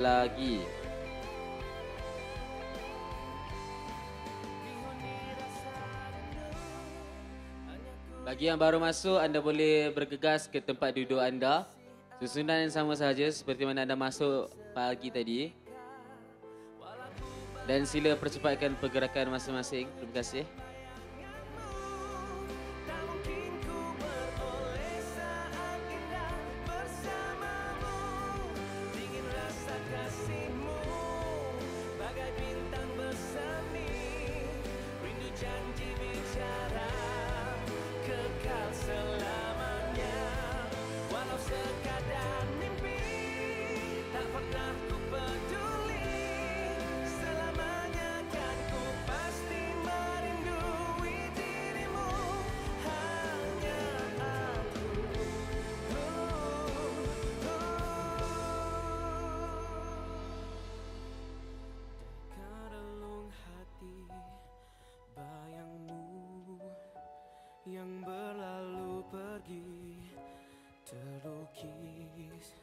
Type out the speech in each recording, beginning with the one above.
lagi. Bagi yang baru masuk, anda boleh bergegas ke tempat duduk anda. Susunan yang sama sahaja seperti mana anda masuk pagi tadi. Dan sila percepatkan pergerakan masing-masing. Terima kasih. Yang berlalu pergi terlukis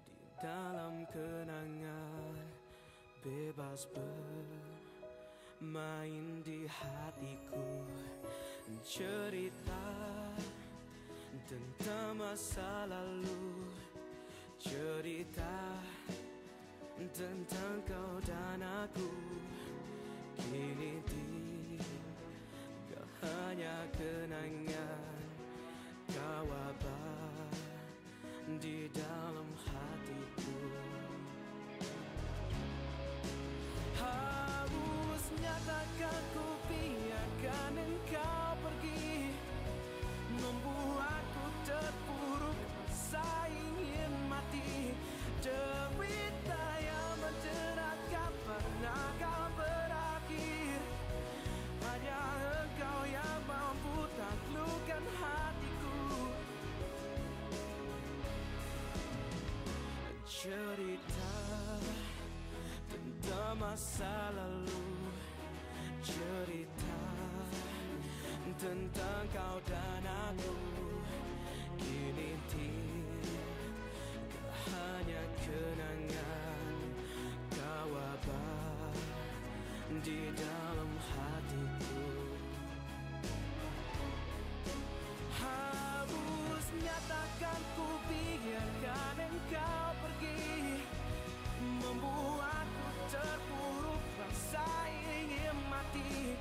di dalam kenangan, bebas bermain di hatiku, cerita tentang masa lalu, cerita tentang kau dan aku, kini hanya kenangan, kau abad di dalam hatiku. Harusnya takkan ku biarkan engkau pergi, membuatku terpuruk, rasa ingin mati. Cerita yang menjerat kapan akan berakhir, hanya engkau yang mampu taklukkan hatiku. Cerita tentang masa lalu, cerita tentang kau dan aku, kini hanya kenangan, kau abad di dalam hatiku. Harusnya takkan ku biarkan engkau pergi, membuatku terpuruk, rasa ingin mati.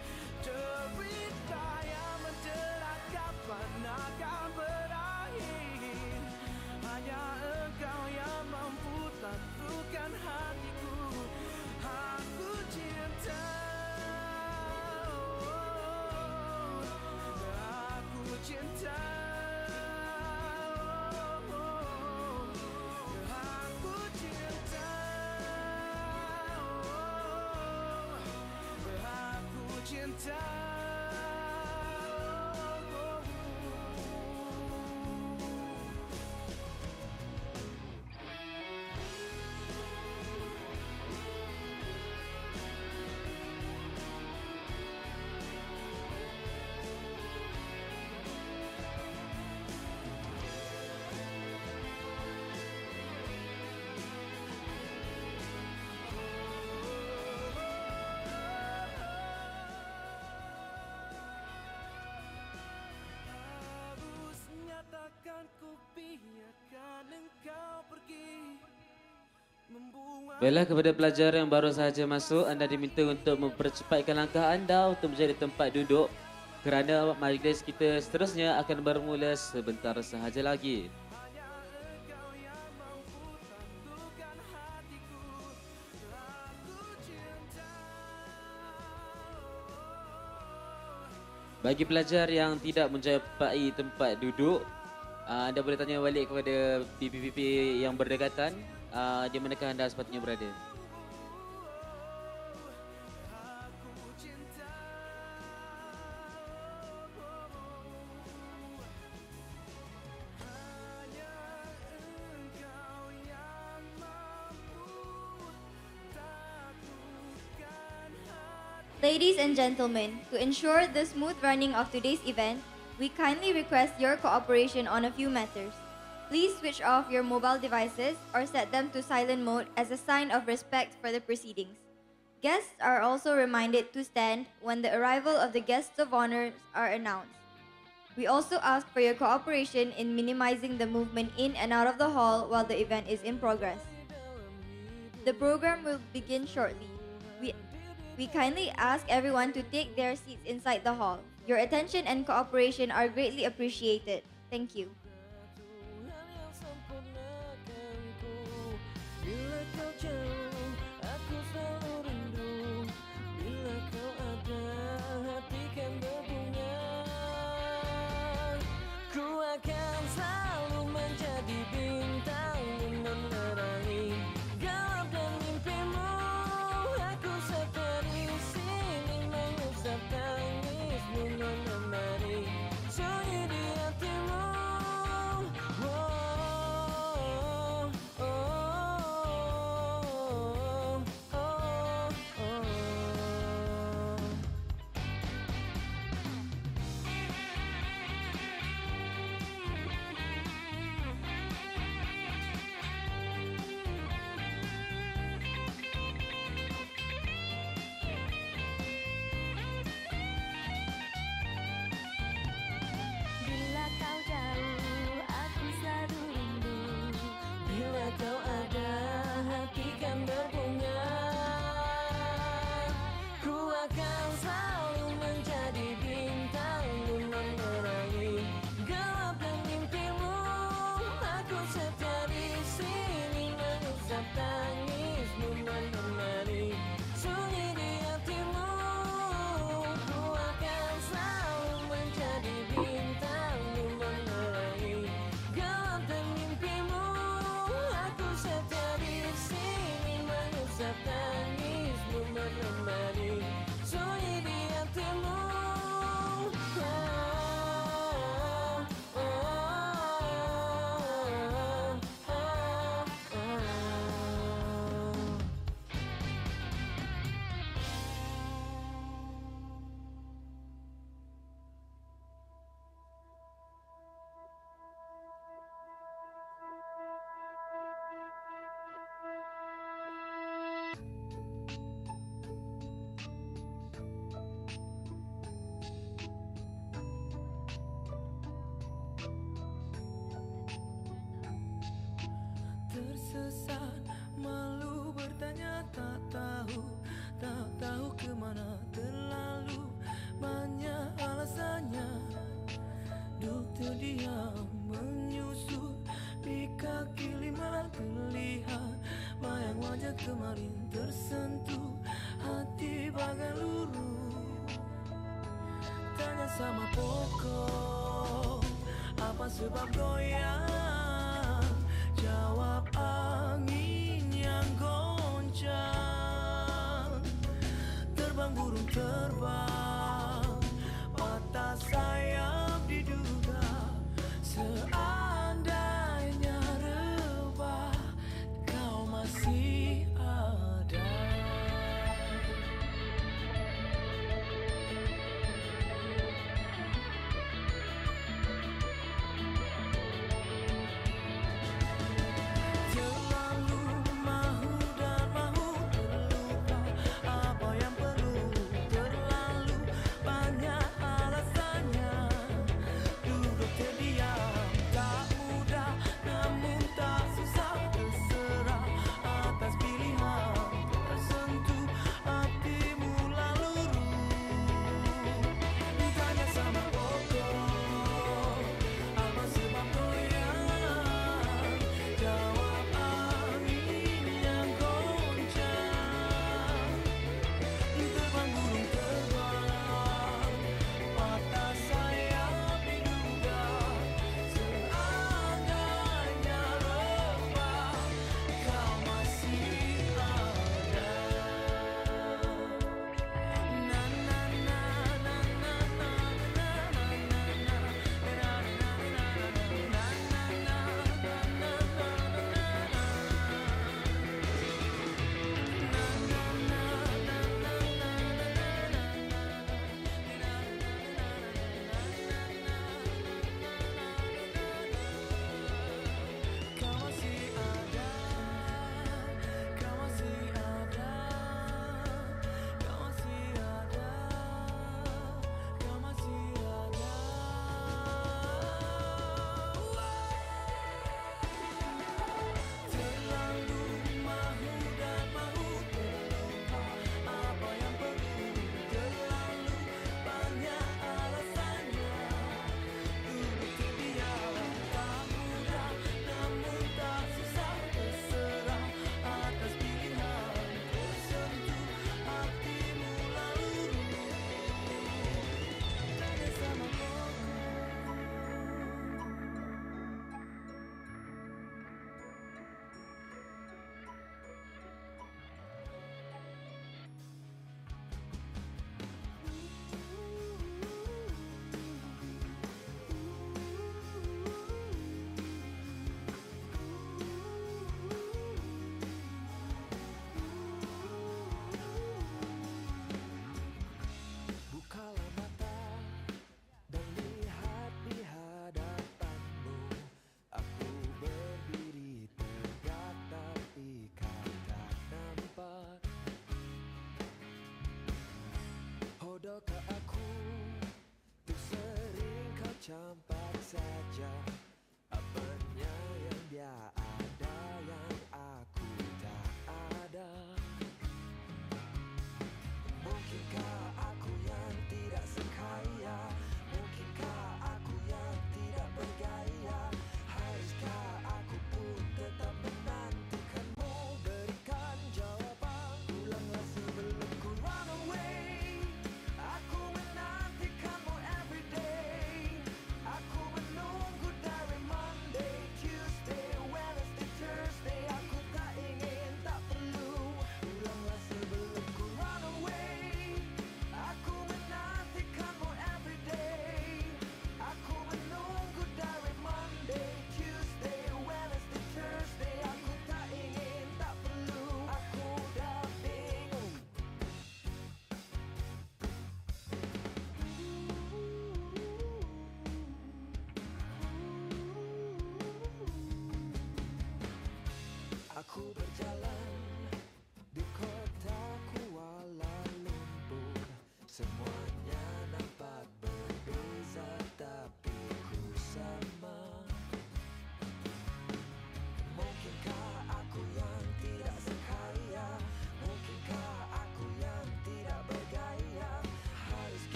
Cerita yang menjerat kapan akan berakhir, hanya engkau yang mampu taklukkan hatiku. Aku cinta, aku cinta, aku cinta, aku cinta. Takkan ku biarkan engkau pergi, membuat. Baiklah, kepada pelajar yang baru sahaja masuk, anda diminta untuk mempercepatkan langkah anda untuk mencari tempat duduk kerana majlis kita seterusnya akan bermula sebentar sahaja lagi. Bagi pelajar yang tidak menjumpai tempat duduk, anda boleh tanya balik kepada PPP yang berdekatan di manakah anda sepatutnya berada. Ladies and gentlemen, to ensure the smooth running of today's event, we kindly request your cooperation on a few matters. To Please switch off your mobile devices or set them to silent mode as a sign of respect for the proceedings. Guests are also reminded to stand when the arrival of the guests of honor are announced. We also ask for your cooperation in minimizing the movement in and out of the hall while the event is in progress. The program will begin shortly. We kindly ask everyone to take their seats inside the hall. Your attention and cooperation are greatly appreciated. Thank you. Tuhan yang sempurnakanku. Bila kau jauh, aku selalu rindu. Bila kau ada, hati kan berbunga. Ku akan selalu menjadi bintang menerangi gelap dan mimpimu. Aku setia di sini mengusap tangismu menemani sunyi di hatimu. Bila kau jauh, aku selalu rindu. Bila kau ada, hati kan berbunga. Ku akan selalu menjadi bintang menerangi gelap dan mimpimu. Aku setia di sini mengusap tangismu menemani sunyi di hatimu. Ku akan selalu menjadi bintang menerangi gelap dan mimpimu. Aku setia di sini mengusap tangismu menemani sunyi di hatimu. Tersesat, malu bertanya, tak tahu kemana, terlalu banyak alasannya. Duduk terdiam, menyusut di kaki lima, terlihat bayang wajah kemarin, tersentuh hati bagai luruh. Tanya sama pokok, apa sebab goyang? Jawab angin yang goncang. Terbang burung terbang, patah sayap diduga. Seandainya rebah, kau masih ada.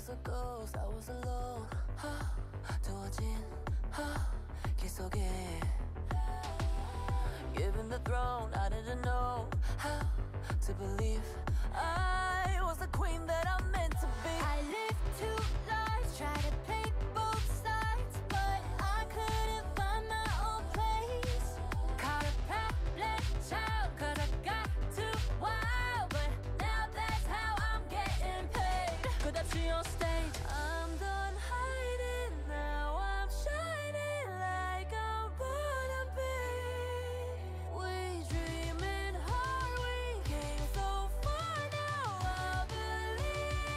was a ghost, I was alone. 두어진 길 속에 given the throne, I didn't know how to believe I was the queen that I'm meant to be. I lived two lives, tried to play both sides, but I couldn't find my own place. Caught a problem child, cause I got too wild, but now that's how I'm getting paid. 끝없이 on stage, I'm done hiding, now I'm shining like I'm born to be. We dreaming hard, we came so far, now I believe.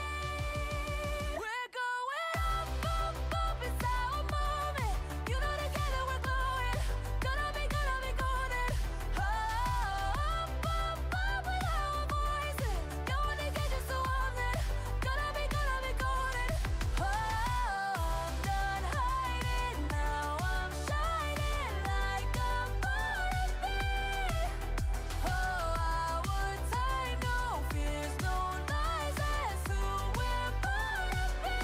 We're going up, up, up, it's our moment. You know together we're glowing, gonna be golden. Up, up, up with our voices, going to get you so often, gonna be golden. Oh, I'm done hiding, now I'm shining like I'm born to be. Oh, our time, no fears, no lies, that's who we're born to be.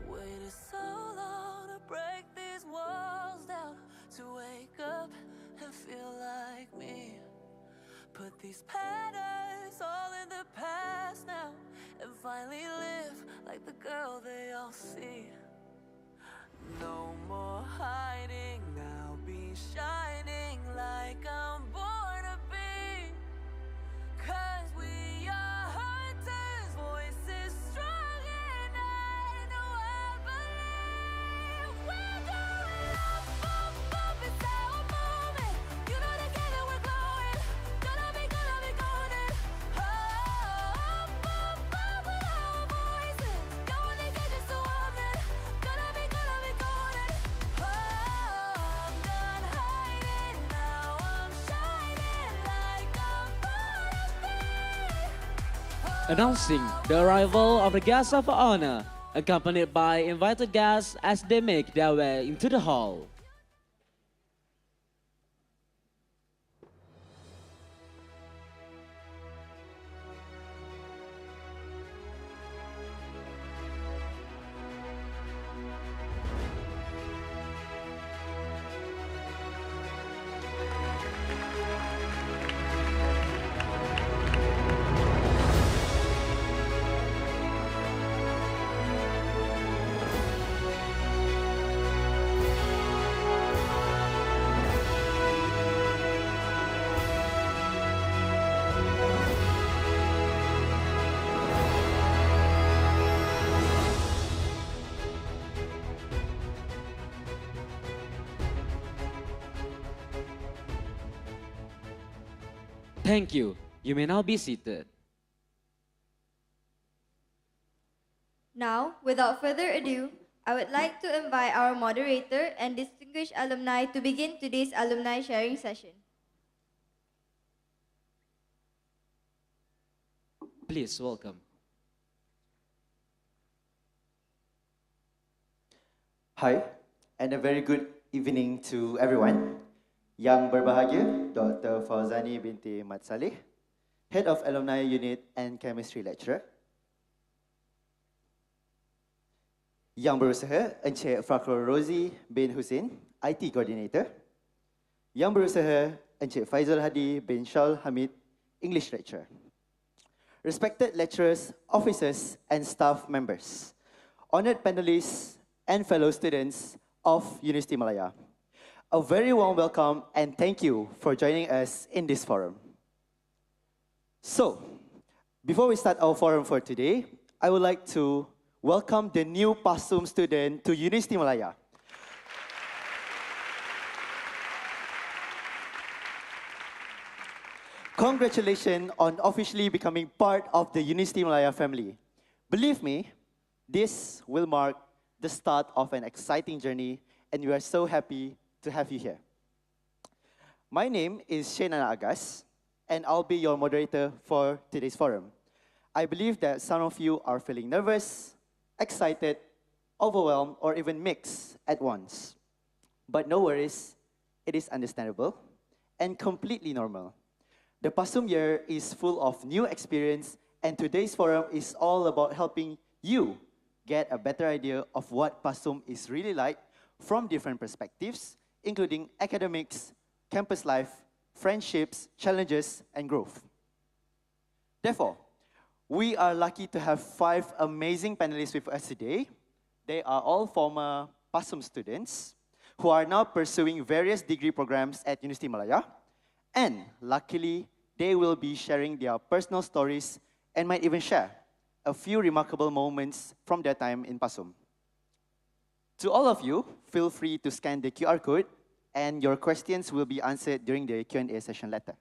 Waited so long to break these walls down, to wake up and feel like me. Put these patterns all in the past now, and finally live like the girl they all see. No more hiding, now be shining like I'm born to be. Cause we are hunters, voices strong, and I know I believe. We're going up, up, up, it's our moment. You know together we're glowing, gonna be golden. Oh, up, up, up with our voices, going to get you so often, gonna be golden. Oh, I'm done hiding, now I'm shining like I'm born to be. Announcing the arrival of the guests of honor, accompanied by invited guests as they make their way into the hall. Thank you. You may now be seated. Now, without further ado, I would like to invite our moderator and distinguished alumni to begin today's alumni sharing session. Please welcome. Hi, and a very good evening to everyone. Yang berbahagia, Dr. Fauzani binti Mat Saleh, Head of Alumni Unit and Chemistry Lecturer. Yang berusaha, Encik Fakhrul Rozi bin Husin, IT Coordinator. Yang berusaha, Encik Faizal Hadi bin Shaul Hamid, English Lecturer. Respected lecturers, officers, and staff members, honored panelists, and fellow students of Universiti Malaya, a very warm welcome and thank you for joining us in this forum. So, before we start our forum for today, I would like to welcome the new Pasum student to Universiti Malaya. Congratulations on officially becoming part of the Universiti Malaya family. Believe me, this will mark the start of an exciting journey, and we are so happy to have you here. My name is Shainana Agas, and I'll be your moderator for today's forum. I believe that some of you are feeling nervous, excited, overwhelmed, or even mixed at once. But no worries, it is understandable and completely normal. The Pasum year is full of new experience And today's forum is all about helping you get a better idea of what Pasum is really like from different perspectives, including academics, campus life, friendships, challenges, and growth. Therefore, we are lucky to have 5 amazing panelists with us today. They are all former Pasum students who are now pursuing various degree programs at Universiti Malaya. And luckily, they will be sharing their personal stories and might even share a few remarkable moments from their time in Pasum. To all of you, feel free to scan the QR code and your questions will be answered during the Q&A session later.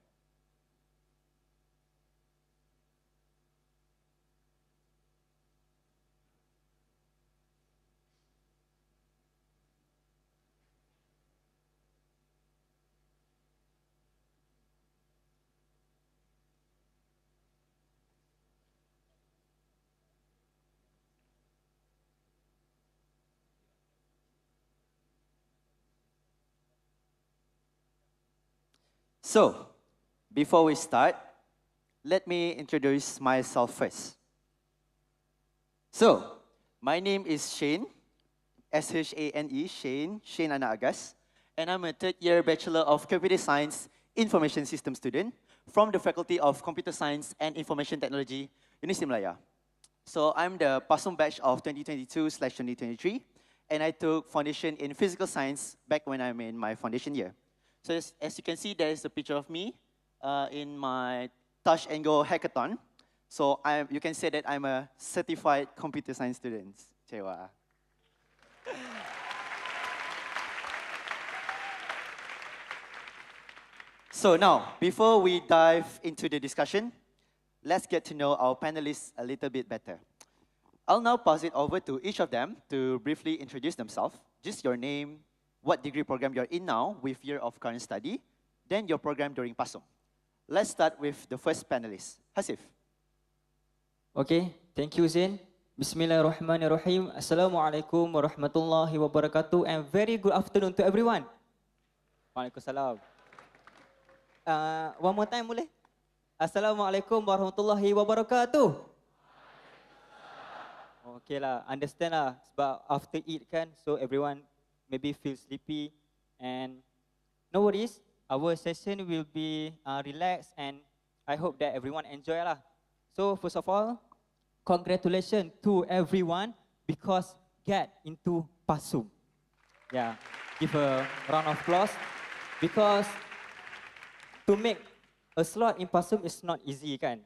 So, before we start, let me introduce myself first. So, my name is Shane, S-H-A-N-E, Shane Ana Agas, and I'm a third-year Bachelor of Computer Science Information System student from the Faculty of Computer Science and Information Technology, Universiti Malaya. So, I'm the Pasum batch of 2022/2023, and I took foundation in physical science back when I'm in my foundation year. So as you can see, there is a picture of me in my Touch and Go hackathon. So you can say that I'm a certified computer science student. Cewa. So now, before we dive into the discussion, let's get to know our panelists a little bit better. I'll now pass it over to each of them to briefly introduce themselves. Just your name, what degree program you're in now with year of current study, then your program during Pasum. Let's start with the first panelist, Hasif. Okay, thank you Zain. Bismillahirrahmanirrahim. Assalamualaikum warahmatullahi wabarakatuh and very good afternoon to everyone. Waalaikumsalam. One more time boleh? Assalamualaikum warahmatullahi wabarakatuh. Okay lah, understand lah sebab after eat kan, so everyone maybe feel sleepy and no worries, our session will be relaxed and I hope that everyone enjoy lah. So first of all, congratulations to everyone because get into Pasum. Yeah, give a round of applause because to make a slot in Pasum is not easy kan.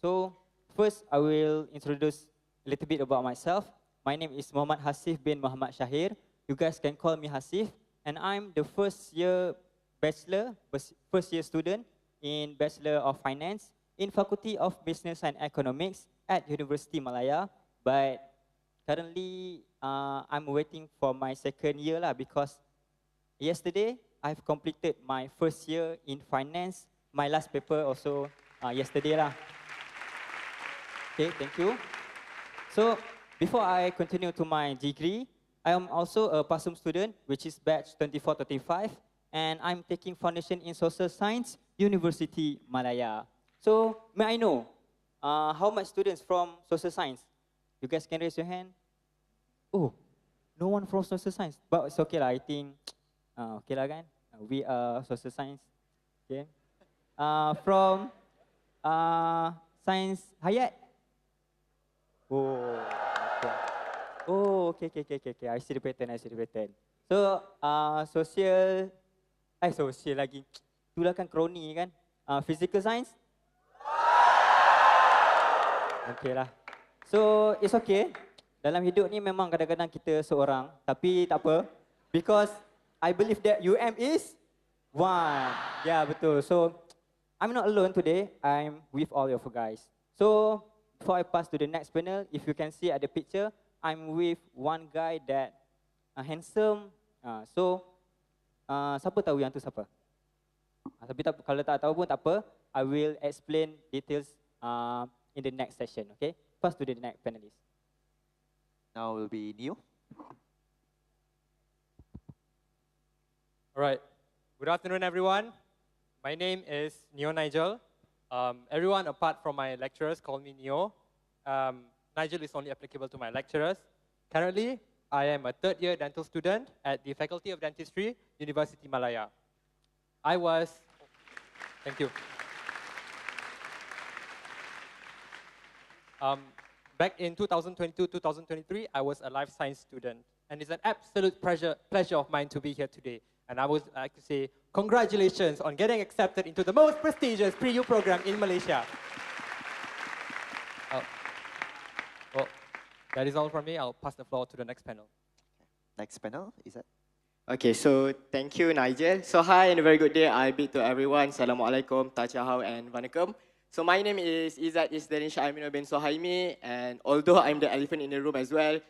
So first I will introduce a little bit about myself. My name is Muhammad Hasif bin Muhammad Shahir. You guys can call me Hasif, and I'm the first year student in Bachelor of Finance in Faculty of Business and Economics at Universiti Malaya. But currently, I'm waiting for my second year lah because yesterday I've completed my first year in finance. My last paper also yesterday lah. Okay, thank you. So before I continue to my degree, I am also a Pasum student, which is batch 24-35, and I'm taking foundation in social science, Universiti Malaya. So, may I know how much students from social science? You guys can raise your hand. Oh, no one from social science, but it's okay lah. I think, okay lah kan? We are social science. Okay. From science Hayat. Oh. Okay. Oh, okay. I see the pattern. So, social lagi. Itulah kan kroni kan. Physical science. Okay lah. So, it's okay. Dalam hidup ni memang kadang-kadang kita seorang. Tapi tak apa. Because I believe that UM is one. Yeah, betul. So, I'm not alone today. I'm with all of you guys. So, before I pass to the next panel, if you can see at the picture, I'm with one guy that handsome. Siapa tahu yang tu siapa? Tapi kalau tak tahu pun tak apa. I will explain details in the next session. Okay? Pass to the next panelist. Now will be Neo. All right. Good afternoon, everyone. My name is Neo Nigel. Everyone apart from my lecturers call me Neo. Nigel is only applicable to my lecturers. Currently, I am a third-year dental student at the Faculty of Dentistry, Universiti Malaya. Thank you. Back in 2022-2023, I was a life science student. And it's an absolute pleasure of mine to be here today. And I would like to say congratulations on getting accepted into the most prestigious pre-U program in Malaysia. Well, that is all from me. I'll pass the floor to the next panel. Next panel, is that? Okay, so thank you, Nigel. So hi and a very good day. I bid to everyone. Assalamualaikum, Tachahau and Vanakkam. So my name is Izzat Isdarin Syamino bin Sohaimi, and although I'm the elephant in the room as well,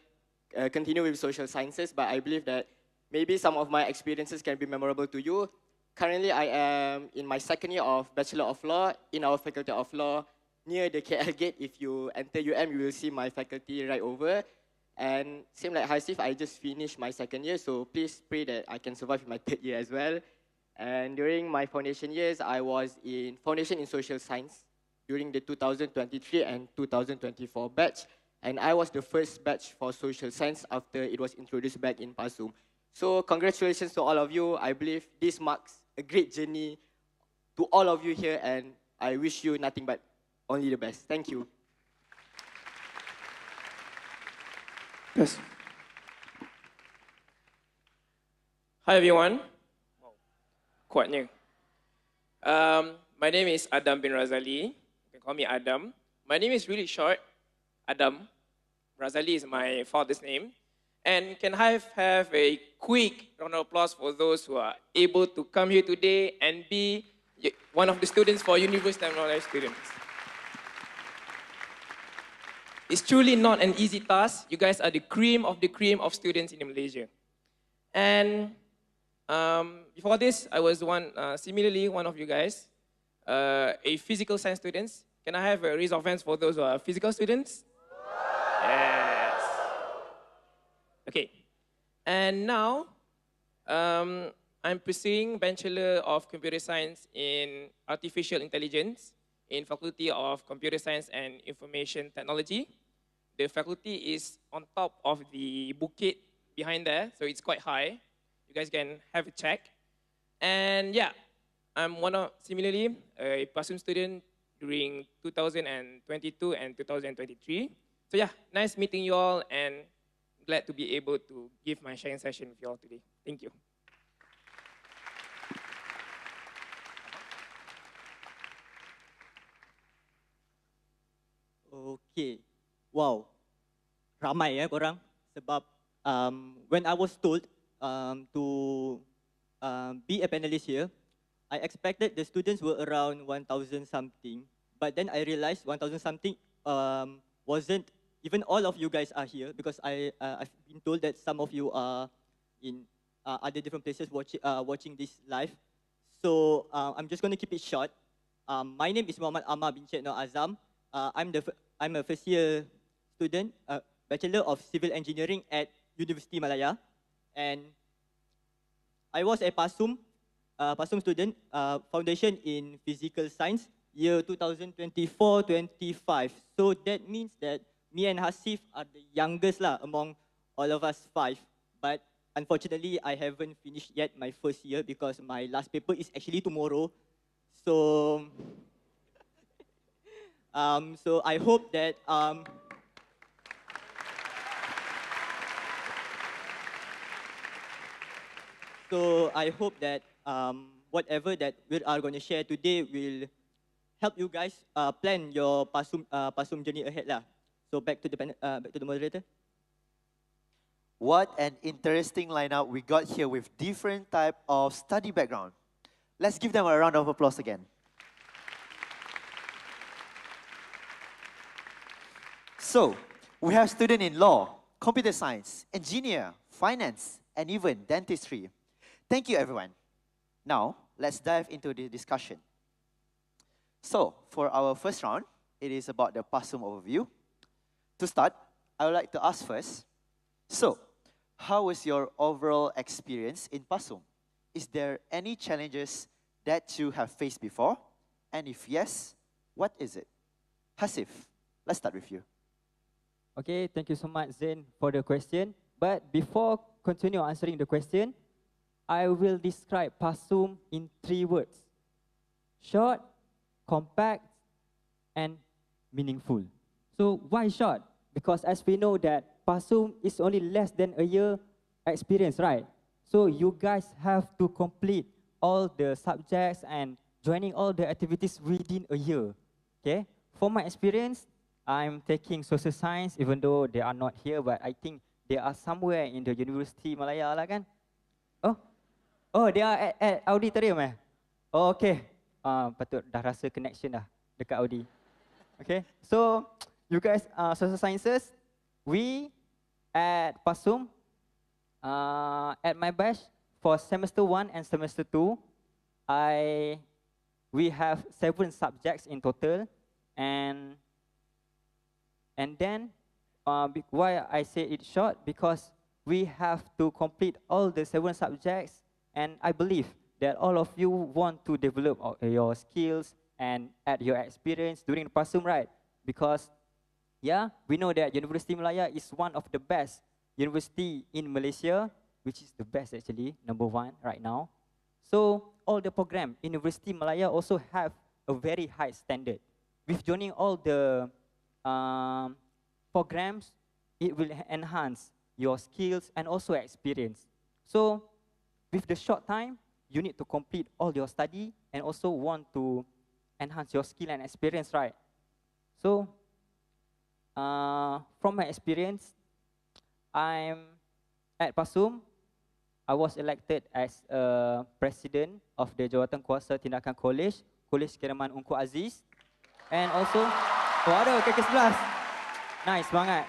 continue with social sciences, but I believe that maybe some of my experiences can be memorable to you. Currently, I am in my second year of Bachelor of Law in our Faculty of Law near the KL gate. If you enter UM, you will see my faculty right over. And same like Hasif, I just finished my second year, so please pray that I can survive in my third year as well. And during my foundation years, I was in Foundation in Social Science during the 2023 and 2024 batch. And I was the first batch for social science after it was introduced back in Pasum. So congratulations to all of you. I believe this marks a great journey to all of you here, and I wish you nothing but only the best. Thank you. Yes. Hi everyone. Quite new. My name is Adam bin Razali. You can call me Adam. My name is really short, Adam. Razali is my father's name. And can I have a quick round of applause for those who are able to come here today and be one of the students for University of Malaya students. It's truly not an easy task. You guys are the cream of students in Malaysia. And before this, I was similarly one of you guys, a physical science student. Can I have a raise of hands for those who are physical students? Yes. Okay. And now, I'm pursuing Bachelor of Computer Science in Artificial Intelligence in Faculty of Computer Science and Information Technology. The faculty is on top of the bukit behind there, so it's quite high. You guys can have a check. And yeah, I'm similarly a Pasum student during 2022 and 2023. So yeah, nice meeting you all, and glad to be able to give my sharing session with you all today. Thank you. Okay. Wow. Ramai korang. Sebab when I was told to be a panelist here, I expected the students were around 1,000 something. But then I realized 1,000 something wasn't, even all of you guys are here, because I've been told that some of you are in other different places watching this live. So I'm just going to keep it short. My name is Muhammad Amar bin Cik Noor Azam. I'm a first year student, Bachelor of Civil Engineering at Universiti Malaya. And I was a Pasum student, Foundation in Physical Science, year 2024-25. So that means that me and Hasif are the youngest among all of us 5. But unfortunately, I haven't finished yet my first year because my last paper is actually tomorrow. So, so I hope that whatever that we are going to share today will help you guys plan your Pasum journey ahead lah. So back to the moderator. What an interesting lineup we got here with different type of study background. Let's give them a round of applause again. So, we have students in law, computer science, engineer, finance, and even dentistry. Thank you, everyone. Now, let's dive into the discussion. So, for our first round, it is about the Pasum overview. To start, I would like to ask first, so, how was your overall experience in Pasum? Is there any challenges that you have faced before? And if yes, What is it? Hasif, let's start with you. Okay, thank you so much, Zain, for the question. But before continue answering the question, I will describe Pasum in 3 words: short, compact, and meaningful. So why short? Because as we know that Pasum is only less than a year experience, right? So you guys have to complete all the subjects and joining all the activities within a year. Okay? For my experience, I'm taking social science, even though they are not here, but I think they are somewhere in the Universiti Malaya lah kan? Oh, oh, they are at auditorium eh? Oh, okay. Patut dah rasa connection dah dekat Audi. Okay, so you guys social sciences, we at Pasum, at my batch for semester 1 and semester 2, we have 7 subjects in total, and then why I say it short, because we have to complete all the 7 subjects, and I believe that all of you want to develop your skills and add your experience during the Pasum, right? Because yeah, we know that University Malaya is one of the best university in Malaysia, which is the best actually, number 1 right now. So all the program, University Malaya also have a very high standard. With joining all the programs, it will enhance your skills and also experience. So with the short time, you need to complete all your study and also want to enhance your skill and experience, right? So from my experience, I'm at Pasum. I was elected as a president of the Jawatan Kuasa Tindakan College, College Kiraman Ungku Aziz. And also, oh ada KK11. Nice banget.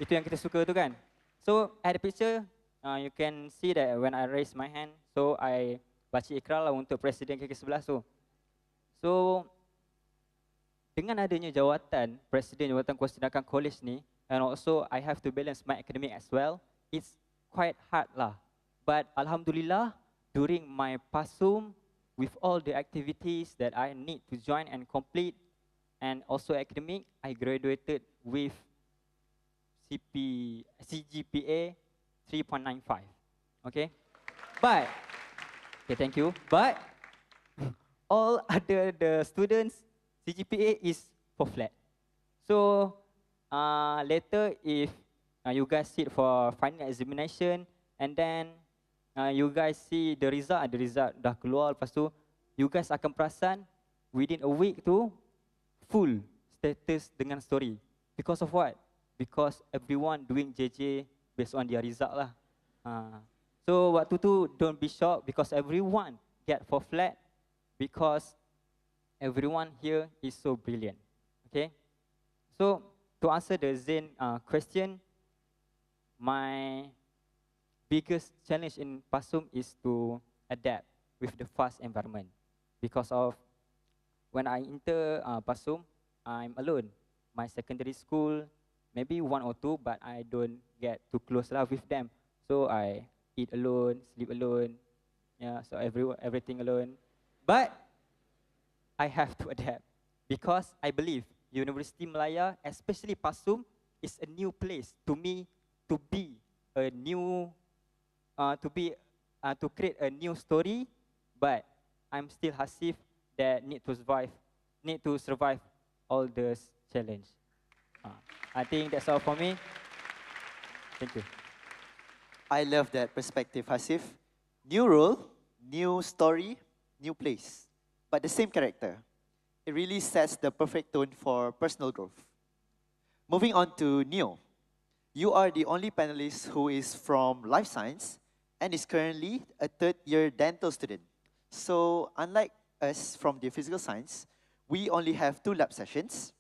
Itu yang kita suka tu kan. So at the picture, you can see that when I raise my hand, so I baca ikrar lah untuk presiden KK11 tu. So dengan adanya jawatan presiden Jawatan Kuasa Tindakan College ni, and also I have to balance my academic as well, it's quite hard lah. But alhamdulillah, during my Pasum, with all the activities that I need to join and complete, and also academic, I graduated with CGPA 3.95. Okay, but okay, thank you. But all other the students, CGPA is for flat. So later, if you guys sit for final examination, and then you guys see the result dah keluar, lepas tu you guys akan perasan within a week tu full status dengan story. Because of what? Because everyone doing JJ based on their result lah. So waktu tu don't be shocked because everyone get for flat because everyone here is so brilliant. Okay? So to answer the Zain question, my biggest challenge in Pasum is to adapt with the fast environment. Because of when I enter Pasum, I'm alone. My secondary school, maybe 1 or 2, but I don't get too close lah with them. So I eat alone, sleep alone, yeah, so everything alone. But I have to adapt because I believe Universiti Malaya, especially Pasum, is a new place to me to be a new, to create a new story. But I'm still Hasif that need to survive all those challenge. I think that's all for me. Thank you. I love that perspective, Hasif. New role, new story, new place, but the same character. It really sets the perfect tone for personal growth. Moving on to Neo. You are the only panelist who is from life science and is currently a 3rd-year dental student. So unlike us from the physical science, we only have 2 lab sessions,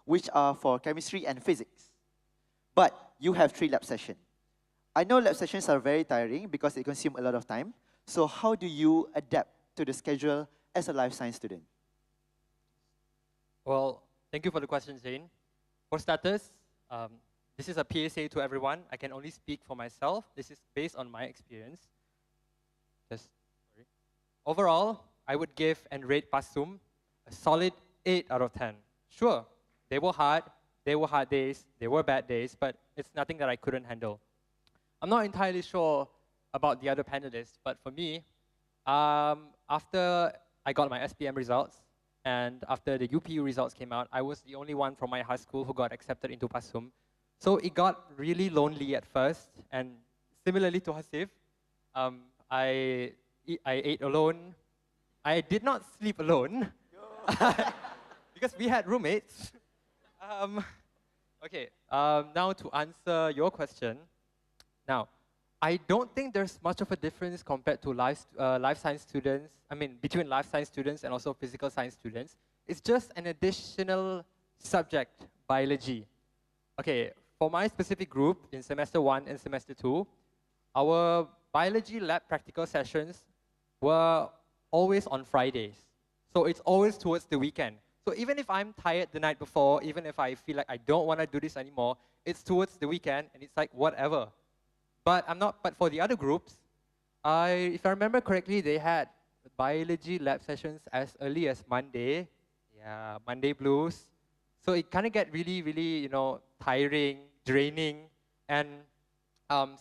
which are for chemistry and physics. But you have 3 lab sessions. I know lab sessions are very tiring because they consume a lot of time. So how do you adapt to the schedule as a life science student? Well, thank you for the question, Zain. For starters, this is a PSA to everyone. I can only speak for myself. This is based on my experience. Overall, I would give and rate Pasum a solid 8 out of 10. Sure, they were hard days, they were bad days, but it's nothing that I couldn't handle. I'm not entirely sure about the other panelists, but for me, after I got my SPM results, and after the UPU results came out, I was the only one from my high school who got accepted into Pasum. So it got really lonely at first, and similarly to Hasif, I ate alone. I did not sleep alone, because we had roommates. Now to answer your question. Now, I don't think there's much of a difference compared to life science students. I mean, between life science students and also physical science students. It's just an additional subject, biology. Okay, for my specific group in semester 1 and semester 2, our biology lab practical sessions were always on Fridays. So it's always towards the weekend. So even if I'm tired the night before, even if I feel like I don't want to do this anymore, it's towards the weekend and it's like whatever. But for the other groups, if I remember correctly, they had biology lab sessions as early as Monday. Yeah, Monday blues. So it kind of get really, really, tiring, draining, and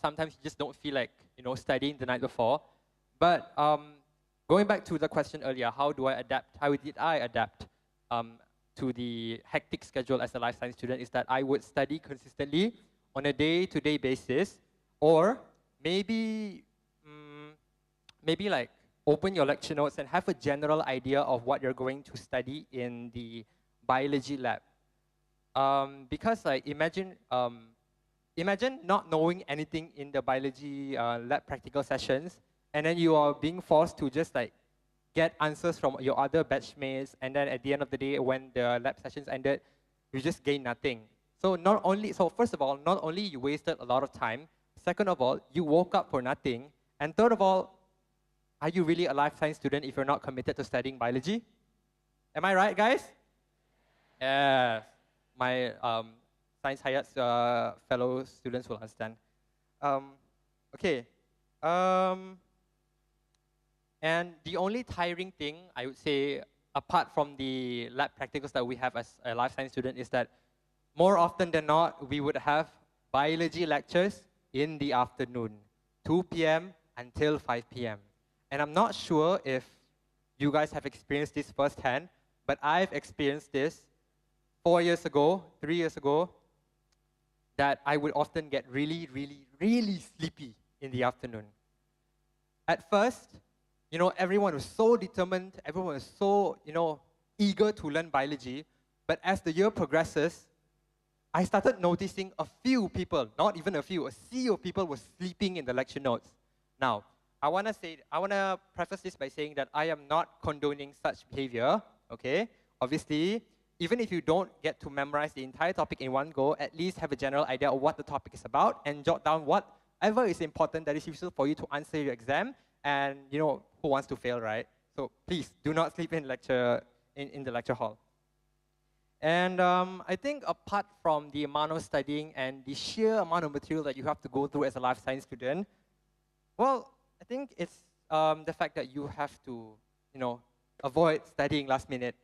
sometimes you just don't feel like, studying the night before. But going back to the question earlier, how did I adapt to the hectic schedule as a life science student, is that I would study consistently on a day-to-day basis, or maybe like open your lecture notes and have a general idea of what you're going to study in the biology lab. Because like imagine not knowing anything in the biology lab practical sessions, and then you are being forced to just like get answers from your other batchmates, and then at the end of the day, when the lab sessions ended, you just gain nothing. So first of all, not only you wasted a lot of time, second of all, you woke up for nothing, and third of all, are you really a life science student if you're not committed to studying biology? Am I right, guys? Yes. My Science Hayat's fellow students will understand. Okay. And the only tiring thing, I would say, apart from the lab practicals that we have as a life science student, is that more often than not, we would have biology lectures in the afternoon, 2 p.m. until 5 p.m. And I'm not sure if you guys have experienced this firsthand, but I've experienced this 3 years ago, that I would often get really, really, really sleepy in the afternoon. At first, everyone was so determined, everyone was so, eager to learn biology, but as the year progresses, I started noticing a few people, not even a few, a sea of people were sleeping in the lecture notes. Now, I want to preface this by saying that I am not condoning such behavior, okay? Obviously, even if you don't get to memorize the entire topic in one go, at least have a general idea of what the topic is about and jot down whatever is important that is useful for you to answer your exam. And who wants to fail, right? So please do not sleep in the lecture hall. And I think apart from the amount of studying and the sheer amount of material that you have to go through as a life science student, well, I think it's the fact that you have to, avoid studying last minute.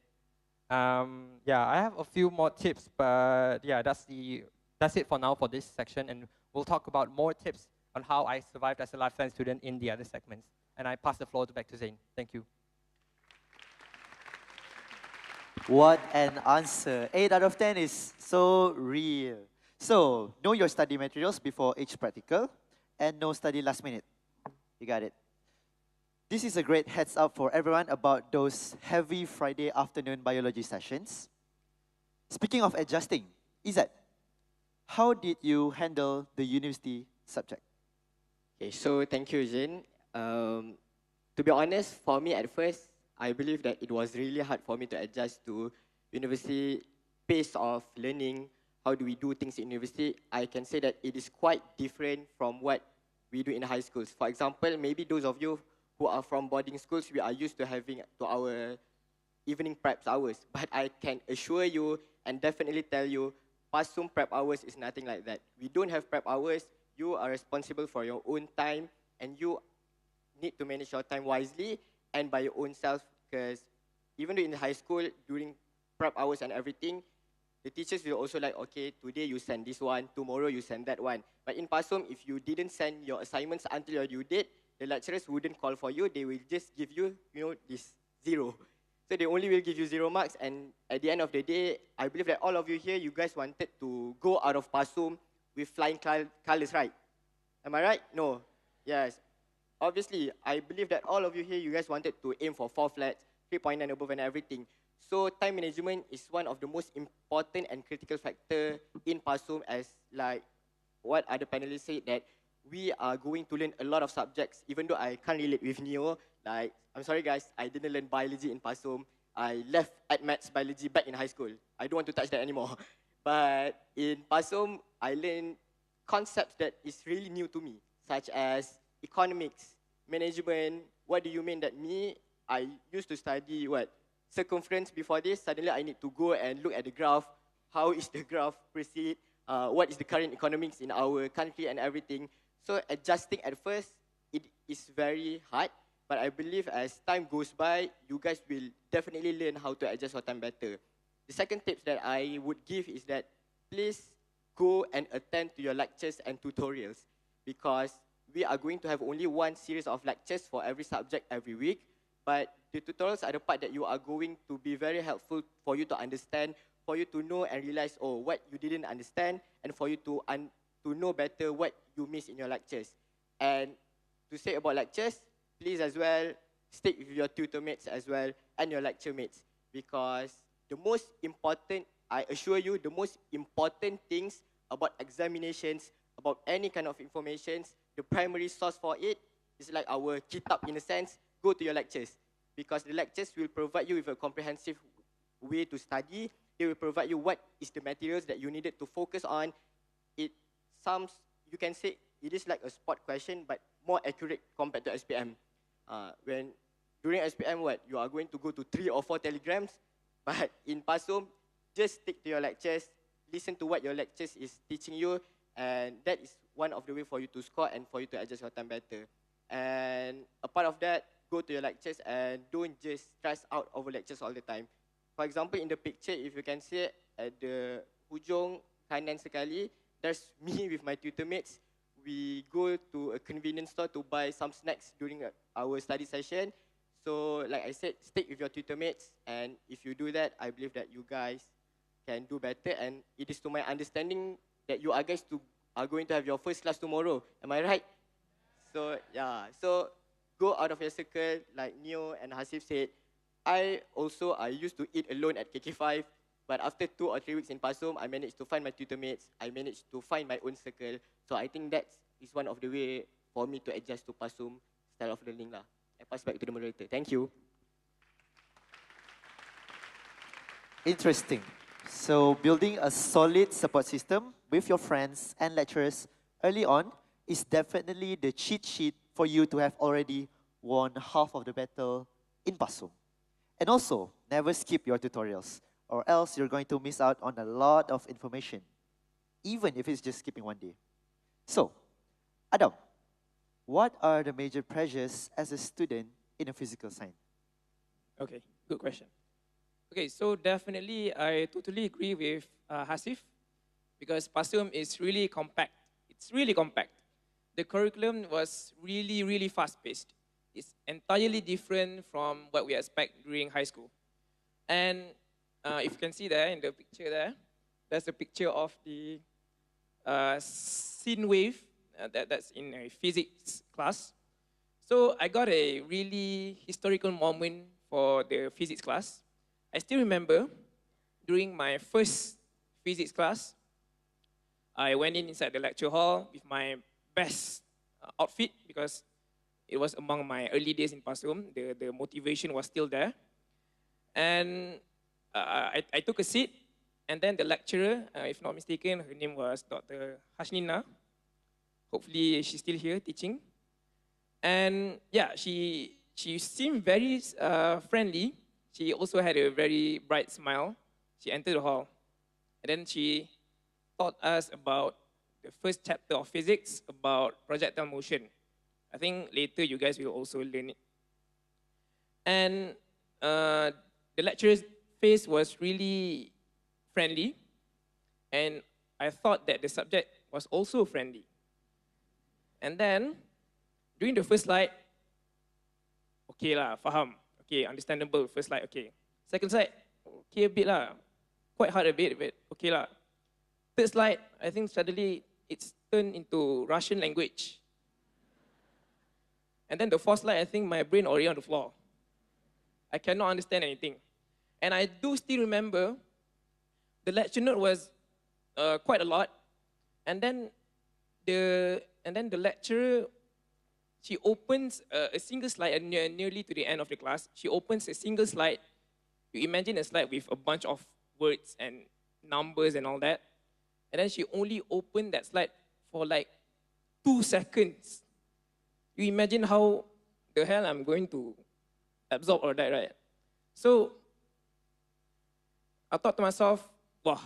I have a few more tips, but yeah, that's it for now for this section, and we'll talk about more tips on how I survived as a life science student in the other segments. And I pass the floor back to Zain. Thank you. What an answer. 8 out of 10 is so real. So, know your study materials before each practical, and no study last minute. You got it. This is a great heads up for everyone about those heavy Friday afternoon biology sessions. Speaking of adjusting, Izzat, how did you handle the university subject? Okay, so thank you, Zain. To be honest, for me at first, I believe that it was really hard for me to adjust to university pace of learning. How do we do things in university? I can say that it is quite different from what we do in high schools. For example, maybe those of you who are from boarding schools, we are used to having to our evening prep hours. But I can assure you and definitely tell you, Pasum prep hours is nothing like that. We don't have prep hours. You are responsible for your own time, and you need to manage your time wisely and by your own self, because even though in high school, during prep hours and everything, the teachers will also like, okay, today you send this one, tomorrow you send that one. But in Pasum, if you didn't send your assignments until your due date, the lecturers wouldn't call for you. They will just give you, this 0. So they only will give you 0 marks. And at the end of the day, I believe that all of you here, you guys wanted to go out of Pasum with flying colors, right? Am I right? No. Yes. Obviously, I believe that all of you here, you guys wanted to aim for 4 flats, 3.9 above and everything. So time management is one of the most important and critical factor in Pasum, as like what other panelists said, that we are going to learn a lot of subjects, even though I can't relate with Neo. Like, I'm sorry guys, I didn't learn biology in Pasum. I left at maths biology back in high school. I don't want to touch that anymore. But in Pasum, I learned concepts that is really new to me, such as economics, management. What do you mean that me, I used to study circumference before this. Suddenly I need to go and look at the graph. How is the graph proceed? What is the current economics in our country and everything. So adjusting at first, it is very hard. But I believe as time goes by, you guys will definitely learn how to adjust your time better. The second tips that I would give is that please go and attend to your lectures and tutorials, because we are going to have only one series of lectures for every subject every week. But the tutorials are the part that you are going to be very helpful for you to understand, for you to know and realize, oh, what you didn't understand, and for you to know better what you missed in your lectures. And to say about lectures, please as well, stick with your tutor mates as well and your lecture mates, because the most important, I assure you, the most important things about examinations, about any kind of informations, the primary source for it is like our kitab in a sense. Go to your lectures, because the lectures will provide you with a comprehensive way to study. They will provide you what is the materials that you needed to focus on. It sounds, you can say it is like a spot question, but more accurate compared to SPM. When during SPM, you are going to go to 3 or 4 telegrams, but in Pasum, just stick to your lectures, listen to what your lectures is teaching you, and that is one of the way for you to score and for you to adjust your time better. And a part of that, go to your lectures and don't just stress out over lectures all the time. For example, in the picture, if you can see at the hujung kanan sekali, there's me with my tutor mates. We go to a convenience store to buy some snacks during our study session. So, like I said, stick with your tutor mates, and if you do that, I believe that you guys can do better. And it is to my understanding that you are going to have your first class tomorrow. Am I right? So yeah, so go out of your circle, like Neo and Hasif said. I used to eat alone at KK5, but after 2 or 3 weeks in Pasum, I managed to find my tutor mates. I managed to find my own circle. So I think that is one of the way for me to adjust to Pasum style of learning lah. I pass back to the moderator. Thank you. Interesting. So building a solid support system with your friends and lecturers early on is definitely the cheat sheet for you to have already won half of the battle in Pasum. And also, never skip your tutorials, or else you're going to miss out on a lot of information, even if it's just skipping one day. So, Adam, what are the major pressures as a student in a physical science? Okay, good question. Okay, so definitely I totally agree with Hasif, because Pasum is really compact. It's really compact. The curriculum was really, really fast-paced. It's entirely different from what we expect during high school. And if you can see there in the picture there, that's a picture of the scene wave that's in a physics class. So I got a really historical moment for the physics class. I still remember during my first physics class, I went inside the lecture hall with my best outfit, because it was among my early days in Pasum. The motivation was still there. And I took a seat, and then the lecturer, if not mistaken, her name was Dr. Hashnina. Hopefully she's still here teaching. And yeah, she seemed very friendly. She also had a very bright smile. She entered the hall, and then she taught us about the first chapter of physics about projectile motion. I think later you guys will also learn it. And the lecturer face was really friendly, and I thought that the subject was also friendly. And then, during the first slide, okay lah, faham. Okay, understandable, first slide, okay. Second slide, okay a bit lah. Quite hard a bit, but okay lah. Third slide, I think suddenly it's turned into Russian language. And then the fourth slide, I think my brain already on the floor. I cannot understand anything. And I do still remember the lecture note was quite a lot. And then the lecturer, she opens a single slide nearly to the end of the class. She opens a single slide. You imagine a slide with a bunch of words and numbers and all that. And then she only opened that slide for like 2 seconds. You imagine how the hell I'm going to absorb all that, right? So I thought to myself, wow,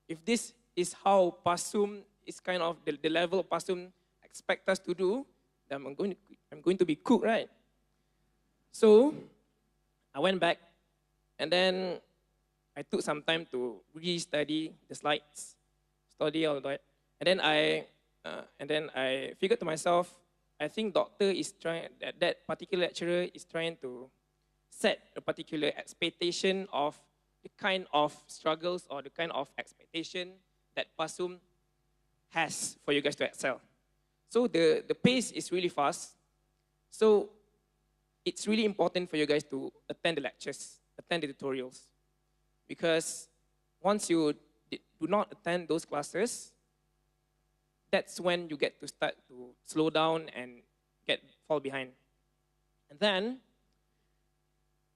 if this is how Pasum is kind of the level of Pasum expect us to do, then I'm going to be cooked, right? So I went back, and then I took some time to re-study the slides, study all that, and then I figured to myself, I think doctor is trying that particular lecturer is trying to set a particular expectation of the kind of struggles or the kind of expectation that Pasum has for you guys to excel. So the pace is really fast. So it's really important for you guys to attend the lectures, attend the tutorials. Because once you do not attend those classes, that's when you get to start to slow down and fall behind. And then,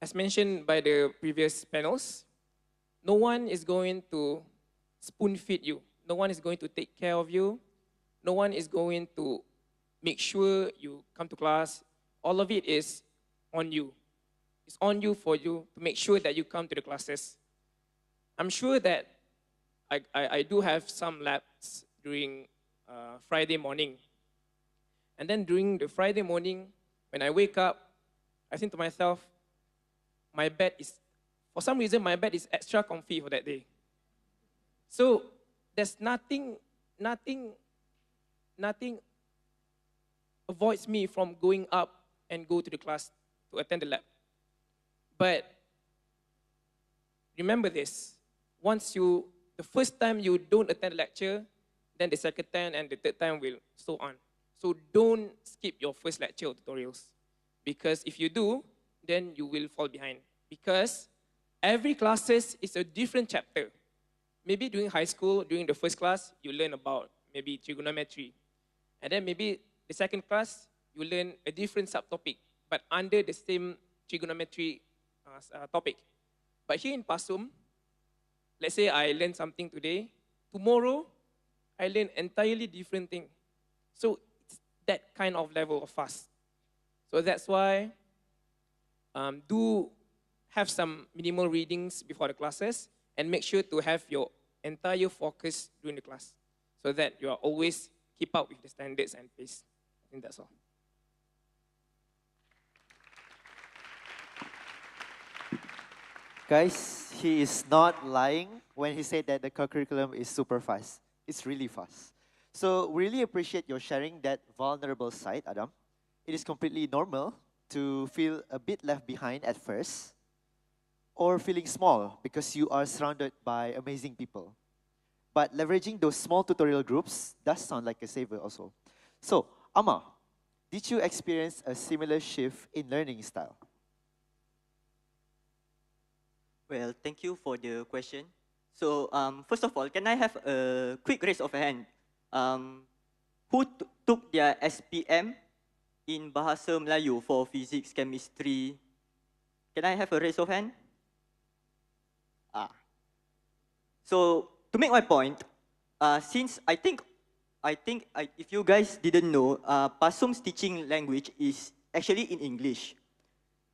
as mentioned by the previous panels, no one is going to spoon feed you. No one is going to take care of you. No one is going to make sure you come to class. All of it is on you. It's on you for you to make sure that you come to the classes. I'm sure that I do have some labs during Friday morning. And then during the Friday morning, when I wake up, I think to myself, for some reason, my bed is extra comfy for that day. So there's nothing avoids me from going up and go to the class to attend the lab. But remember this, the first time you don't attend the lecture, then the second time and the third time will so on. So don't skip your first lecture or tutorials. Because if you do, then you will fall behind. Because every classes is a different chapter. Maybe during high school, during the first class, you learn about maybe trigonometry. And then maybe the second class, you learn a different subtopic, but under the same trigonometry topic. But here in Pasum, let's say I learn something today, tomorrow, I learn entirely different thing. So it's that kind of level of fast. So that's why do have some minimal readings before the classes and make sure to have your entire focus during the class so that you are always keep up with the standards and pace. I think that's all. Guys, he is not lying when he said that the curriculum is super fast. It's really fast. So we really appreciate your sharing that vulnerable side, Adam. It is completely normal to feel a bit left behind at first or feeling small because you are surrounded by amazing people. But leveraging those small tutorial groups does sound like a saver also. So, Amma, did you experience a similar shift in learning style? Well, thank you for the question. So, first of all, can I have a quick raise of a hand? Who took their SPM in Bahasa Melayu for physics, chemistry? Can I have a raise of hand? So, to make my point, since I think if you guys didn't know, Pasum's teaching language is actually in English.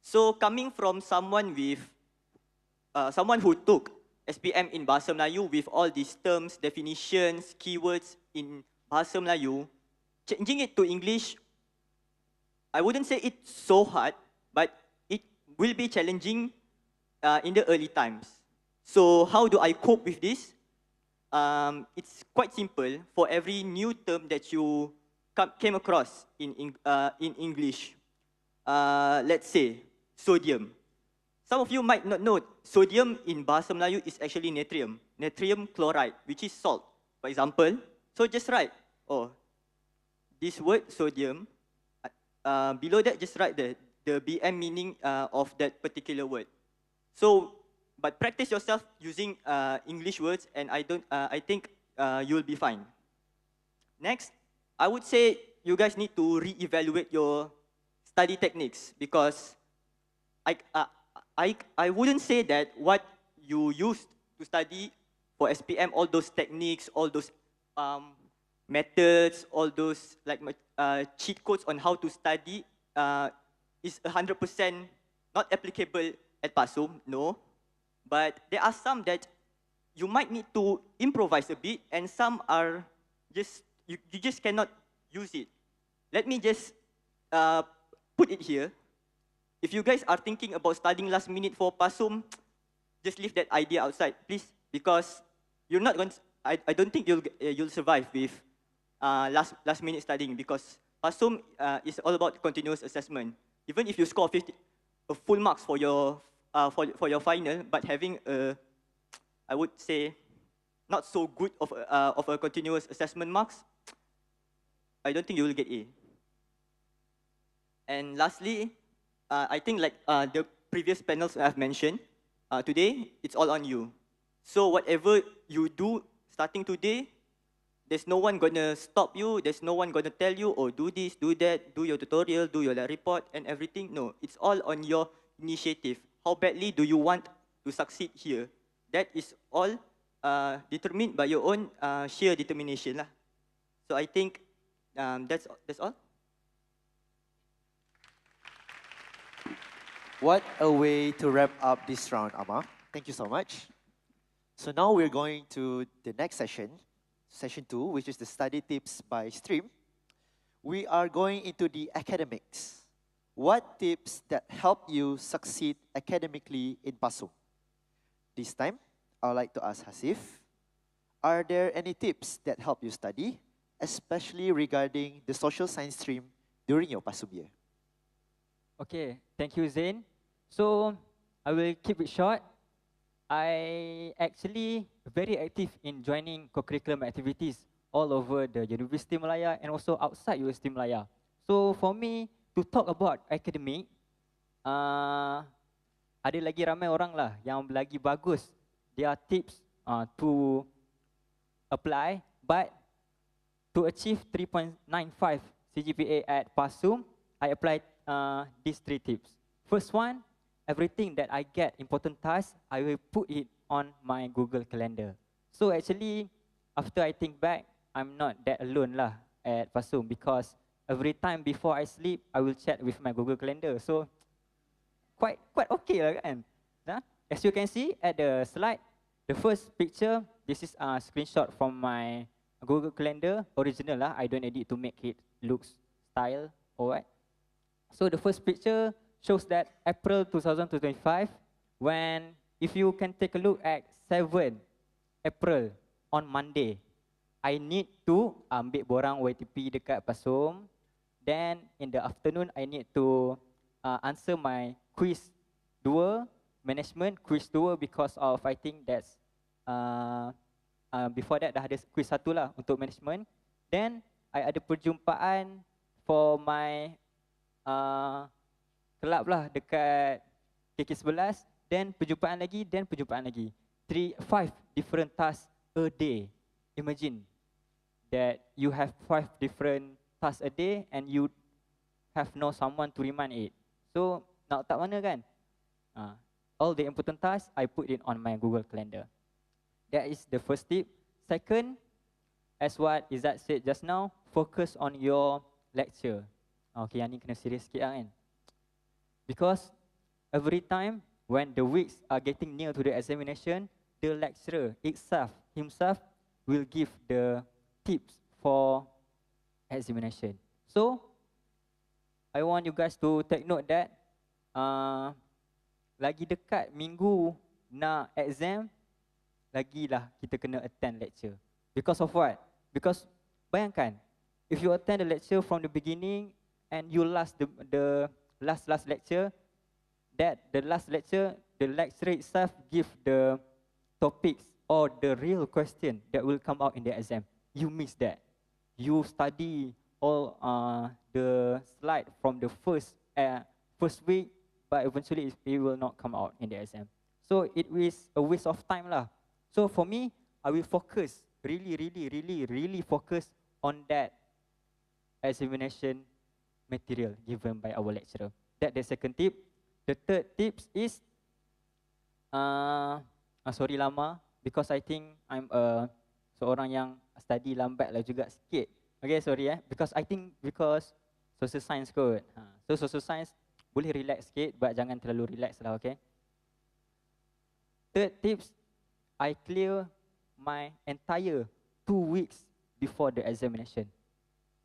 So, coming from someone who took SPM in Bahasa Melayu with all these terms, definitions, keywords in Bahasa Melayu, changing it to English, I wouldn't say it's so hard, but it will be challenging in the early times. So how do I cope with this? It's quite simple. For every new term that you came across in English, let's say sodium. Some of you might not know sodium in Bahasa Melayu is actually natrium chloride, which is salt, for example. So just write, oh, this word sodium, below that just write the BM meaning of that particular word. So, but practice yourself using English words, and I think you'll be fine. Next, I would say you guys need to reevaluate your study techniques, because I wouldn't say that what you used to study for SPM, all those techniques, all those methods, all those like cheat codes on how to study is 100% not applicable at Pasum, no. But there are some that you might need to improvise a bit, and some are just, you just cannot use it. Let me just put it here. If you guys are thinking about studying last minute for Pasum, just leave that idea outside, please, because you're not going to, I don't think you'll survive with last minute studying, because Pasum is all about continuous assessment. Even if you score 50, full marks for your final, but having a, I would say, not so good of a continuous assessment marks, I don't think you will get A. And lastly, I think like the previous panels I've mentioned, today, it's all on you. So whatever you do starting today, there's no one gonna stop you, there's no one gonna tell you, oh, do this, do that, do your tutorial, do your lab report and everything. No, it's all on your initiative. How badly do you want to succeed here? That is all determined by your own sheer determination lah. So I think that's all. What a way to wrap up this round, Amma. Thank you so much. So now we're going to the next session, session 2, which is the study tips by stream. We are going into the academics. What tips that help you succeed academically in Pasum? This time, I would like to ask Hasif, are there any tips that help you study, especially regarding the social science stream during your Pasum year? Okay, thank you, Zain. So I will keep it short. I actually very active in joining co-curriculum activities all over the Universiti Malaya and also outside Universiti Malaya. So for me to talk about academic, ada lagi ramai orang lah yang lagi bagus their tips to apply, but to achieve 3.95 CGPA at Pasum, I applied these 3 tips. First one, everything that I get important tasks, I will put it on my Google Calendar. So actually, after I think back, I'm not that alone lah at Pasum, because every time before I sleep, I will chat with my Google Calendar. So quite okay lah kan. As you can see at the slide, the first picture, this is a screenshot from my Google Calendar, original lah. I don't edit to make it looks style or what. So the first picture shows that April 2025, when, if you can take a look at 7 April on Monday, I need to ambil borang YTP dekat Pasum. Then in the afternoon, I need to answer my quiz 2, management quiz 2, because of I think that's before that dah ada quiz 1 lah untuk management. Then I ada perjumpaan for my kelab lah dekat KK11, then perjumpaan lagi, then perjumpaan lagi. 5 different tasks a day. Imagine that you have 5 different tasks a day and you have no someone to remind it. So nak tak mana kan? All the important tasks, I put it on my Google Calendar. That is the first tip. Second, as what Izzat said just now, focus on your lecture. Okay, yang ni kena serius sikit lah kan. Because every time when the weeks are getting near to the examination, the lecturer himself will give the tips for examination. So, I want you guys to take note that lagi dekat minggu nak exam, lagilah kita kena attend lecture. Because of what? Because bayangkan, if you attend the lecture from the beginning and you the last lecture, that the last lecture, the lecturer itself give the topics or the real question that will come out in the exam. You miss that. You study all the slide from the first week, but eventually it will not come out in the exam. So it is a waste of time lah. So for me, I will focus, really focus on that examination material given by our lecturer. That's the second tip. The third tips is, sorry lama, because I think I'm seorang yang study lambat lah juga sikit. Okay, sorry because social science kot. So social science boleh relax sikit, but jangan terlalu relax lah, okay? Third tips, I clear my entire 2 weeks before the examination.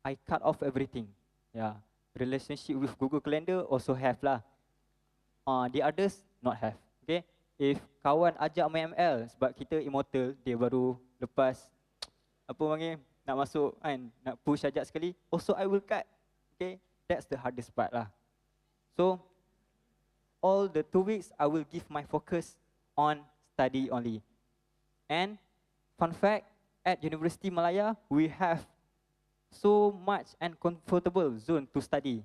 I cut off everything. Yeah, relationship with Google Calendar also have lah. The others not have. Okay, if kawan ajak main ML sebab kita immortal, dia baru lepas apa panggil nak masuk kan, nak push ajak sekali, also I will cut. Okay, that's the hardest part lah. So all the 2 weeks I will give my focus on study only. And fun fact, at Universiti Malaya we have so much and comfortable zone to study.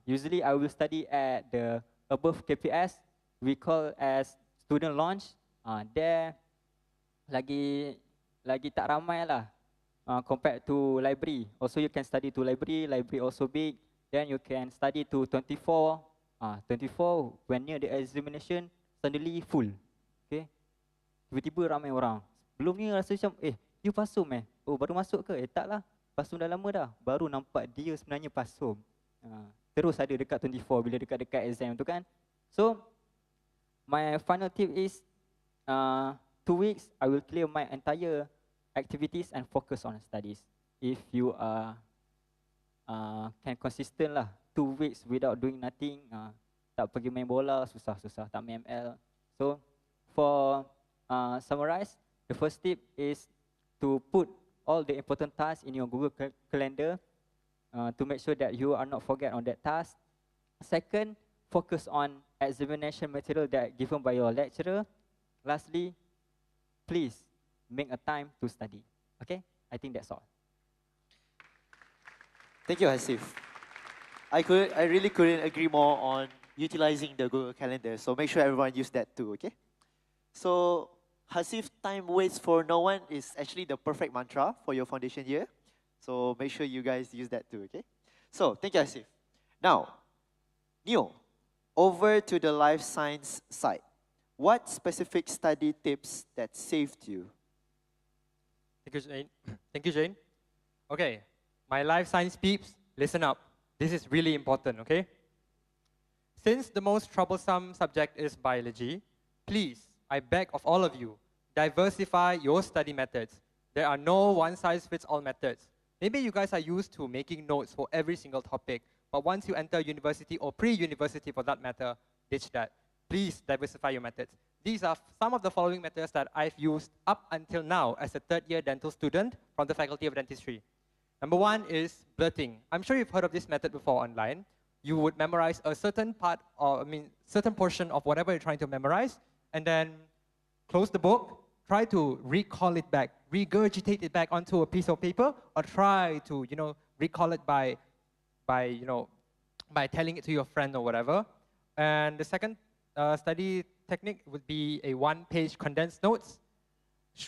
Usually I will study at the above KPS, we call as student lounge. There lagi tak ramai lah compared to library. Also you can study to library also big. Then you can study to 24 when near the examination suddenly full. Okay, tiba-tiba ramai orang. Belum ni rasa macam you Pasum oh baru masuk ke? Tak lah, Pasum dah lama dah, baru nampak dia sebenarnya Pasum. Terus ada dekat 24 bila dekat-dekat exam tu kan. So my final tip is 2 weeks I will clear my entire activities and focus on studies. If you can consistent lah 2 weeks without doing nothing, tak pergi main bola, susah, tak main ML. So for summarize, the first tip is to put all the important tasks in your Google Calendar to make sure that you are not forget on that task. Second, focus on examination material that given by your lecturer. Lastly, please make a time to study. Okay, I think that's all. Thank you, Hasif. I really couldn't agree more on utilizing the Google Calendar. So make sure everyone use that too, okay? So Hasif, time waits for no one is actually the perfect mantra for your foundation year. So make sure you guys use that too, okay? So thank you, Hasif. Now, Neo, over to the life science side. What specific study tips that saved you? Thank you, Jane. Thank you, Jane. Okay, my life science peeps, listen up. This is really important, okay? Since the most troublesome subject is biology, please, I beg of all of you, diversify your study methods. There are no one-size-fits-all methods. Maybe you guys are used to making notes for every single topic, but once you enter university or pre-university for that matter, ditch that. Please diversify your methods. These are some of the following methods that I've used up until now as a third-year dental student from the Faculty of Dentistry. Number one is blurting. I'm sure you've heard of this method before online. You would memorize a certain part, or certain portion of whatever you're trying to memorize, and then close the book, try to recall it back, regurgitate it back onto a piece of paper, or try to, recall it by telling it to your friend or whatever. And the second study technique would be a one-page condensed notes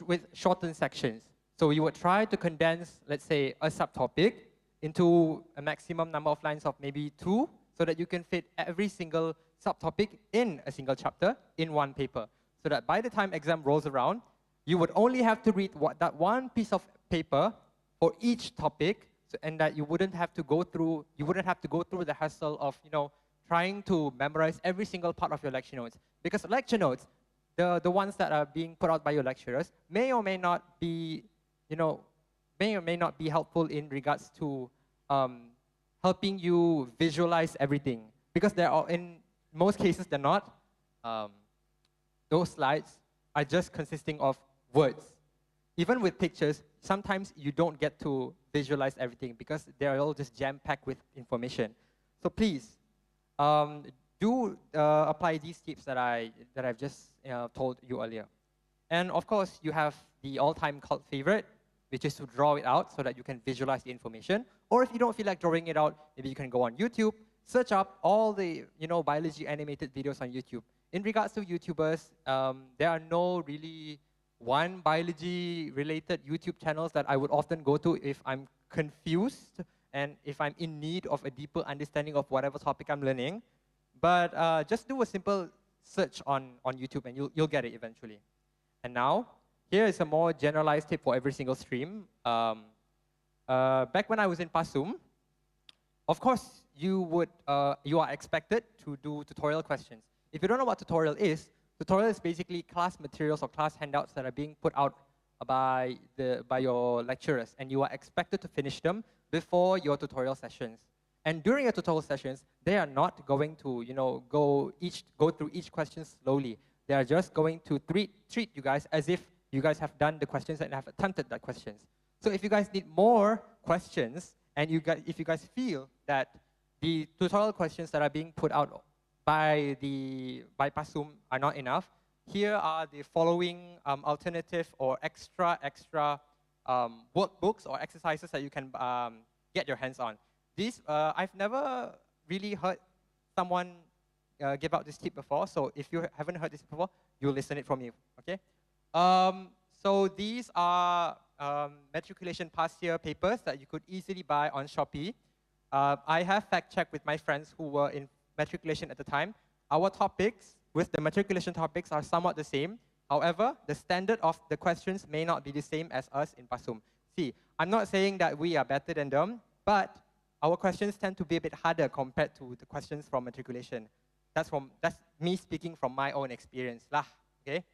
with shortened sections. So you would try to condense, let's say, a subtopic into a maximum number of lines of maybe 2, so that you can fit every single subtopic in a single chapter in one paper. So that by the time exam rolls around, you would only have to read that one piece of paper for each topic, and that you wouldn't have to go through the hassle of trying to memorize every single part of your lecture notes. Because lecture notes, the ones that are being put out by your lecturers, may or may not be helpful in regards to helping you visualize everything. Because in most cases they're not. um, those slides are just consisting of words. Even with pictures, sometimes you don't get to visualize everything because they're all just jam-packed with information. So please, do apply these tips that I've just told you earlier. And of course, you have the all-time cult favorite, which is to draw it out so that you can visualize the information. Or if you don't feel like drawing it out, maybe you can go on YouTube, search up all the biology animated videos on YouTube. In regards to YouTubers, there are no really one biology related YouTube channels that I would often go to if I'm confused and if I'm in need of a deeper understanding of whatever topic I'm learning. But just do a simple search on YouTube and you'll get it eventually. And now, here is a more generalized tip for every single stream. Back when I was in Pasum, of course, you are expected to do tutorial questions. If you don't know what tutorial is basically class materials or class handouts that are being put out by your lecturers, and you are expected to finish them before your tutorial sessions. And during your tutorial sessions, they are not going to go through each question slowly. They are just going to treat you guys as if you guys have done the questions and have attempted the questions. So if you guys need more questions, and if you guys feel that the tutorial questions that are being put out by Pasum are not enough, here are the following alternative or extra workbooks or exercises that you can get your hands on. These, I've never really heard someone give out this tip before, so if you haven't heard this before, you'll listen it from me, okay? So these are matriculation past year papers that you could easily buy on Shopee. I have fact-checked with my friends who were in matriculation at the time. Our topics with the matriculation topics are somewhat the same. However, the standard of the questions may not be the same as us in Pasum. See, I'm not saying that we are better than them, but our questions tend to be a bit harder compared to the questions from matriculation. That's me speaking from my own experience lah, okay?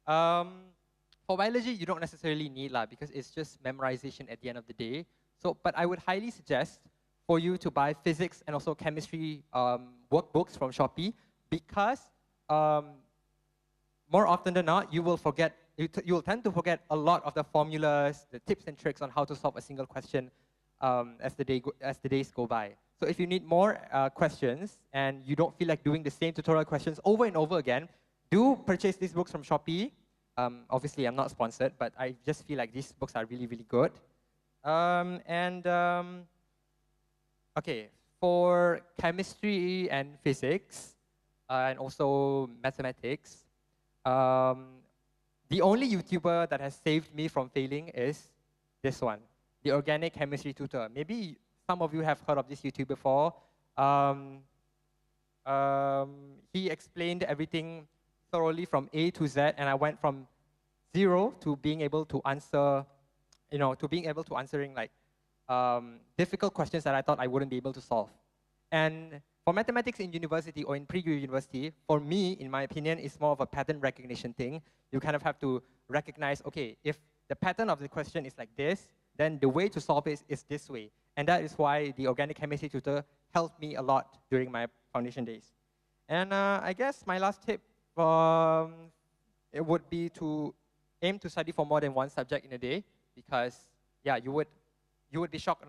For biology, you don't necessarily need lah because it's just memorization at the end of the day. So, but I would highly suggest for you to buy physics and also chemistry workbooks from Shopee because more often than not, you will tend to forget a lot of the formulas, the tips and tricks on how to solve a single question as the days go by. So if you need more questions and you don't feel like doing the same tutorial questions over and over again, do purchase these books from Shopee. Obviously, I'm not sponsored, but I just feel like these books are really, really good. Okay, for chemistry and physics, and also mathematics, the only YouTuber that has saved me from failing is this one, the Organic Chemistry Tutor. Maybe some of you have heard of this YouTube before. He explained everything thoroughly from A to Z, and I went from 0 to being able to answer, answering like difficult questions that I thought I wouldn't be able to solve. And for mathematics in university or in pre-university, for me, in my opinion, it's more of a pattern recognition thing. You kind of have to recognize, okay, if the pattern of the question is like this, then the way to solve it is this way. And that is why the Organic Chemistry Tutor helped me a lot during my foundation days. And I guess my last tip it would be to aim to study for more than one subject in a day, because yeah, you would be shocked.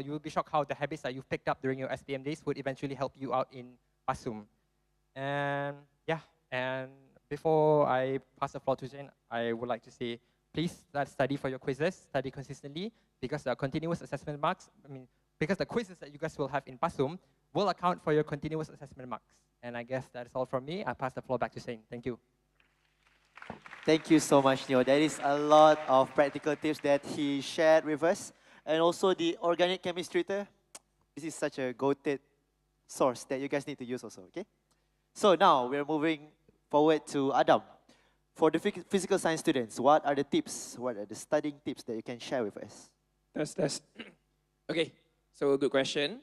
You will be shocked how the habits that you've picked up during your SPM days would eventually help you out in Pasum. And yeah, and before I pass the floor to Jane, I would like to say, please study for your quizzes, study consistently, because the continuous assessment marks, because the quizzes that you guys will have in Pasum will account for your continuous assessment marks. And I guess that is all from me. I pass the floor back to Shane. Thank you. Thank you so much, Neo. There is a lot of practical tips that he shared with us. And also the organic chemistry tutor. This is such a goated source that you guys need to use also, okay? So now we're moving forward to Adam. For the physical science students, what are the tips, what are the studying tips that you can share with us? Test. Okay, so good question.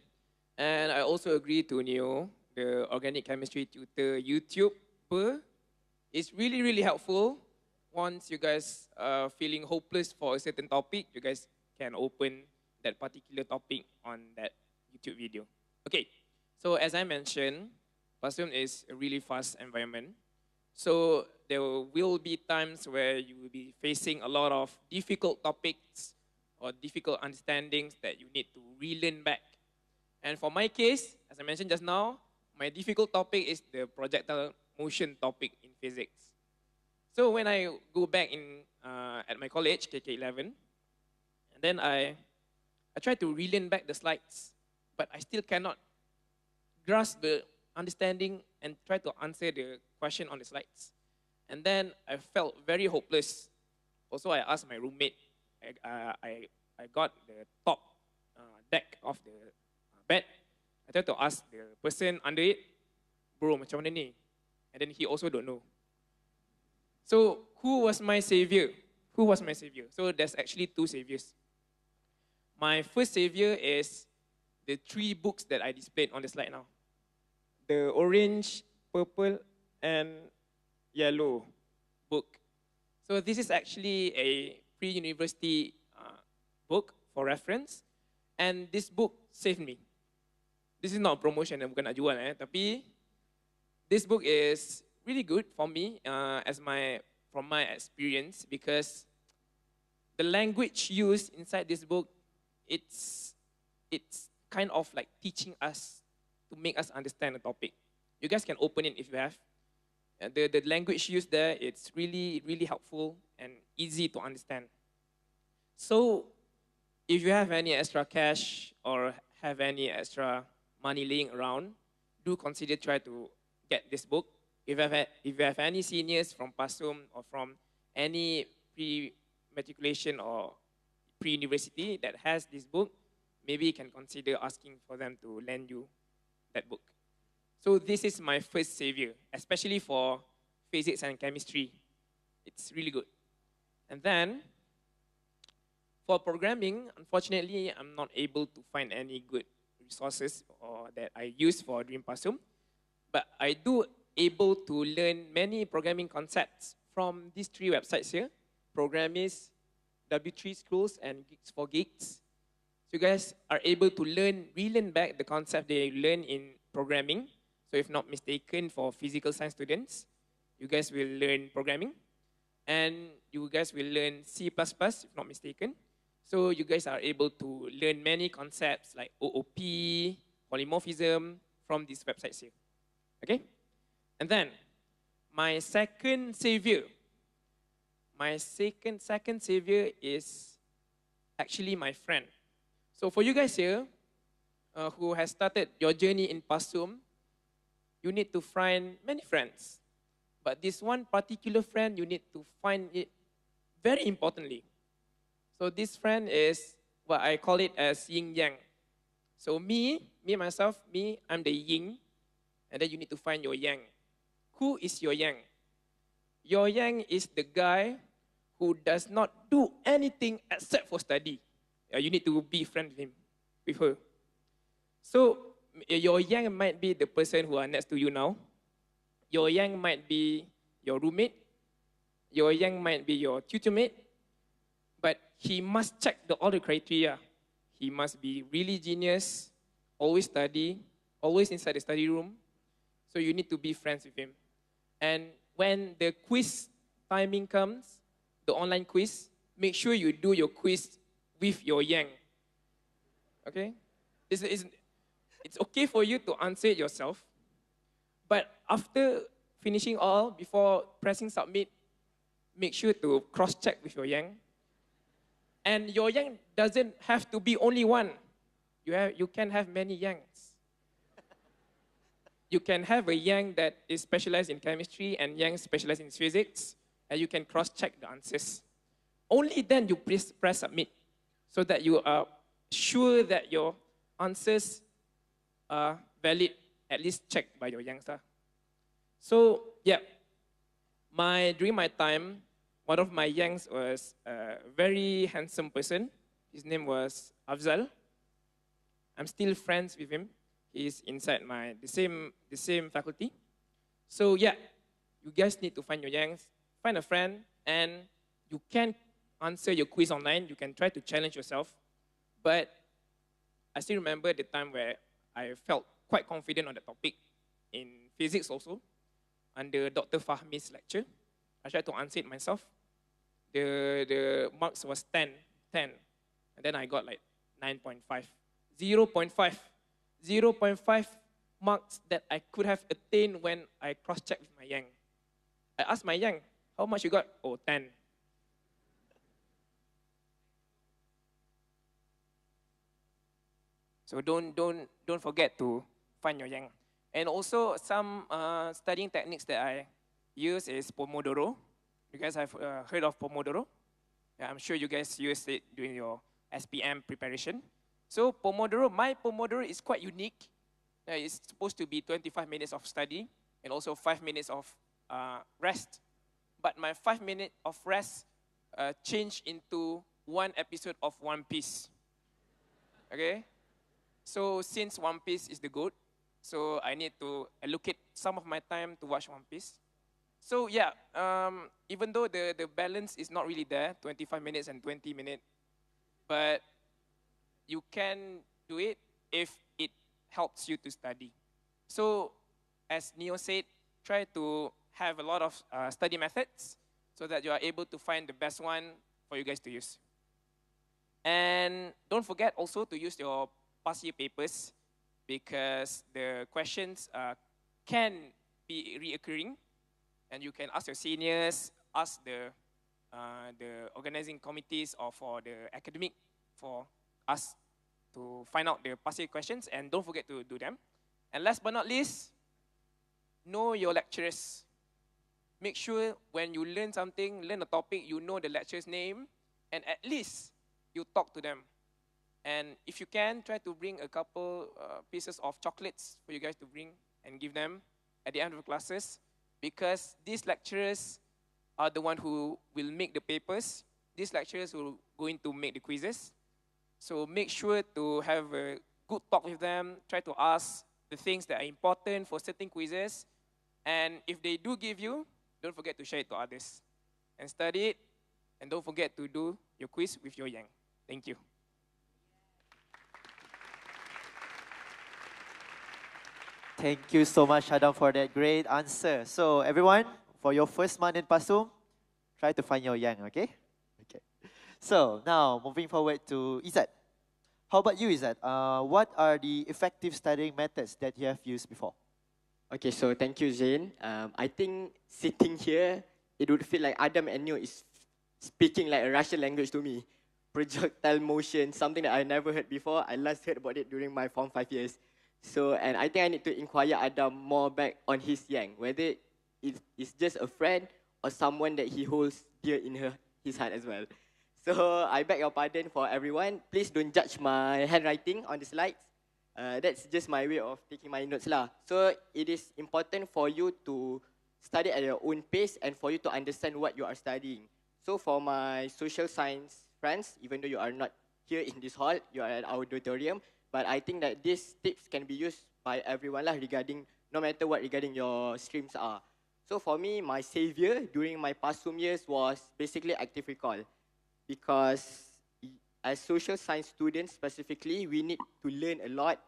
And I also agree to Neo, the organic chemistry tutor YouTuber is really, really helpful. Once you guys are feeling hopeless for a certain topic, you guys can open that particular topic on that YouTube video. Okay, so as I mentioned, Pasum is a really fast environment. So there will be times where you will be facing a lot of difficult topics or difficult understandings that you need to relearn back. And for my case, as I mentioned just now, my difficult topic is the projectile motion topic in physics. So when I go back at my college, KK11, and then I try to relearn back the slides, but I still cannot grasp the understanding and try to answer the question on the slides. And then I felt very hopeless. Also, I asked my roommate. I got the top deck of the bed. I tried to ask the person under it, bro, macam mana ni? And then he also don't know. So who was my savior? Who was my savior? So there's actually two saviors. My first savior is the three books that I displayed on the slide now. The orange, purple, and yellow book. So this is actually a pre-university book for reference. And this book saved me. This is not a promotion, bukan nak jual, tapi this book is really good for me from my experience, because the language used inside this book, it's kind of like teaching us to make us understand the topic. You guys can open it if you have. The language used there, it's really, really helpful and easy to understand. So if you have any extra cash or have any extra money laying around, do consider try to get this book. If you have any seniors from Pasum or from any pre-matriculation or pre-university that has this book, maybe you can consider asking for them to lend you that book. So this is my first savior, especially for physics and chemistry. It's really good. And then, for programming, unfortunately, I'm not able to find any good resources or that I use for Dream Pasum, but I do able to learn many programming concepts from these three websites here: Programmist, W3 Schools, and Geeks for Geeks. So you guys are able to relearn back the concept they learn in programming. So if not mistaken, for physical science students, you guys will learn programming. And you guys will learn C++, if not mistaken. So you guys are able to learn many concepts like OOP, polymorphism from these websites here. Okay? And then, my second savior. My second savior is actually my friend. So for you guys here, who has started your journey in Pasum, you need to find many friends. But this one particular friend, you need to find it very importantly. So this friend is what I call it as yin-yang. So myself, I'm the yin, and then you need to find your yang. Who is your yang? Your yang is the guy who does not do anything except for study. You need to be friends with him, with her. So your yang might be the person who are next to you now. Your yang might be your roommate. Your yang might be your tutor mate. But he must check all the criteria. He must be really genius, always study, always inside the study room. So you need to be friends with him. And when the quiz timing comes, the online quiz, make sure you do your quiz with your yang. Okay? It's okay for you to answer it yourself. But after finishing all, before pressing submit, make sure to cross-check with your yang. And your yang doesn't have to be only one. You can have many yangs. You can have a yang that is specialized in chemistry and yang specialized in physics, and you can cross-check the answers. Only then you press submit, so that you are sure that your answers are valid, at least checked by your yangs. So, yeah, during my time, one of my yangs was a very handsome person. His name was Afzal. I'm still friends with him. He's inside the same faculty. So yeah, you guys need to find your yangs, find a friend, and you can answer your quiz online. You can try to challenge yourself. But I still remember the time where I felt quite confident on the topic in physics also, under Dr. Fahmi's lecture. I tried to answer it myself. The marks was 10, and then I got like 9.5, 0.5, 0.5 marks that I could have attained when I cross-checked with my yang. I asked my yang, how much you got? Oh, 10. So don't forget to find your yang. And also some studying techniques that I use is Pomodoro. You guys have heard of Pomodoro? Yeah, I'm sure you guys used it during your SPM preparation. So Pomodoro, my Pomodoro is quite unique. It's supposed to be 25 minutes of study and also 5 minutes of rest. But my 5 minutes of rest changed into one episode of One Piece. Okay? So since One Piece is the GOAT, so I need to allocate some of my time to watch One Piece. So yeah, even though the balance is not really there, 25 minutes and 20 minutes, but you can do it if it helps you to study. So as Neo said, try to have a lot of study methods so that you are able to find the best one for you guys to use. And don't forget also to use your past year papers because the questions can be reoccurring, and you can ask your seniors, ask the organizing committees or for the academic for us to find out the past year questions, and don't forget to do them. And last but not least, know your lecturers. Make sure when you learn something, learn a topic, you know the lecturer's name, and at least you talk to them. And if you can, try to bring a couple pieces of chocolates for you guys to bring and give them at the end of the classes, because these lecturers are the one who will make the papers. These lecturers will going to make the quizzes. So make sure to have a good talk with them. Try to ask the things that are important for certain quizzes. And if they do give you, don't forget to share it to others. And study it. And don't forget to do your quiz with your yang. Thank you. Thank you so much, Adam, for that great answer. So everyone, for your first month in Pasum, try to find your yang, okay? Okay. So now, moving forward to Izzat. How about you, Izzat? What are the effective studying methods that you have used before? Okay, so thank you, Zain. I think sitting here, it would feel like Adam and Neo is speaking like a Russian language to me. Projectile motion, something that I never heard before. I last heard about it during my Form 5 years. So, and I think I need to inquire Adam more back on his yang, whether it's just a friend or someone that he holds dear in his heart as well. So, I beg your pardon for everyone. Please don't judge my handwriting on the slides. That's just my way of taking my notes lah. So, it is important for you to study at your own pace and for you to understand what you are studying. So, for my social science friends, even though you are not here in this hall, you are at our auditorium, but I think that these tips can be used by everyone lah regarding, no matter what regarding your streams are. So for me, my savior during my Pasum years was basically active recall. Because as social science students specifically, we need to learn a lot,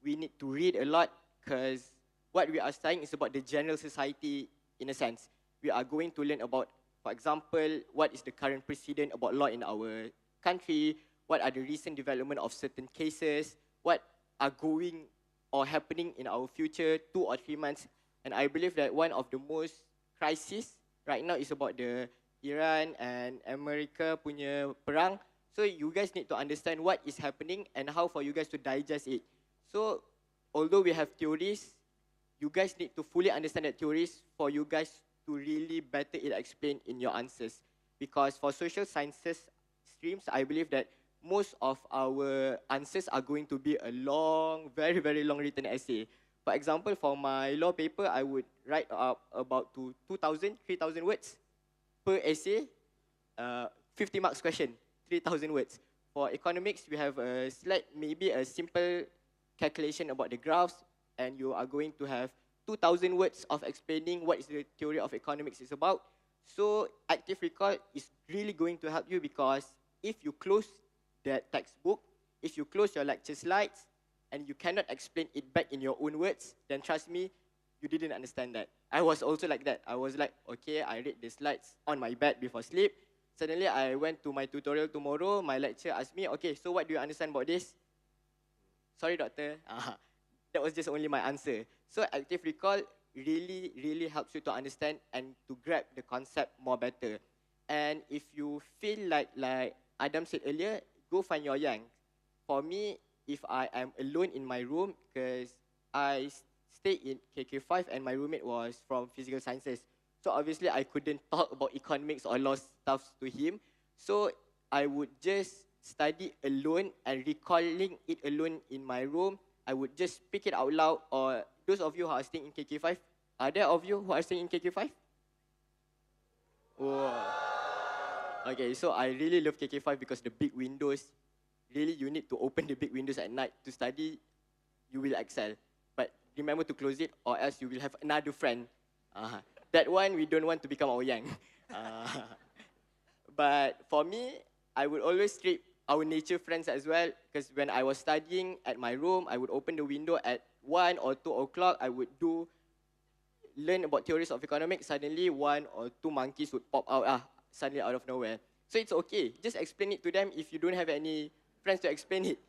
we need to read a lot, because what we are studying is about the general society in a sense. We are going to learn about, for example, what is the current precedent about law in our country, what are the recent development of certain cases, what are going or happening in our future 2 or 3 months. And I believe that one of the most crisis right now is about the Iran and America punya perang. So you guys need to understand what is happening and how for you guys to digest it. So although we have theories, you guys need to fully understand that theories for you guys to really better it explain in your answers. Because for social sciences streams, I believe that most of our answers are going to be a long, very, very long written essay. For example, for my law paper, I would write up about 2,000, 3,000 words per essay, 50 marks question, 3,000 words. For economics, we have a slight, maybe a simple calculation about the graphs, and you are going to have 2,000 words of explaining what is the theory of economics is about. So active recall is really going to help you, because if you close that textbook, if you close your lecture slides, and you cannot explain it back in your own words, then trust me, you didn't understand that. I was also like that. I was like, okay, I read the slides on my bed before sleep. Suddenly, I went to my tutorial tomorrow. My lecturer asked me, okay, so what do you understand about this? Sorry, doctor. That was just only my answer. So active recall really, really helps you to understand and to grab the concept more better. And if you feel like Adam said earlier, go find your yang. For me, if I am alone in my room, because I stay in KK5 and my roommate was from physical sciences. So obviously I couldn't talk about economics or law stuff to him. So I would just study alone and recalling it alone in my room. I would just speak it out loud. Or those of you who are staying in KK5, are there of you who are staying in KK5? Oh. Okay, so I really love KK5 because the big windows, really you need to open the big windows at night to study, you will excel. But remember to close it or else you will have another friend. That one, we don't want to become our yang. But for me, I would always treat our nature friends as well, because when I was studying at my room, I would open the window at 1 or 2 o'clock, I would learn about theories of economics. Suddenly 1 or 2 monkeys would pop out, suddenly out of nowhere. So it's okay, just explain it to them if you don't have any friends to explain it.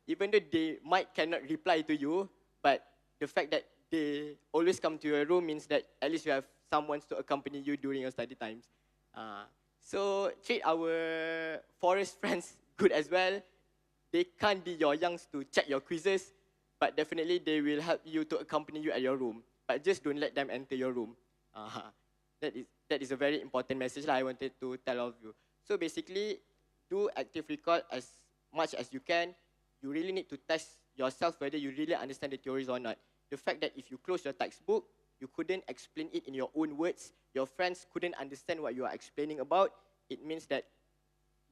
Even though they cannot reply to you, but the fact that they always come to your room means that at least you have someone to accompany you during your study times. So treat our forest friends good as well. They can't be your youngs to check your quizzes, but definitely they will help you to accompany you at your room. But just don't let them enter your room. That is a very important message I wanted to tell all of you. So basically, do active recall as much as you can. You really need to test yourself whether you really understand the theories or not. The fact that if you close your textbook, you couldn't explain it in your own words, your friends couldn't understand what you are explaining about, it means that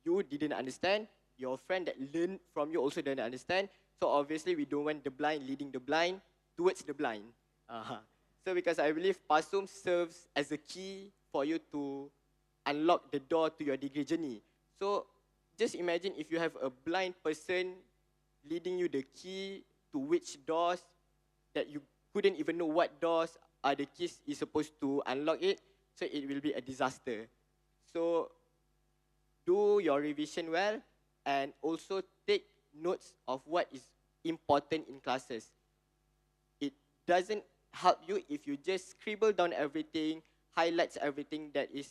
you didn't understand, your friend that learned from you also didn't understand. So obviously we don't want the blind leading the blind towards the blind. So because I believe Pasum serves as a key for you to unlock the door to your degree journey. So just imagine if you have a blind person leading you the key to which doors that you couldn't even know what doors are the keys is supposed to unlock it, so it will be a disaster. So do your revision well and also take notes of what is important in classes. It doesn't help you if you just scribble down everything, highlights everything that is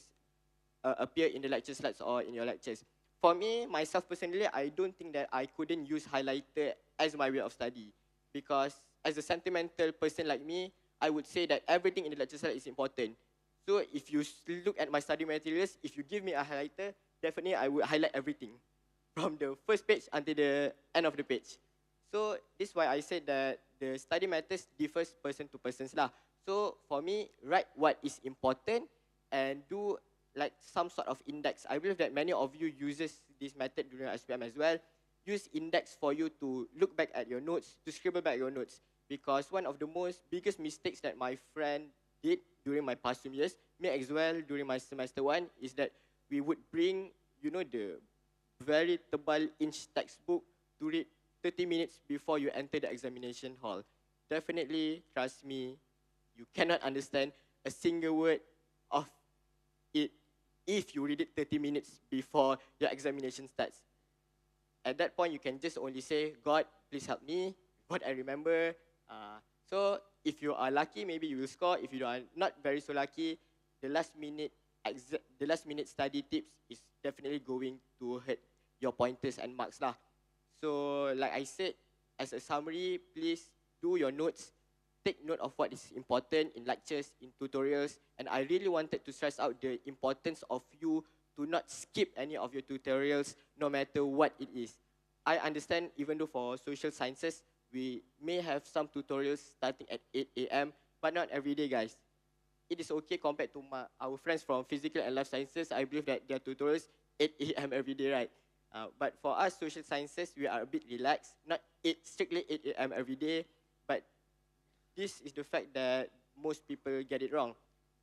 appear in the lecture slides or in your lectures. For me, myself personally, I don't think that I couldn't use highlighter as my way of study, because as a sentimental person like me, I would say that everything in the lecture slide is important. So if you look at my study materials, if you give me a highlighter, definitely I would highlight everything from the first page until the end of the page. So this is why I said that the study methods differs person to person lah. So for me, write what is important and do like some sort of index. I believe that many of you uses this method during SPM as well. Use index for you to look back at your notes, to scribble back your notes. Because one of the biggest mistakes that my friend did during my Pasum years, me as well during my semester 1, is that we would bring, the very tebal inch textbook to read 30 minutes before you enter the examination hall. Definitely, trust me, you cannot understand a single word of it if you read it 30 minutes before your examination starts. At that point, you can just only say, God, please help me, what I remember. So if you are lucky, maybe you will score. If you are not very so lucky, the last minute study tips is definitely going to hurt your pointers and marks lah. So like I said, as a summary, please do your notes. Take note of what is important in lectures, in tutorials, and I really wanted to stress out the importance of you to not skip any of your tutorials, no matter what it is. I understand, even though for social sciences, we may have some tutorials starting at 8 a.m., but not every day, guys. It is okay compared to our friends from physical and life sciences. I believe that their tutorials 8 a.m. every day, right? But for us, social sciences, we are a bit relaxed, not strictly 8 a.m. every day, but this is the fact that most people get it wrong.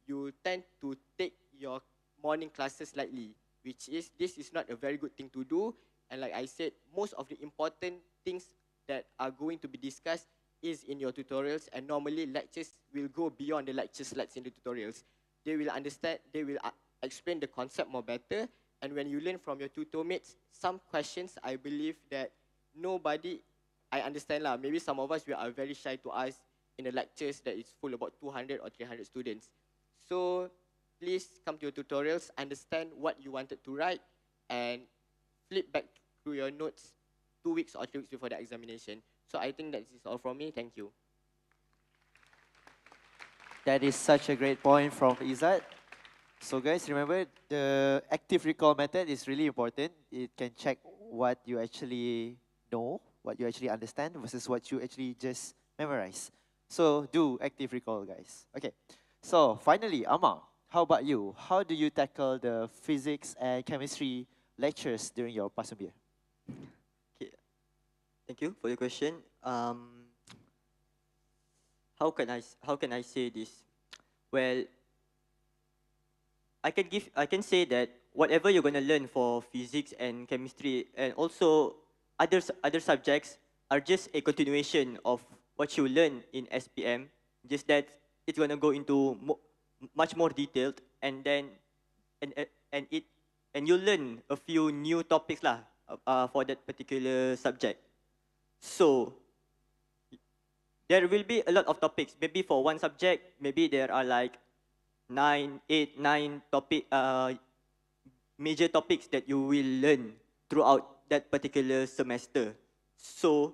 You tend to take your morning classes lightly, this is not a very good thing to do. And like I said, most of the important things that are going to be discussed is in your tutorials, and normally lectures will go beyond the lecture slides in the tutorials. They will understand, they will explain the concept more better, and when you learn from your tutor mates, some questions I believe that nobody, I understand lah, maybe some of us we are very shy to ask in the lectures that is full about 200 or 300 students. So please come to your tutorials, understand what you wanted to write, and flip back through your notes 2 weeks or 3 weeks before the examination. So I think that is all from me. Thank you. That is such a great point from Izzat. So guys, remember the active recall method is really important. It can check what you actually know, what you actually understand versus what you actually just memorize. So do active recall, guys. Okay. So finally, Amma, how about you? How do you tackle the physics and chemistry lectures during your Pasum year? Okay. Thank you for your question. How can I say this? Well, I can say that whatever you're gonna learn for physics and chemistry and also other subjects are just a continuation of what you learn in SPM. Just that it's gonna go into much more detailed, and then and you learn a few new topics lah for that particular subject. So there will be a lot of topics. Maybe for one subject, maybe there are like 9 major topics that you will learn throughout that particular semester. So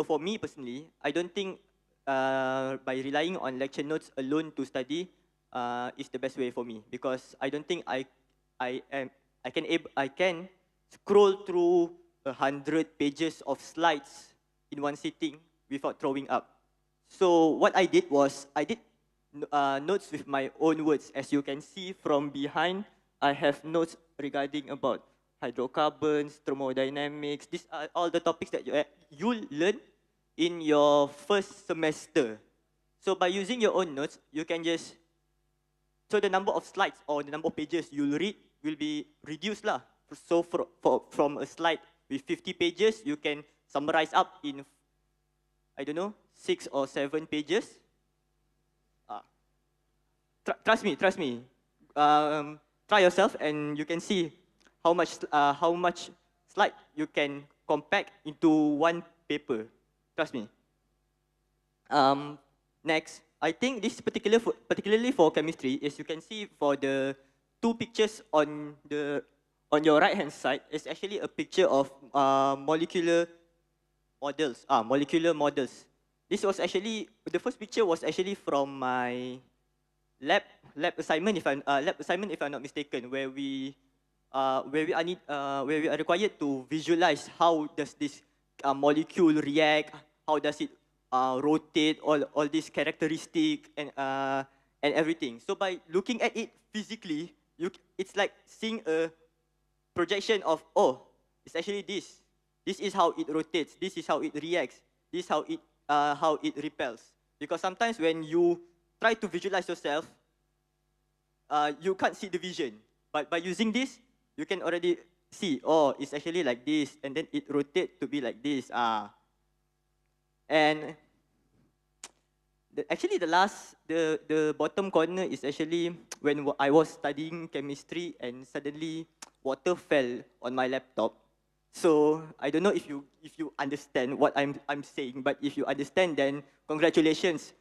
for me personally, I don't think by relying on lecture notes alone to study is the best way for me, because I don't think I can scroll through 100 pages of slides in one sitting without throwing up. So what I did was I did notes with my own words. As you can see from behind, I have notes regarding about hydrocarbons, thermodynamics. These are all the topics that you learn in your first semester. So by using your own notes, you can just, so the number of slides or the number of pages you'll read will be reduced lah. So from a slide with 50 pages, you can summarize up in, I don't know, 6 or 7 pages. Trust me. Try yourself, and you can see how much slide you can compact into one paper. Trust me. Next, I think this particularly for chemistry, as you can see for the 2 pictures on your right hand side, is actually a picture of molecular models. This was actually, the first picture was actually from my lab assignment, if I'm not mistaken, where we are required to visualize how does this molecule react, how does it rotate, all these characteristics and everything. So by looking at it physically, it's like seeing a projection of, oh, it's actually this. This is how it rotates. This is how it reacts. This is how it repels. Because sometimes when you try to visualize yourself, you can't see the vision. But by using this, you can already see, oh, it's actually like this, and then it rotates to be like this. And actually the bottom corner is actually when I was studying chemistry and suddenly water fell on my laptop. So I don't know if you understand what I'm saying, but if you understand, then congratulations.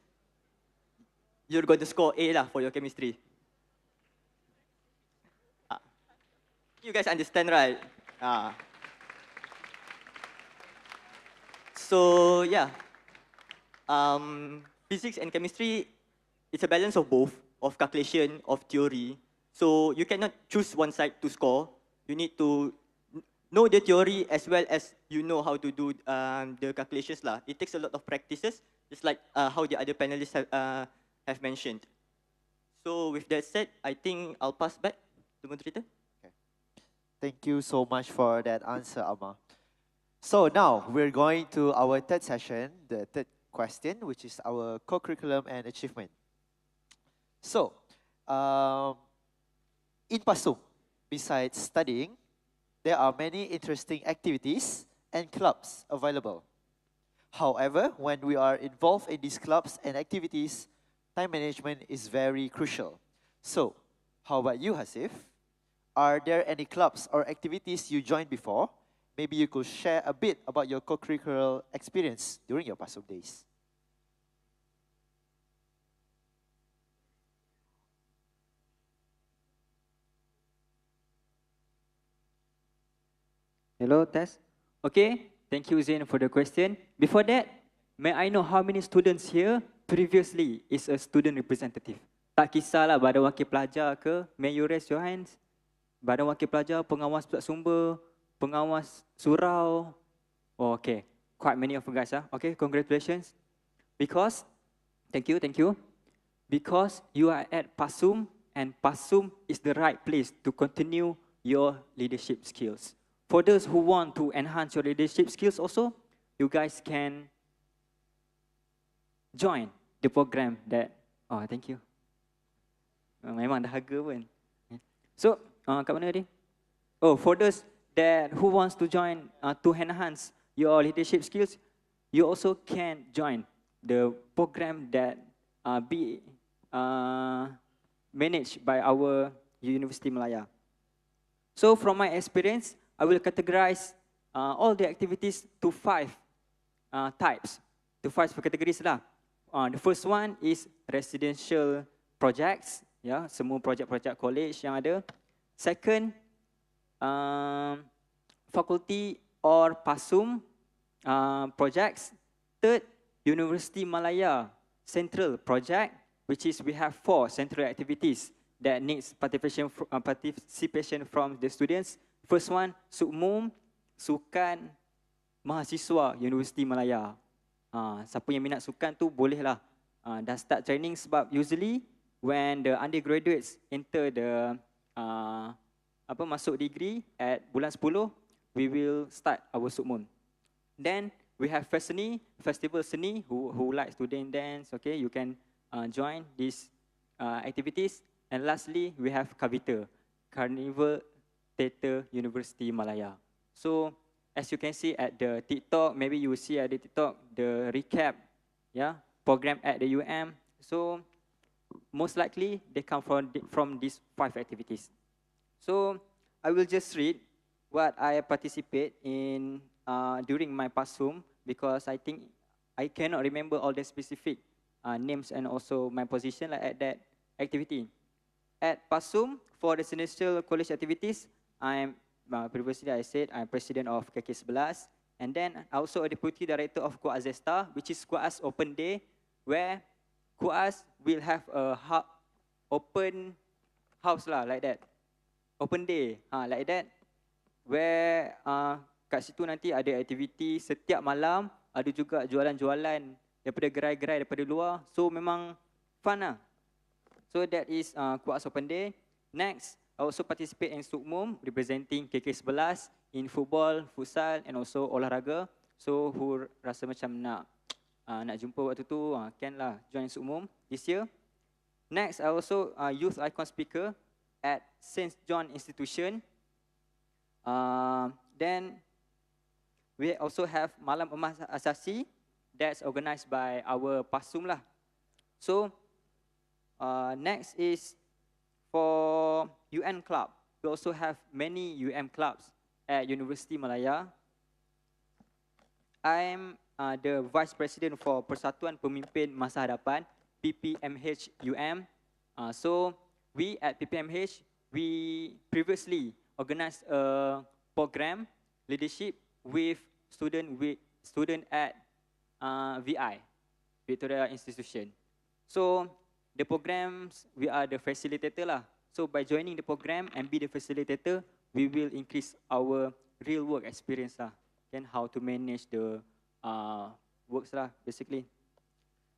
You're going to score A lah for your chemistry. You guys understand, right? So yeah, physics and chemistry, it's a balance of both, of calculation, of theory. So you cannot choose one side to score. You need to know the theory as well as you know how to do the calculations lah. It takes a lot of practices, just like how the other panelists have mentioned. So with that said, I think I'll pass back to moderator. Okay. Thank you so much for that answer, Amma. So now we're going to our third session, the third question, which is our co-curriculum and achievement. So, in Pasum, besides studying, there are many interesting activities and clubs available. However, when we are involved in these clubs and activities, time management is very crucial. So, how about you, Hasif? Are there any clubs or activities you joined before? Maybe you could share a bit about your co-curricular experience during your Pasum days. Hello, test. Okay, thank you, Zain, for the question. Before that, may I know how many students here previously is a student representative? Tak kisahlah badan wakil pelajar ke, may you raise your hands? Badan wakil pelajar, pengawas pusat sumber, pengawas surau. Oh, okay, quite many of you guys. Okay, congratulations. Because, thank you. Because you are at Pasum, and Pasum is the right place to continue your leadership skills. For those who want to enhance your leadership skills also, you guys can join the program that, oh, thank you. Memang dahaga pun. So, kat mana tadi? Oh, for those that who wants to join to enhance your leadership skills, you also can join the program that be managed by our Universiti Malaya. So from my experience, I will categorize all the activities to 5 types, to 5 categories lah. The first one is residential projects, ya, semua projek-projek college yang ada. Second, faculty or Pasum projects. Third, Universiti Malaya Central Project, which is we have 4 central activities that needs participation from the students. First one, Sukmum, Sukan Mahasiswa Universiti Malaya. Siapa yang minat sukan tu bolehlah dah start training, sebab usually when the undergraduates enter the masuk degree at bulan 10, we will start our Sukmum. Then we have Festival Seni, who likes to dance, okay, you can join these activities. And lastly, we have Kavita, Carnival Theatre Universiti Malaya. So, as you can see at the TikTok, maybe you will see at the TikTok the recap, yeah, program at the UM. So, most likely they come from these 5 activities. So, I will just read what I participate in during my Pasum, because I think I cannot remember all the specific names and also my position like at that activity. At Pasum, for the residential college activities, I'm previously I said I'm president of KK11, and then also a deputy director of Kuas Zesta, which is Kuas Open Day, where Kuas will have a open house lah, like that, open day, like that, where kat situ nanti ada aktiviti setiap malam, ada juga jualan-jualan daripada gerai-gerai daripada luar, so memang fun lah. So that is Kuas Open Day. Next, I also participate in Sukmum, representing KK11 in football, futsal and also olahraga. So who rasa macam nak jumpa waktu tu, can lah join Sukmum this year. Next, I also youth icon speaker at St. John Institution. Then we also have Malam Emas Asasi that's organized by our Pasum lah. So next is for UN club. We also have many clubs at Universiti Malaya. I'm the Vice President for Persatuan Pemimpin Masa Hadapan, PPMH UM. So we at PPMH, we previously organized a program leadership with student at VI, Victoria Institution. So the programs, we are the facilitator lah. So by joining the program and be the facilitator, we will increase our real work experience lah, and how to manage the works lah, basically.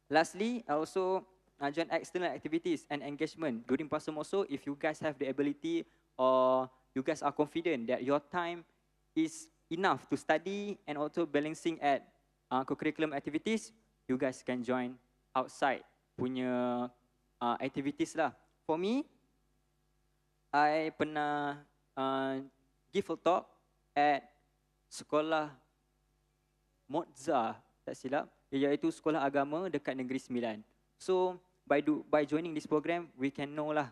Lastly, I also join external activities and engagement during Pasum also. If you guys have the ability or you guys are confident that your time is enough to study and also balancing at co-curriculum activities, you guys can join outside punya activities lah. For me, I pernah give a talk at sekolah Mozza, tak silap, iaitu sekolah agama dekat Negeri Sembilan. So by joining this program, we can know lah.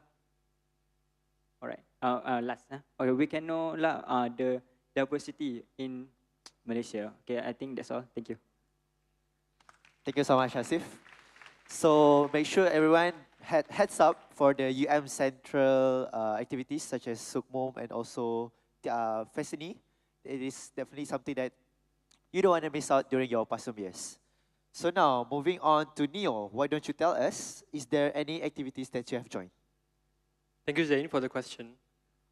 Alright, okay, we can know lah the diversity in Malaysia. Okay, I think that's all. Thank you. Thank you so much, Asif. So make sure everyone heads up for the Central activities such as Sukmum and also Fesini. It is definitely something that you don't want to miss out during your Pasum years. So now, moving on to Neo, why don't you tell us, is there any activities that you have joined? Thank you, Zain, for the question.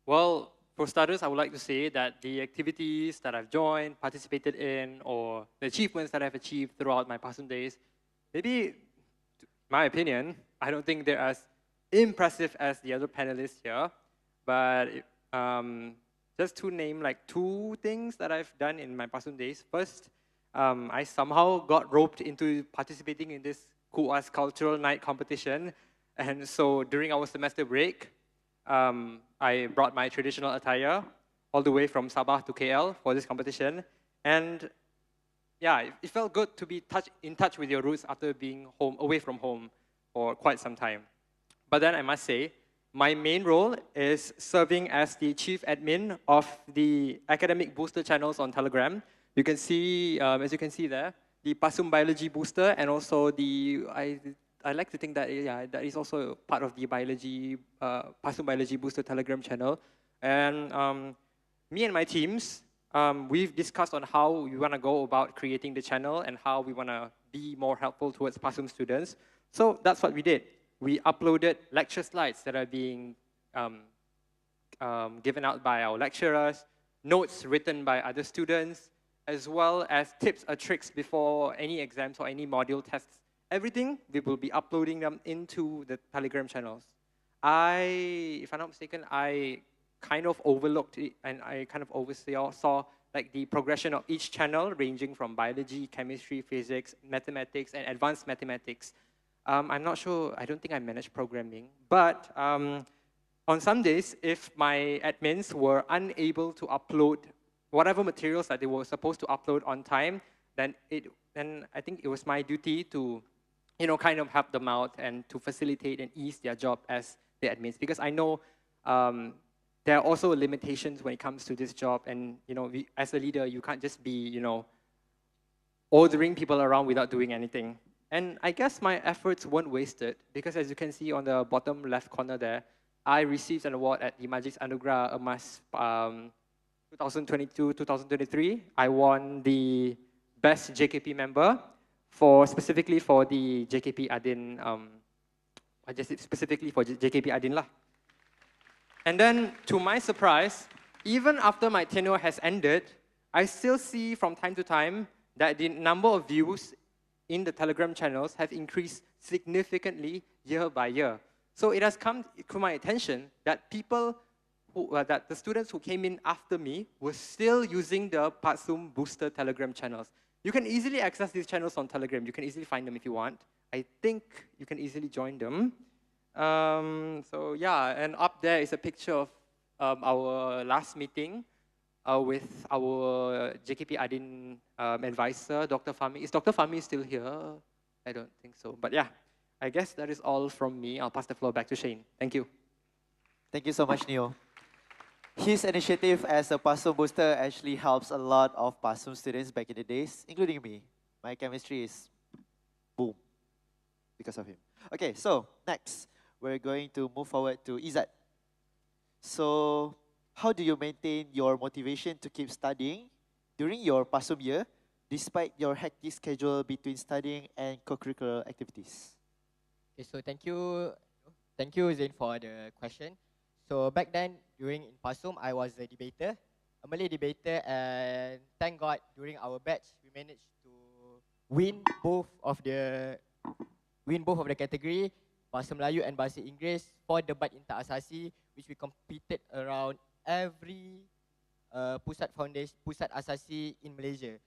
Well, for starters, I would like to say that the activities that I've joined, participated in, or the achievements that I've achieved throughout my Pasum days, maybe, in my opinion, I don't think they're as impressive as the other panelists here, but just to name like 2 things that I've done in my Pasum days. First, I somehow got roped into participating in this Kuas Cultural Night competition. And so during our semester break, I brought my traditional attire all the way from Sabah to KL for this competition. And yeah, it felt good to be in touch with your roots after being away from home for quite some time. But then I must say, my main role is serving as the chief admin of the academic booster channels on Telegram. You can see, as you can see there, the Pasum Biology Booster, and also I like to think that that is also part of the Pasum Biology Booster Telegram channel. And me and my teams, we've discussed on how we want to go about creating the channel and how we want to be more helpful towards Pasum students. So that's what we did. We uploaded lecture slides that are being given out by our lecturers, notes written by other students, as well as tips or tricks before any exams or any module tests. Everything, we will be uploading them into the Telegram channels. If I'm not mistaken, I kind of overlooked it, and I kind of oversaw like the progression of each channel, ranging from biology, chemistry, physics, mathematics, and advanced mathematics. I'm not sure, I don't think I managed programming, but on some days, if my admins were unable to upload whatever materials that they were supposed to upload on time, then I think it was my duty to, kind of help them out and to facilitate and ease their job as the admins. Because I know there are also limitations when it comes to this job, and as a leader, you can't just be, ordering people around without doing anything. And I guess my efforts weren't wasted, because as you can see on the bottom left corner there, I received an award at the Majlis Anugerah Emas 2022-2023. I won the Best JKP Member specifically for the JKP Adin, specifically for JKP Adin lah. And then, to my surprise, even after my tenure has ended, I still see from time to time that the number of views in the Telegram channels have increased significantly year by year. So it has come to my attention that that the students who came in after me were still using the Pasum Booster Telegram channels. You can easily access these channels on Telegram. You can easily find them if you want. I think you can easily join them. So yeah, and up there is a picture of our last meeting with our JKP Adin advisor, Dr. Fahmi. Is Dr. Fahmi still here? I don't think so. But yeah, I guess that is all from me. I'll pass the floor back to Shane. Thank you. Thank you so much, Neo. His initiative as a Pasum booster actually helps a lot of Pasum students back in the days, including me. My chemistry is boom because of him. Okay, so next, we're going to move forward to Izzat. So, how do you maintain your motivation to keep studying during your Pasum year, despite your hectic schedule between studying and co-curricular activities? Okay, so thank you, Zain, for the question. So back then, during in Pasum, I was a debater, a Malay debater, and thank God, during our batch, we managed to win both of the category, Bahasa Melayu and Bahasa Inggeris, for debat inter-asasi, which we competed around every pusat asasi in Malaysia.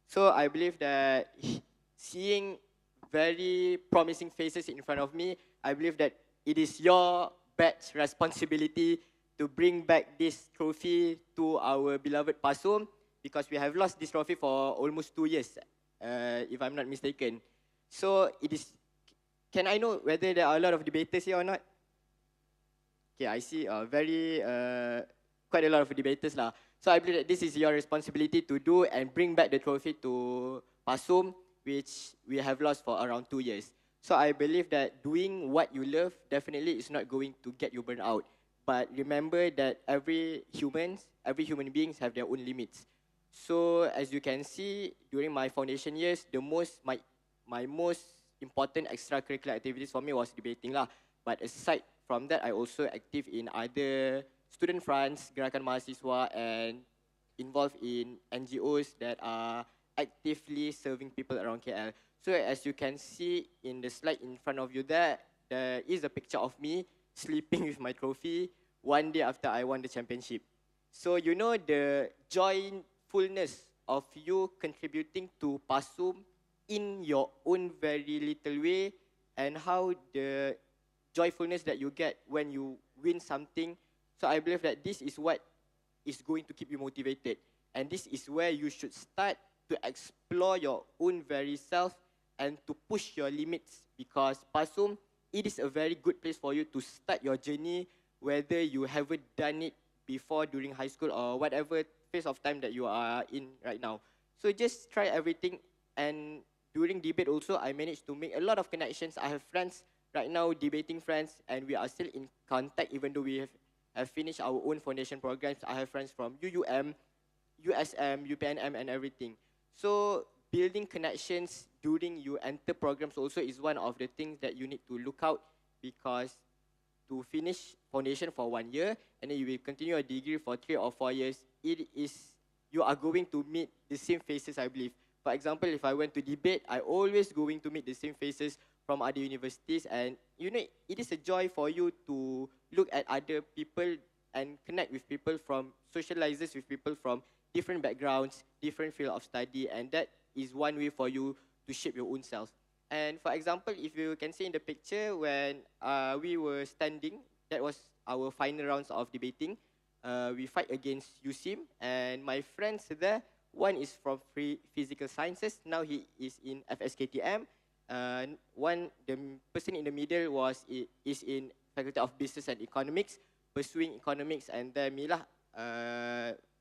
So I believe that seeing very promising faces in front of me, I believe that it is your batch responsibility to bring back this trophy to our beloved Pasum. because we have lost this trophy for almost 2 years, if I'm not mistaken. So it is, can I know whether there are a lot of debaters here or not? Okay, I see quite a lot of debaters lah. So I believe that this is your responsibility to do and bring back the trophy to Pasum, which we have lost for around 2 years. So I believe that doing what you love definitely is not going to get you burned out. But remember that every human beings have their own limits. So as you can see, during my foundation years, my most important extracurricular activities for me was debating lah. But aside from that, I also active in other student fronts, gerakan mahasiswa, and involved in NGOs that are actively serving people around KL. So as you can see in the slide in front of you there is a picture of me sleeping with my trophy one day after I won the championship. So you know the joyfulness of you contributing to Pasum in your own very little way, and how the joyfulness that you get when you win something. So I believe that this is what is going to keep you motivated. And this is where you should start to explore your own very self and to push your limits, because Pasum, it is a very good place for you to start your journey, whether you haven't done it before during high school or whatever phase of time that you are in right now. So just try everything. And during debate also, I managed to make a lot of connections. I have friends right now, debating friends, and we are still in contact even though we have finished our own foundation programs. I have friends from UUM, USM, UPNM, and everything. So building connections during you enter programs also is one of the things that you need to look out, because to finish foundation for 1 year and then you will continue a degree for 3 or 4 years, you are going to meet the same faces, I believe. For example, if I went to debate, I always going to meet the same faces from other universities, and you know, it is a joy for you to look at other people and connect with people socializes with people from different backgrounds, different field of study, and that is one way for you to shape your own self. And for example, if you can see in the picture when we were standing, that was our final rounds of debating. We fight against USIM, and my friends there, one is from physical sciences, now he is in FSKTM. The person in the middle is in Faculty of Business and Economics, pursuing economics, and then Mila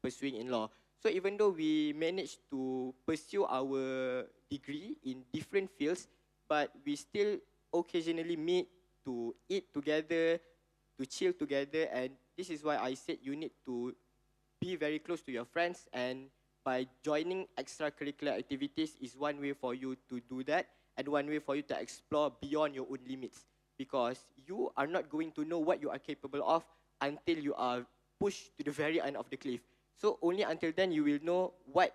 pursuing in law. So even though we managed to pursue our degree in different fields, but we still occasionally meet to eat together, to chill together, and this is why I said you need to be very close to your friends, and by joining extracurricular activities is one way for you to do that, and one way for you to explore beyond your own limits, because you are not going to know what you are capable of until you are pushed to the very end of the cliff. So only until then you will know what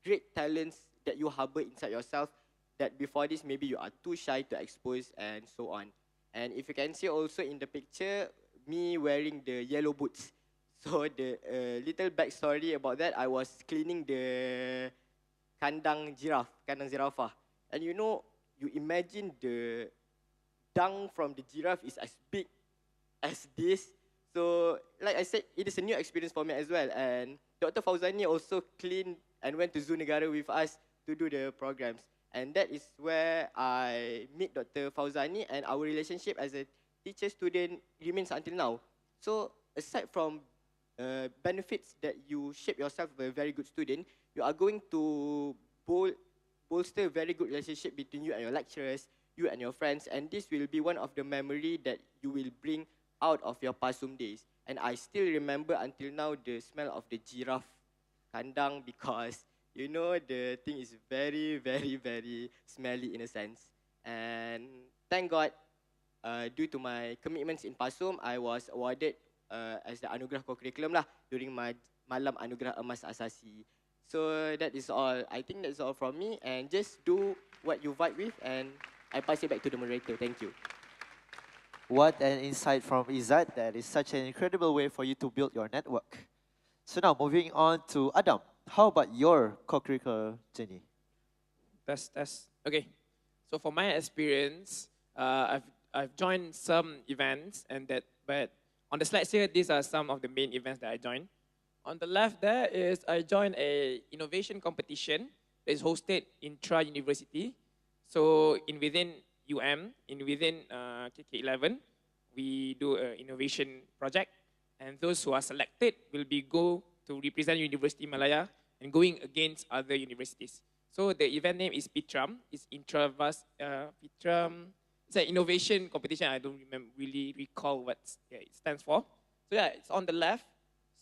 great talents that you harbor inside yourself, that before this maybe you are too shy to expose, and so on. And if you can see also in the picture, me wearing the yellow boots. So the little backstory about that, I was cleaning the kandang zirafah. And you know, you imagine the dung from the giraffe is as big as this. So like I said, it is a new experience for me as well. And Dr. Fauzani also cleaned and went to Zoo Negara with us to do the programs. And that is where I meet Dr. Fauzani, and our relationship as a teacher-student remains until now. So aside from benefits that you shape yourself as a very good student, you are going to bolster a very good relationship between you and your lecturers, you and your friends, and this will be one of the memory that you will bring out of your Pasum days. And I still remember until now the smell of the giraffe kandang, because you know the thing is very, very, very smelly in a sense. And thank God, due to my commitments in Pasum, I was awarded as the Anugerah Co-Curriculum lah during my Malam Anugerah Emas Asasi. So that is all. I think that's all from me, and just do what you vibe with, and I pass it back to the moderator. Thank you. What an insight from Izzat. That is such an incredible way for you to build your network. So now moving on to Adam. How about your co-curricular journey? That's okay. So for my experience, I've joined some events, but on the slides here, these are some of the main events that I joined. On the left there is I joined a innovation competition that is hosted intra-university. So within within KK11, we do an innovation project, and those who are selected will be go to represent University Malaya and going against other universities. So the event name is PITRAM. It's PITRAM. It's an innovation competition. I don't really recall what it stands for. So yeah, it's on the left.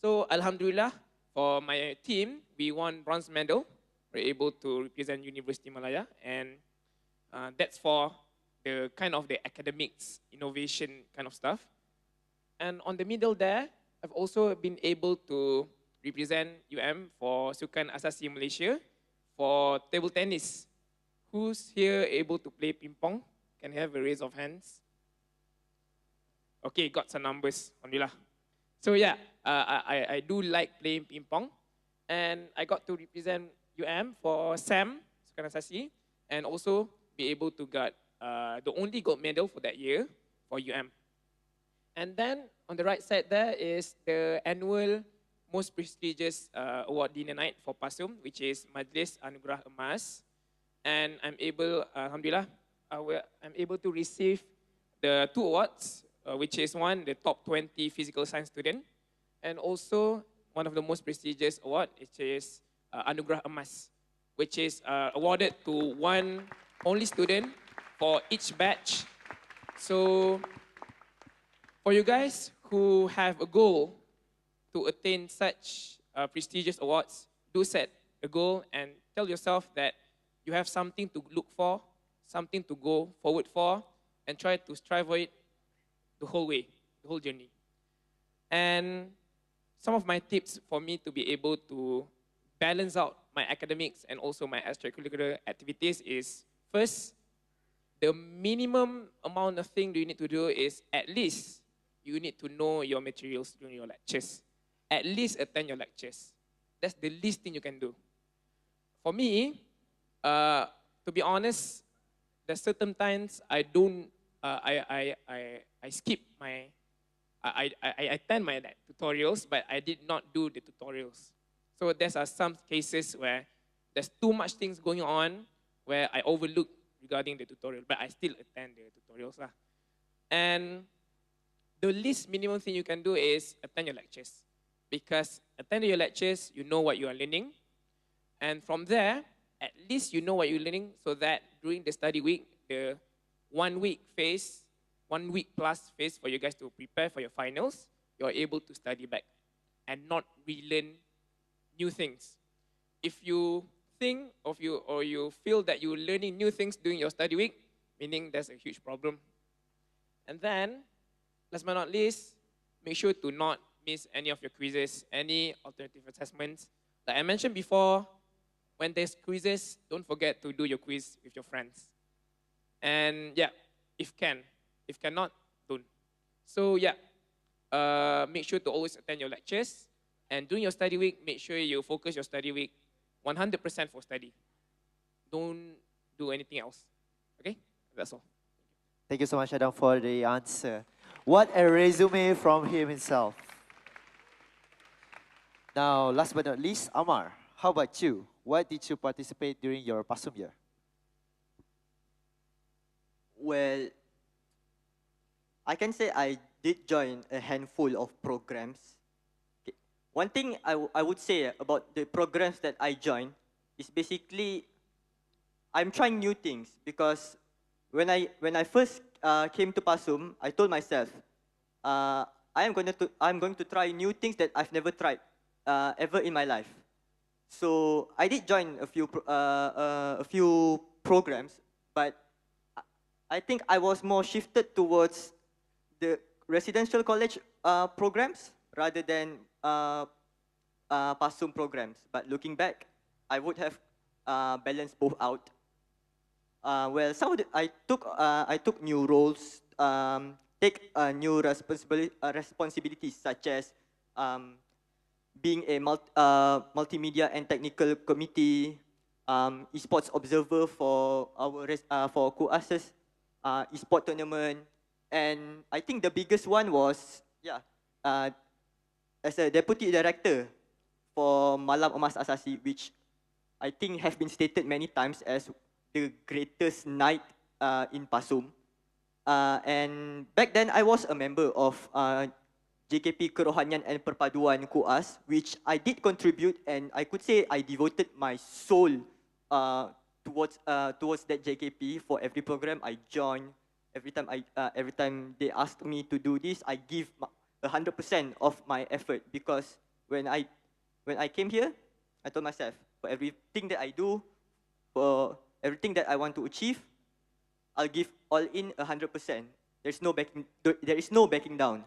So Alhamdulillah, for my team, we won bronze medal. We're able to represent University Malaya, and that's for the kind of the academics, innovation kind of stuff. And on the middle there, I've also been able to represent for Sukan Asasi Malaysia for table tennis. Who's here able to play ping pong? Can I have a raise of hands? Okay, got some numbers, alhamdulillah. So yeah, I do like playing ping pong, and I got to represent for SAM, Sukan Asasi, and also be able to get the only gold medal for that year for And then on the right side there is the annual most prestigious award dinner night for Pasum, which is Majlis Anugerah Emas. And I'm able, alhamdulillah, I'm able to receive the 2 awards, which is one, the top 20 physical science student, and also one of the most prestigious award, which is Anugerah Emas, which is awarded to one only student for each batch. So for you guys who have a goal to attain such prestigious awards, do set a goal and tell yourself that you have something to look for, something to go forward for, and try to strive for it the whole way, the whole journey. And some of my tips for me to be able to balance out my academics and also my extracurricular activities is, first, the minimum amount of thing you need to do is at least you need to know your materials during your lectures. At least attend your lectures. That's the least thing you can do. For me, to be honest, there's certain times I don't, I skip my, I attend my tutorials, but I did not do the tutorials. So there are some cases where there's too much things going on where I overlook regarding the tutorial, but I still attend the tutorials. And the least minimum thing you can do is attend your lectures. Because attending your lectures, you know what you are learning. And from there, at least you know what you're learning so that during the study week, the 1 week phase, 1 week plus phase for you guys to prepare for your finals, you're able to study back and not relearn new things. If you think of you or you feel that you're learning new things during your study week, meaning there's a huge problem. And then, last but not least, make sure to not miss any of your quizzes, any alternative assessments. Like I mentioned before, when there's quizzes, don't forget to do your quiz with your friends. And yeah, if can. If cannot, don't. So yeah, make sure to always attend your lectures. And during your study week, make sure you focus your study week 100% for study. Don't do anything else. Okay? That's all. Thank you so much, Adam, for the answer. What a resume from him himself. Now, last but not least, Amar, how about you? What did you participate during your Pasum year? Well, I can say I did join a handful of programs. Okay. One thing I would say about the programs that I joined is basically I'm trying new things because when I first came to Pasum, I told myself I'm going to try new things that I've never tried ever in my life. So I did join a few programs, but I think I was more shifted towards the residential college programs rather than Pasum programs. But looking back, I would have balanced both out. Well, I took new roles, take new responsibilities such as being a multimedia and technical committee, esports observer for for COAS's esport tournament, and I think the biggest one was as a deputy director for Malam Emas Asasi, which I think have been stated many times as the greatest night in Pasum. And back then, I was a member of JKP Kerohanian and Perpaduan KUAS, which I did contribute, and I could say I devoted my soul towards that JKP. For every program I joined, every time they asked me to do this, I give 100% of my effort, because when I came here, I told myself, for everything that I do, for everything that I want to achieve, I'll give all in 100%. There is no backing down.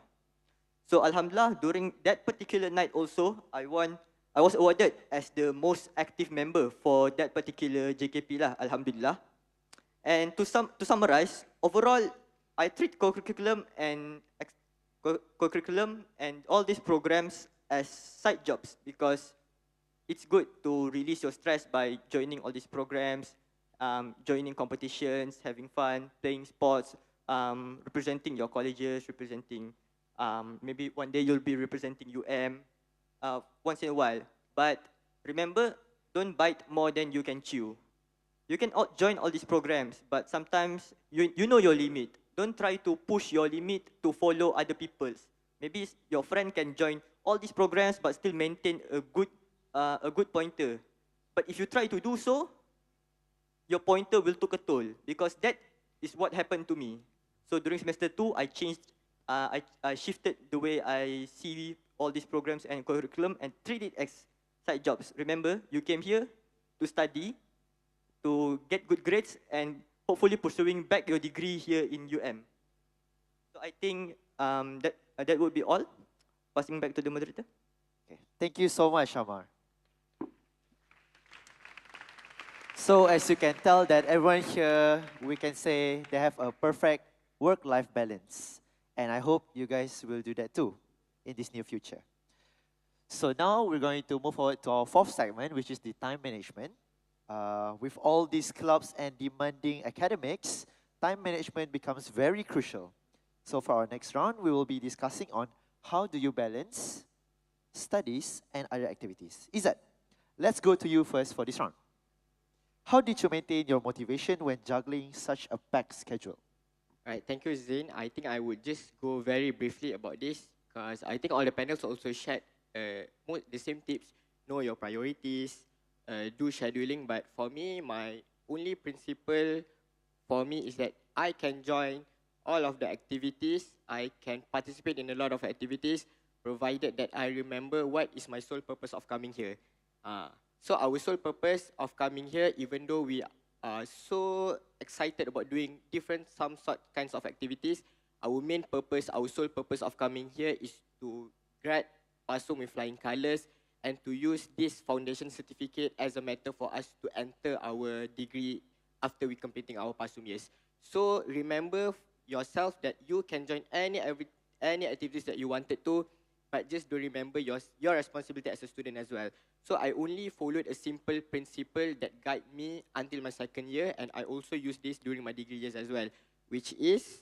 So Alhamdulillah, during that particular night also, I was awarded as the most active member for that particular JKP lah, Alhamdulillah. And to summarize, overall, I treat co-curriculum and all these programs as side jobs, because it's good to release your stress by joining all these programs, joining competitions, having fun, playing sports, representing your colleges, representing, maybe one day you'll be representing once in a while. But remember, don't bite more than you can chew. You can join all these programs, but sometimes you know your limit. Don't try to push your limit to follow other people's. Maybe your friend can join all these programs but still maintain a good pointer. But if you try to do so, your pointer will take a toll, because that is what happened to me. So during semester 2, I changed, I shifted the way I see all these programs and curriculum and treat it as side jobs. Remember, you came here to study, to get good grades, and hopefully pursuing back your degree here in UM. So I think that would be all. Passing back to the moderator. Okay. Thank you so much, Amar. So as you can tell that everyone here, we can say they have a perfect work-life balance. And I hope you guys will do that too in this near future. So now we're going to move forward to our fourth segment, which is the time management. With all these clubs and demanding academics, time management becomes very crucial. So for our next round, we will be discussing on how do you balance studies and other activities. Izzat, let's go to you first for this round. How did you maintain your motivation when juggling such a packed schedule? Right, thank you, Zain. I think I would just go very briefly about this, because I think all the panels also shared the same tips. Know your priorities, do scheduling. But for me, my only principle for me is that I can join all of the activities. I can participate in a lot of activities, provided that I remember what is my sole purpose of coming here. So our sole purpose of coming here, even though we are so excited about doing some kinds of activities, our main purpose, our sole purpose of coming here is to grad Pasum with flying colours and to use this foundation certificate as a matter for us to enter our degree after we completing our Pasum years. So remember yourself that you can join any activities that you wanted to, but just do remember your responsibility as a student as well. So I only followed a simple principle that guide me until my second year, and I also use this during my degree years as well, which is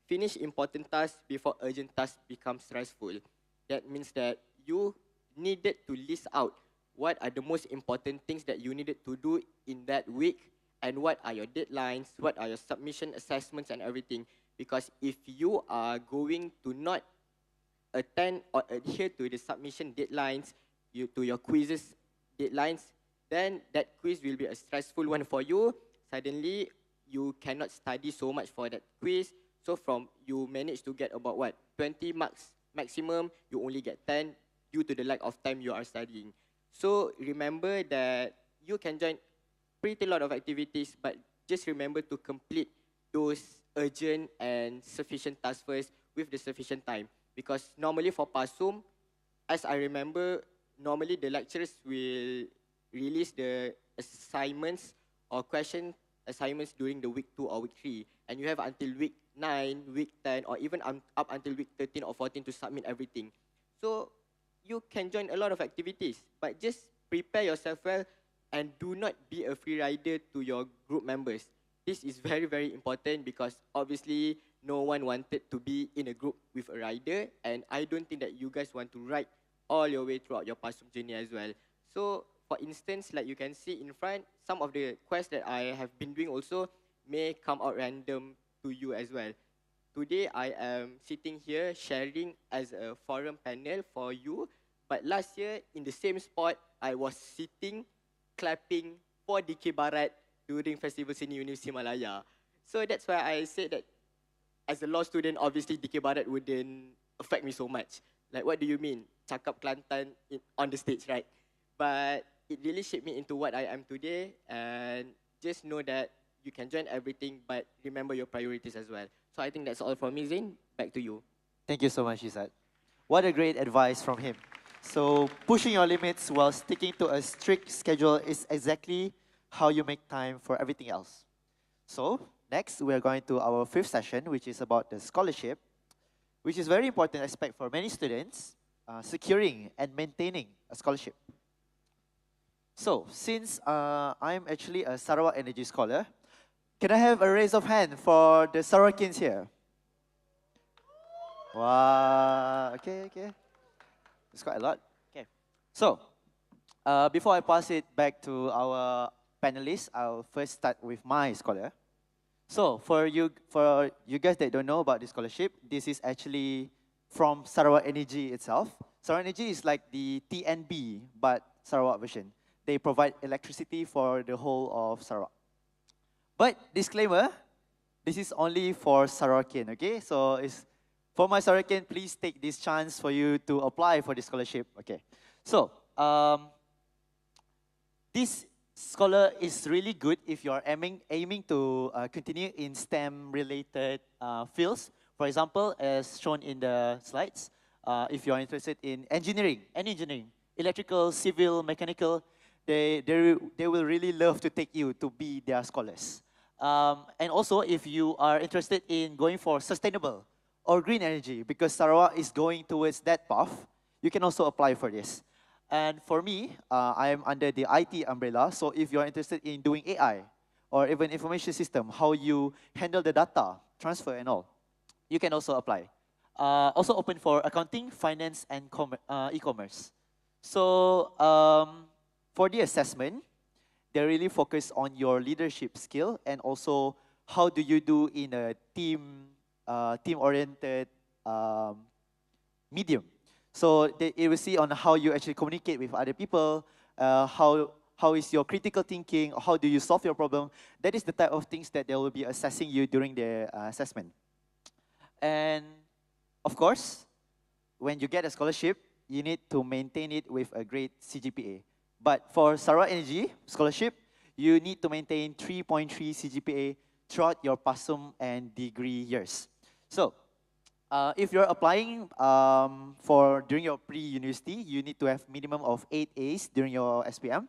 finish important tasks before urgent tasks become stressful. That means that you needed to list out what are the most important things that you needed to do in that week, and what are your deadlines, what are your submission assessments and everything. Because if you are going to not attend or adhere to the submission deadlines, to your quizzes deadlines, then that quiz will be a stressful one for you. Suddenly, you cannot study so much for that quiz. So from you manage to get about 20 marks maximum, you only get 10 due to the lack of time you are studying. So remember that you can join pretty lot of activities, but just remember to complete those urgent and sufficient tasks first with the sufficient time. Because normally for Pasum, as I remember, normally the lecturers will release the assignments or question assignments during the week 2 or week 3. And you have until week 9, week 10, or even up until week 13 or 14 to submit everything. So you can join a lot of activities, but just prepare yourself well and do not be a free rider to your group members. This is very, very important, because obviously no one wanted to be in a group with a rider, and I don't think that you guys want to ride all your way throughout your Pasum journey as well. So, for instance, like you can see in front, some of the quests that I have been doing also may come out random to you as well. Today, I am sitting here sharing as a forum panel for you. But last year, in the same spot, I was sitting, clapping for DK Barat during Festival Seni Universiti Malaya. So that's why I said that as a law student, obviously DK Barat wouldn't affect me so much. Like, what do you mean? Cakap Kelantan on the stage, right? But it really shaped me into what I am today. And just know that you can join everything, but remember your priorities as well. So I think that's all from me, Zain. Back to you. Thank you so much, Izzat. What a great advice from him. So pushing your limits while sticking to a strict schedule is exactly how you make time for everything else. So next, we are going to our fifth session, which is about the scholarship, which is very important aspect for many students, securing and maintaining a scholarship. So since I'm actually a Sarawak Energy scholar, can I have a raise of hand for the Sarawakians here? Wow, okay. It's quite a lot. Okay. So, before I pass it back to our panelists, I'll first start with my scholar. So, for you guys that don't know about this scholarship, this is actually from Sarawak Energy itself. Sarawak Energy is like the TNB, but Sarawak version. They provide electricity for the whole of Sarawak. But disclaimer, this is only for Sarawakian, okay? So it's for my Sarawakian, please take this chance for you to apply for the scholarship, okay? So this scholar is really good if you're aiming to continue in STEM-related fields. For example, as shown in the slides, if you're interested in engineering, electrical, civil, mechanical, they will really love to take you to be their scholars. And also, if you are interested in going for sustainable or green energy, because Sarawak is going towards that path, you can also apply for this. And for me, I am under the IT umbrella, so if you're interested in doing AI or even information system, how you handle the data, transfer and all, you can also apply. Also open for accounting, finance, and e-commerce. So for the assessment, they really focus on your leadership skill and also how do you do in a team-oriented medium. So it will see on how you actually communicate with other people, how is your critical thinking, how do you solve your problem. That is the type of things that they will be assessing you during the assessment. And of course, when you get a scholarship, you need to maintain it with a great CGPA. But for Sarawak Energy scholarship, you need to maintain 3.3 CGPA throughout your Pasum and degree years. So, if you're applying for during your pre-university, you need to have minimum of 8 A's during your SPM.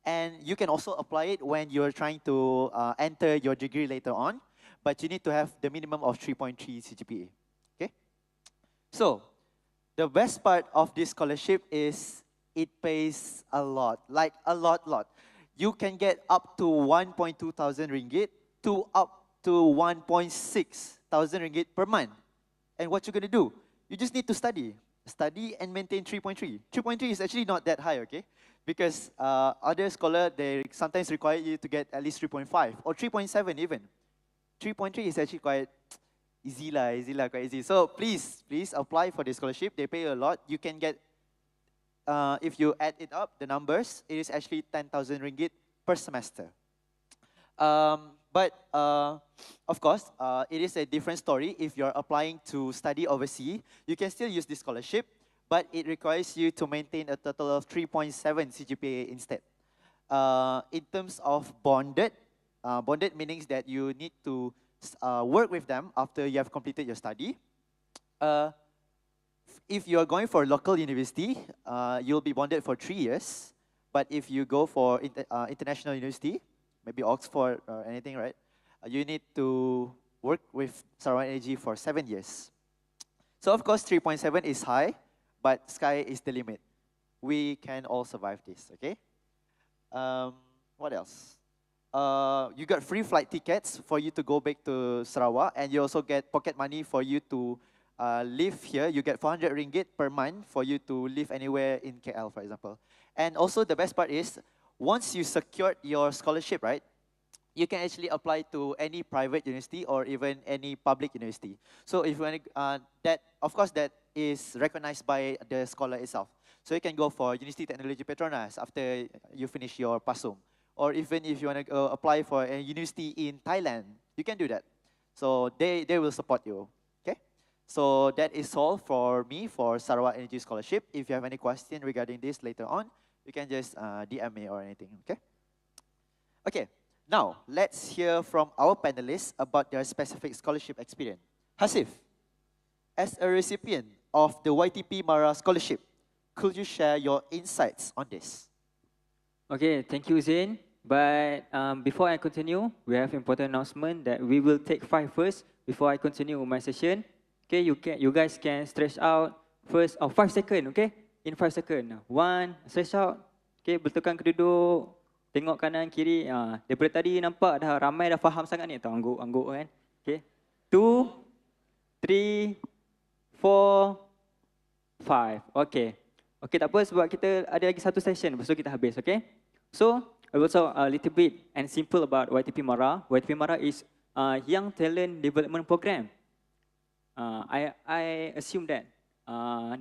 And you can also apply it when you're trying to enter your degree later on, but you need to have the minimum of 3.3 CGPA, okay? So, the best part of this scholarship is it pays a lot, like a lot. You can get up to 1.2 thousand ringgit to up to 1.6 thousand ringgit per month. And what you're going to do? You just need to study and maintain 3.3. 3.3 is actually not that high, okay? Because other scholars, they sometimes require you to get at least 3.5 or 3.7 even. 3.3 is actually quite easy, quite easy. So please apply for the scholarship. They pay a lot. You can get, if you add it up, the numbers, it is actually 10,000 ringgit per semester. But of course, it is a different story if you're applying to study overseas. You can still use this scholarship, but it requires you to maintain a total of 3.7 CGPA instead. In terms of bonded meaning that you need to work with them after you have completed your study. If you are going for local university, you'll be bonded for 3 years. But if you go for international university, maybe Oxford or anything, right? You need to work with Sarawak Energy for 7 years. So of course, 3.7 is high, but sky is the limit. We can all survive this, okay? What else? You got free flight tickets for you to go back to Sarawak, and you also get pocket money for you to live here, you get 400 ringgit per month for you to live anywhere in KL, for example. And also the best part is, once you secured your scholarship, right, you can actually apply to any private university or even any public university. So if you want that, of course, that is recognized by the scholar itself. So you can go for University Technology Petronas after you finish your PASUM. Or even if you want to apply for a university in Thailand, you can do that. So they will support you, okay? So that is all for me for Sarawak Energy Scholarship. If you have any question regarding this later on, you can just DM me or anything, okay? Okay, now let's hear from our panelists about their specific scholarship experience. Hasif, as a recipient of the YTP Mara Scholarship, could you share your insights on this? Okay, thank you, Zain. But before I continue, we have important announcement that we will take 5 first before I continue my session. Okay, you guys can stretch out first, 5 seconds, okay? In 5 seconds. 1, stretch out. Okay, betulkan ke duduk. Tengok kanan, kiri. Daripada tadi nampak dah ramai dah faham sangat ni. Tahu angguk-angguk kan. Okay. 2, 3, 4, 5. Okay. Okay, tak apa sebab kita ada lagi satu session. Lepas tu kita habis, okay? So, I will talk a little bit and simple about YTP Mara. YTP Mara is Young Talent Development Program. I assume that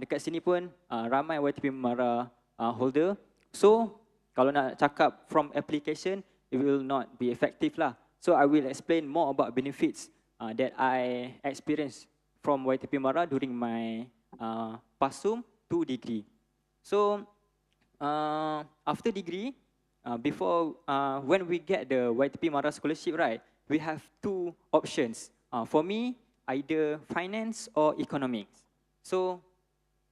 dekat sini pun ramai YTP Mara holder. So, kalau nak cakap from application, it will not be effective lah. So, I will explain more about benefits that I experienced from YTP Mara during my PASUM 2 degree. So, after degree, when we get the YTP Mara scholarship, right, we have 2 options. For me, either finance or economics. So,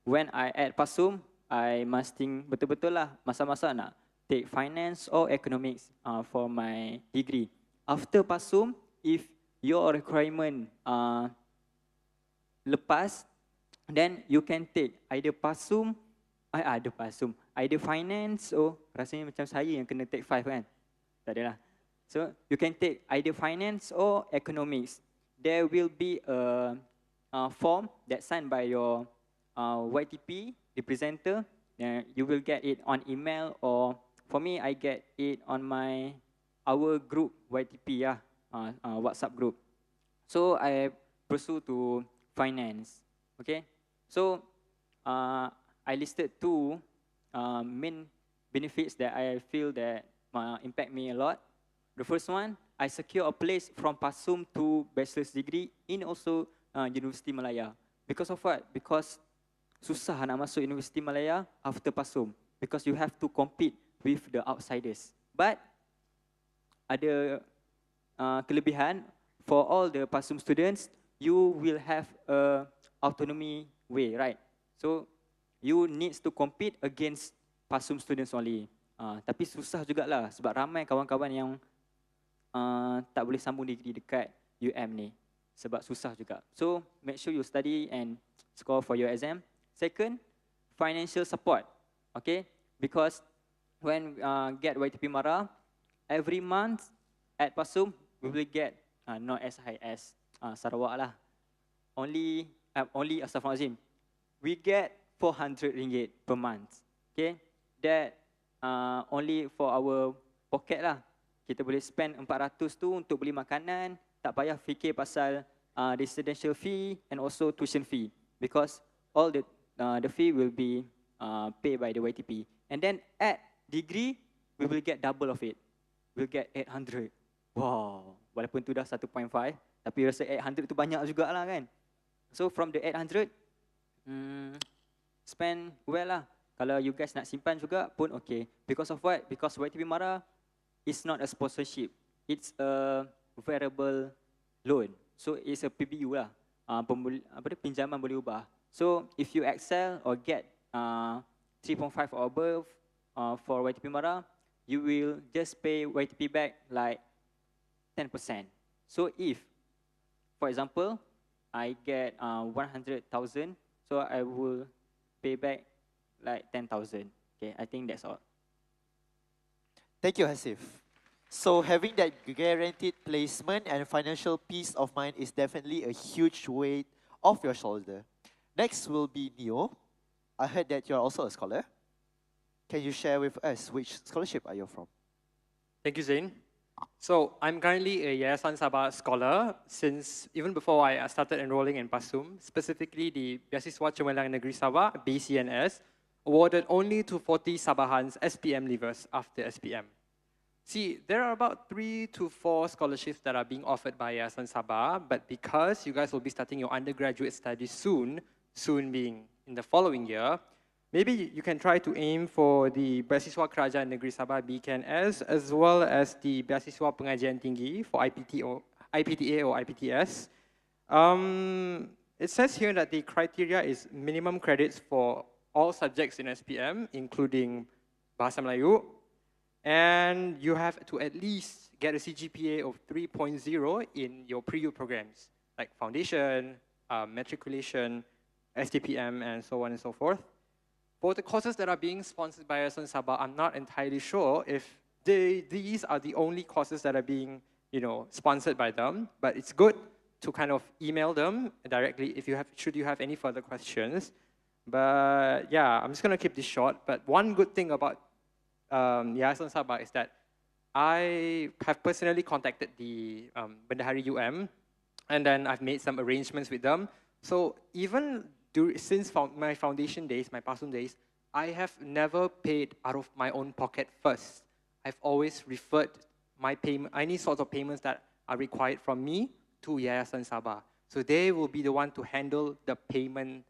when I at PASUM, I must think betul-betul lah masa-masa nak take finance or economics for my degree. After PASUM, if your requirement lepas, then you can take either PASUM, either finance or rasanya macam saya yang kena take 5 kan? Tak adalah. So, you can take either finance or economics. There will be a form that's signed by your YTP representative. You will get it on email, or for me, I get it on our group YTP, WhatsApp group. So, I pursue to finance. Okay? So, I listed 2 main benefits that I feel that impact me a lot. The first one, I secure a place from PASUM to bachelor's degree in also Universiti Malaya. Because of what? Because susah nak masuk Universiti Malaya after PASUM. Because you have to compete with the outsiders. But ada kelebihan for all the PASUM students, you will have a autonomy way, right? So, you needs to compete against PASUM students only. Tapi susah jugalah sebab ramai kawan-kawan yang tak boleh sambung degree dekat UM ni. Sebab susah juga. So, make sure you study and score for your exam. Second, financial support. Okay? Because when get YTP Mara, every month at PASUM, we will get not as high as Sarawak lah. Only Astaghfirullahaladzim. We get 400 ringgit per month. Okay, that only for our pocket lah. Kita boleh spend 400 tu untuk beli makanan, tak payah fikir pasal residential fee and also tuition fee, because all the fee will be paid by the YTP. And then at degree, we will get double of it. We'll get 800. Wow, walaupun tu dah 1.5, tapi rasa 800 tu banyak jugalah kan. So from the 800, spend well lah. Kalau you guys nak simpan juga pun okay. Because of what? Because YTP Mara is not a sponsorship. It's a variable loan. So it's a PBU lah. Pinjaman boleh ubah. So if you excel or get 3.5 or above for YTP Mara, you will just pay YTP back like 10%. So if, for example, I get 100,000, so I will pay back like 10,000. Okay, I think that's all. Thank you, Hasif. So having that guaranteed placement and financial peace of mind is definitely a huge weight off your shoulder. Next will be Neo. I heard that you're also a scholar. Can you share with us which scholarship are you from? Thank you, Zain. So I'm currently a Yayasan Sabah scholar since even before I started enrolling in Pasum, specifically the Beasiswa Cemerlang Negeri Sabah, BCNS, awarded only to 40 Sabahans SPM leavers after SPM. See, there are about 3 to 4 scholarships that are being offered by Yayasan Sabah, but because you guys will be starting your undergraduate studies soon being in the following year, maybe you can try to aim for the Beasiswa Kerajaan Negeri Sabah BKNS as well as the Beasiswa Pengajian Tinggi for IPTA or IPTS. It says here that the criteria is minimum credits for all subjects in SPM, including Bahasa Melayu, and you have to at least get a CGPA of 3.0 in your pre-U programs, like foundation, matriculation, STPM, and so on and so forth. For the courses that are being sponsored by Yayasan Sabah, I'm not entirely sure if these are the only courses that are being, sponsored by them, but it's good to kind of email them directly if should you have any further questions. But yeah, I'm just gonna keep this short. But one good thing about Yayasan Sabah is that I have personally contacted the Bendahari UM, and then I've made some arrangements with them. So even since my foundation days, my Pasum days, I have never paid out of my own pocket first. I've always referred any sort of payments that are required from me to Yayasan Sabah. So they will be the one to handle the payment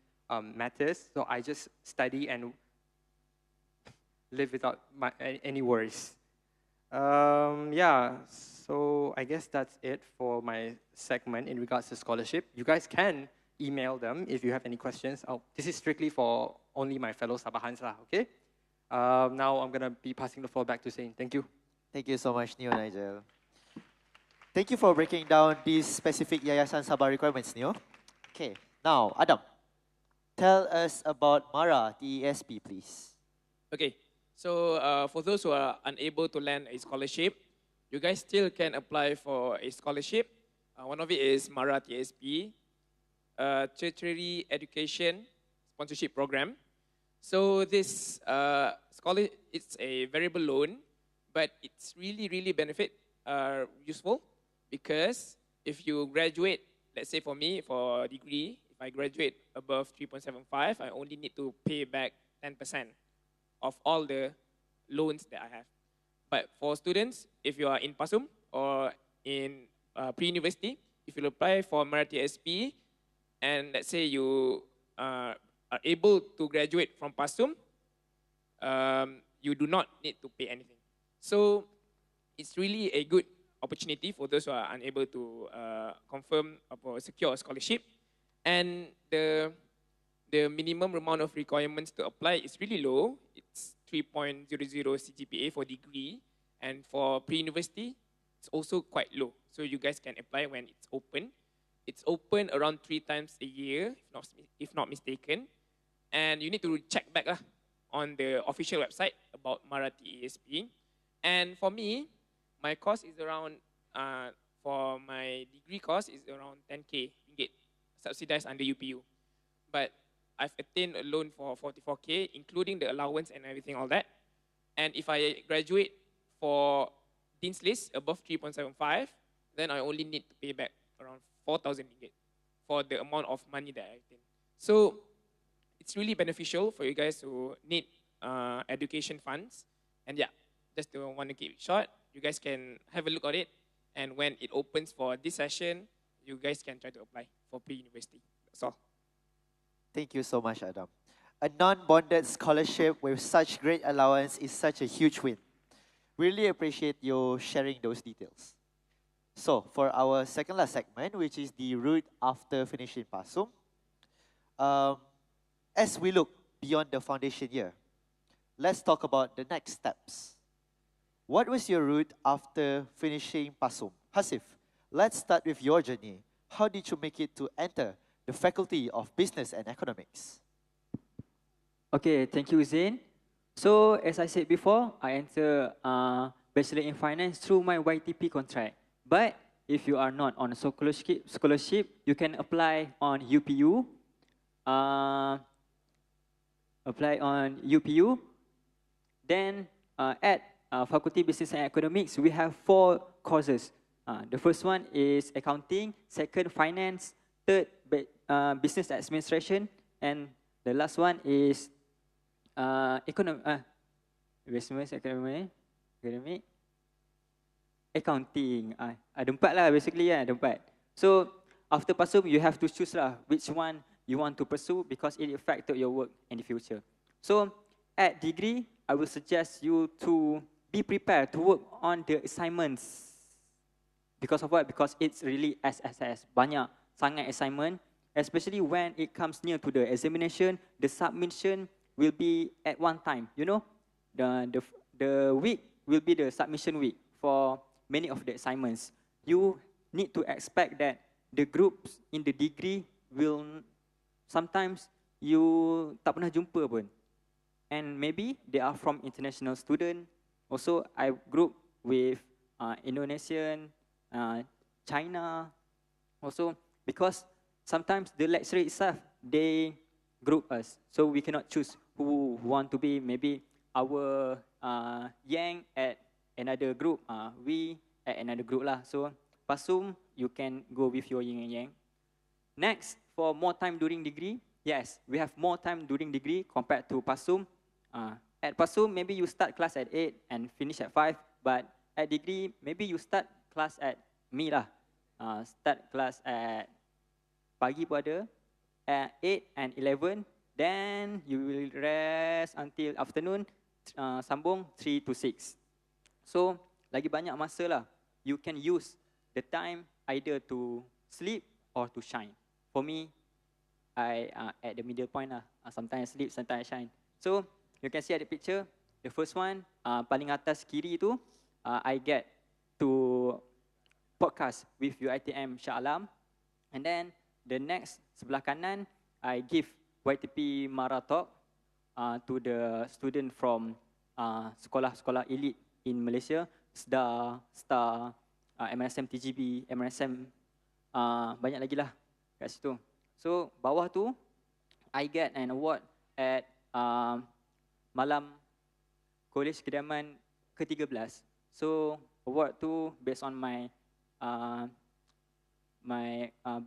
matters. So I just study and live without any worries. Yeah, so I guess that's it for my segment in regards to scholarship. You guys can email them if you have any questions. This is strictly for only my fellow Sabahans, okay? Now I'm gonna be passing the floor back to Zain. Thank you. Thank you so much, Neo Nigel. Thank you for breaking down these specific Yayasan Sabah requirements, Neo. Okay, now Adam, tell us about MARA TESP, please. Okay, so for those who are unable to land a scholarship, you guys still can apply for a scholarship. One of it is MARA TSP, Tertiary Education Sponsorship Program. So this it's a variable loan, but it's really, really useful because if you graduate, let's say for me, for degree, if I graduate above 3.75, I only need to pay back 10% of all the loans that I have. But for students, if you are in Pasum or in pre-university, if you apply for Marathi SP, and let's say you are able to graduate from Pasum, you do not need to pay anything. So it's really a good opportunity for those who are unable to confirm or secure a scholarship. And the minimum amount of requirements to apply is really low. It's 3.00 CGPA for degree, and for pre-university, it's also quite low. So you guys can apply when it's open. It's open around 3 times a year, if not mistaken. And you need to check back on the official website about Marathi ESP. And for me, my cost is around, for my degree cost is around 10K ringgit, subsidized under UPU. But I've attained a loan for 44K, including the allowance and everything, all that. And if I graduate for Dean's List above 3.75, then I only need to pay back around 4,000 ringgit for the amount of money that I obtained. So it's really beneficial for you guys who need education funds. And yeah, just want to keep it short. You guys can have a look at it. And when it opens for this session, you guys can try to apply for pre-university. That's all. Thank you so much, Adam. A non-bonded scholarship with such great allowance is such a huge win. Really appreciate you sharing those details. So, for our second last segment, which is the route after finishing Pasum, as we look beyond the foundation year, let's talk about the next steps. What was your route after finishing Pasum? Hasif, let's start with your journey. How did you make it to enter the Faculty of Business and Economics? Okay, thank you, Zain. So, as I said before, I entered Bachelor in Finance through my YTP contract. But if you are not on a scholarship, you can apply on UPU. Apply on UPU. Then at Faculty Business and Economics, we have 4 courses. The first one is accounting, second finance, third business administration, and the last one is business academic, accounting. Ada 4 lah basically kan, ada 4. So after Pasum, you have to choose lah which one you want to pursue because it affected your work in the future. So at degree, I will suggest you to be prepared to work on the assignments. Because of what? Because it's really SSS, banyak sangat assignment, especially when it comes near to the examination, the submission will be at one time. You know, the week will be the submission week for many of the assignments. You need to expect that the groups in the degree will sometimes you tak pernah jumpa pun. And maybe they are from international student. Also, I group with Indonesian, China. Also, because sometimes the lecturer itself, they group us. So we cannot choose who want to be. Maybe our Yang at another group, we at another group lah. So Pasum, you can go with your Yin and Yang. Next, for more time during degree, yes, we have more time during degree compared to Pasum. At Pasum, maybe you start class at 8 and finish at 5, but at degree, maybe you start class at me lah. Start class at pagi pun ada, at 8 and 11, then you will rest until afternoon, sambung 3 to 6. So, lagi banyak masa lah. You can use the time either to sleep or to shine. For me, I at the middle point lah. Sometimes I sleep, sometimes I shine. So, you can see at the picture, the first one, paling atas kiri tu, I get to podcast with UiTM Shah Alam. And then the next, sebelah kanan, I give YTP Mara Talk to the student from sekolah-sekolah elite in Malaysia, SDA, STAR, MRSM TGB, MRSM, banyak lagi lah kat situ. So bawah tu, I get an award at Malam Kolej Kediaman ke-13. So award tu based on my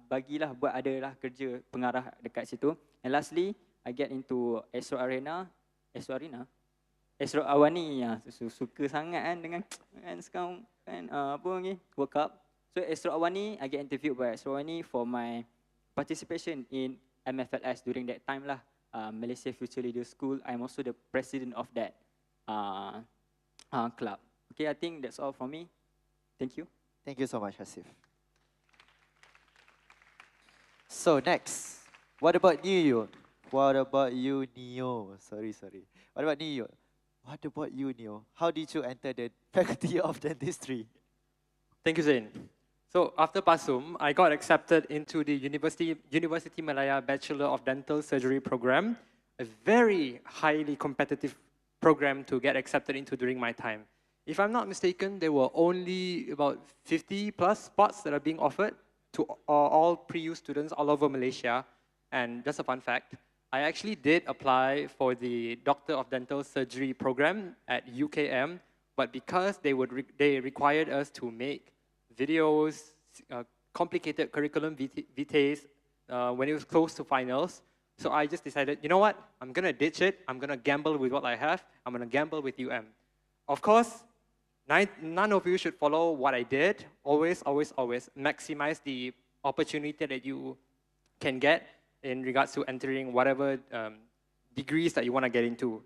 bagilah buat adalah kerja pengarah dekat situ. And lastly, I get into Astro Awani ya, suka sangat kan dengan kan sekarang kan apa ni World Cup. So Astro Awani, I get interviewed by Astro Awani for my participation in MFLS during that time lah. Malaysia Future Leaders School. I'm also the president of that club. Okay, I think that's all from me. Thank you. Thank you so much, Hasif. So next, what about Neo? What about you, Neo? Sorry. What about Neo? What about you, Neo? How did you enter the Faculty of Dentistry? Thank you, Zain. So after Pasum, I got accepted into the Universiti Malaya Bachelor of Dental Surgery program, a very highly competitive program to get accepted into during my time. If I'm not mistaken, there were only about 50 plus spots that are being offered to all pre-U students all over Malaysia. And just a fun fact, I actually did apply for the Doctor of Dental Surgery program at UKM, but because they required us to make videos, complicated curriculum vitae when it was close to finals. So I just decided, you know what? I'm going to ditch it. I'm going to gamble with what I have. I'm going to gamble with UM. Of course, none of you should follow what I did. Always maximize the opportunity that you can get in regards to entering whatever degrees that you want to get into.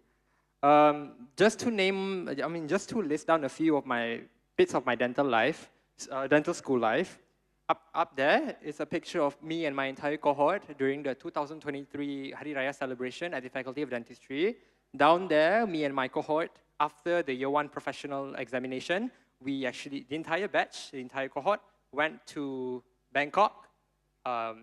Just to list down a few of my bits of my dental life, dental school life. Up there is a picture of me and my entire cohort during the 2023 Hari Raya celebration at the Faculty of Dentistry. Down there, me and my cohort, after the year 1 professional examination, we actually, the entire batch, the entire cohort, went to Bangkok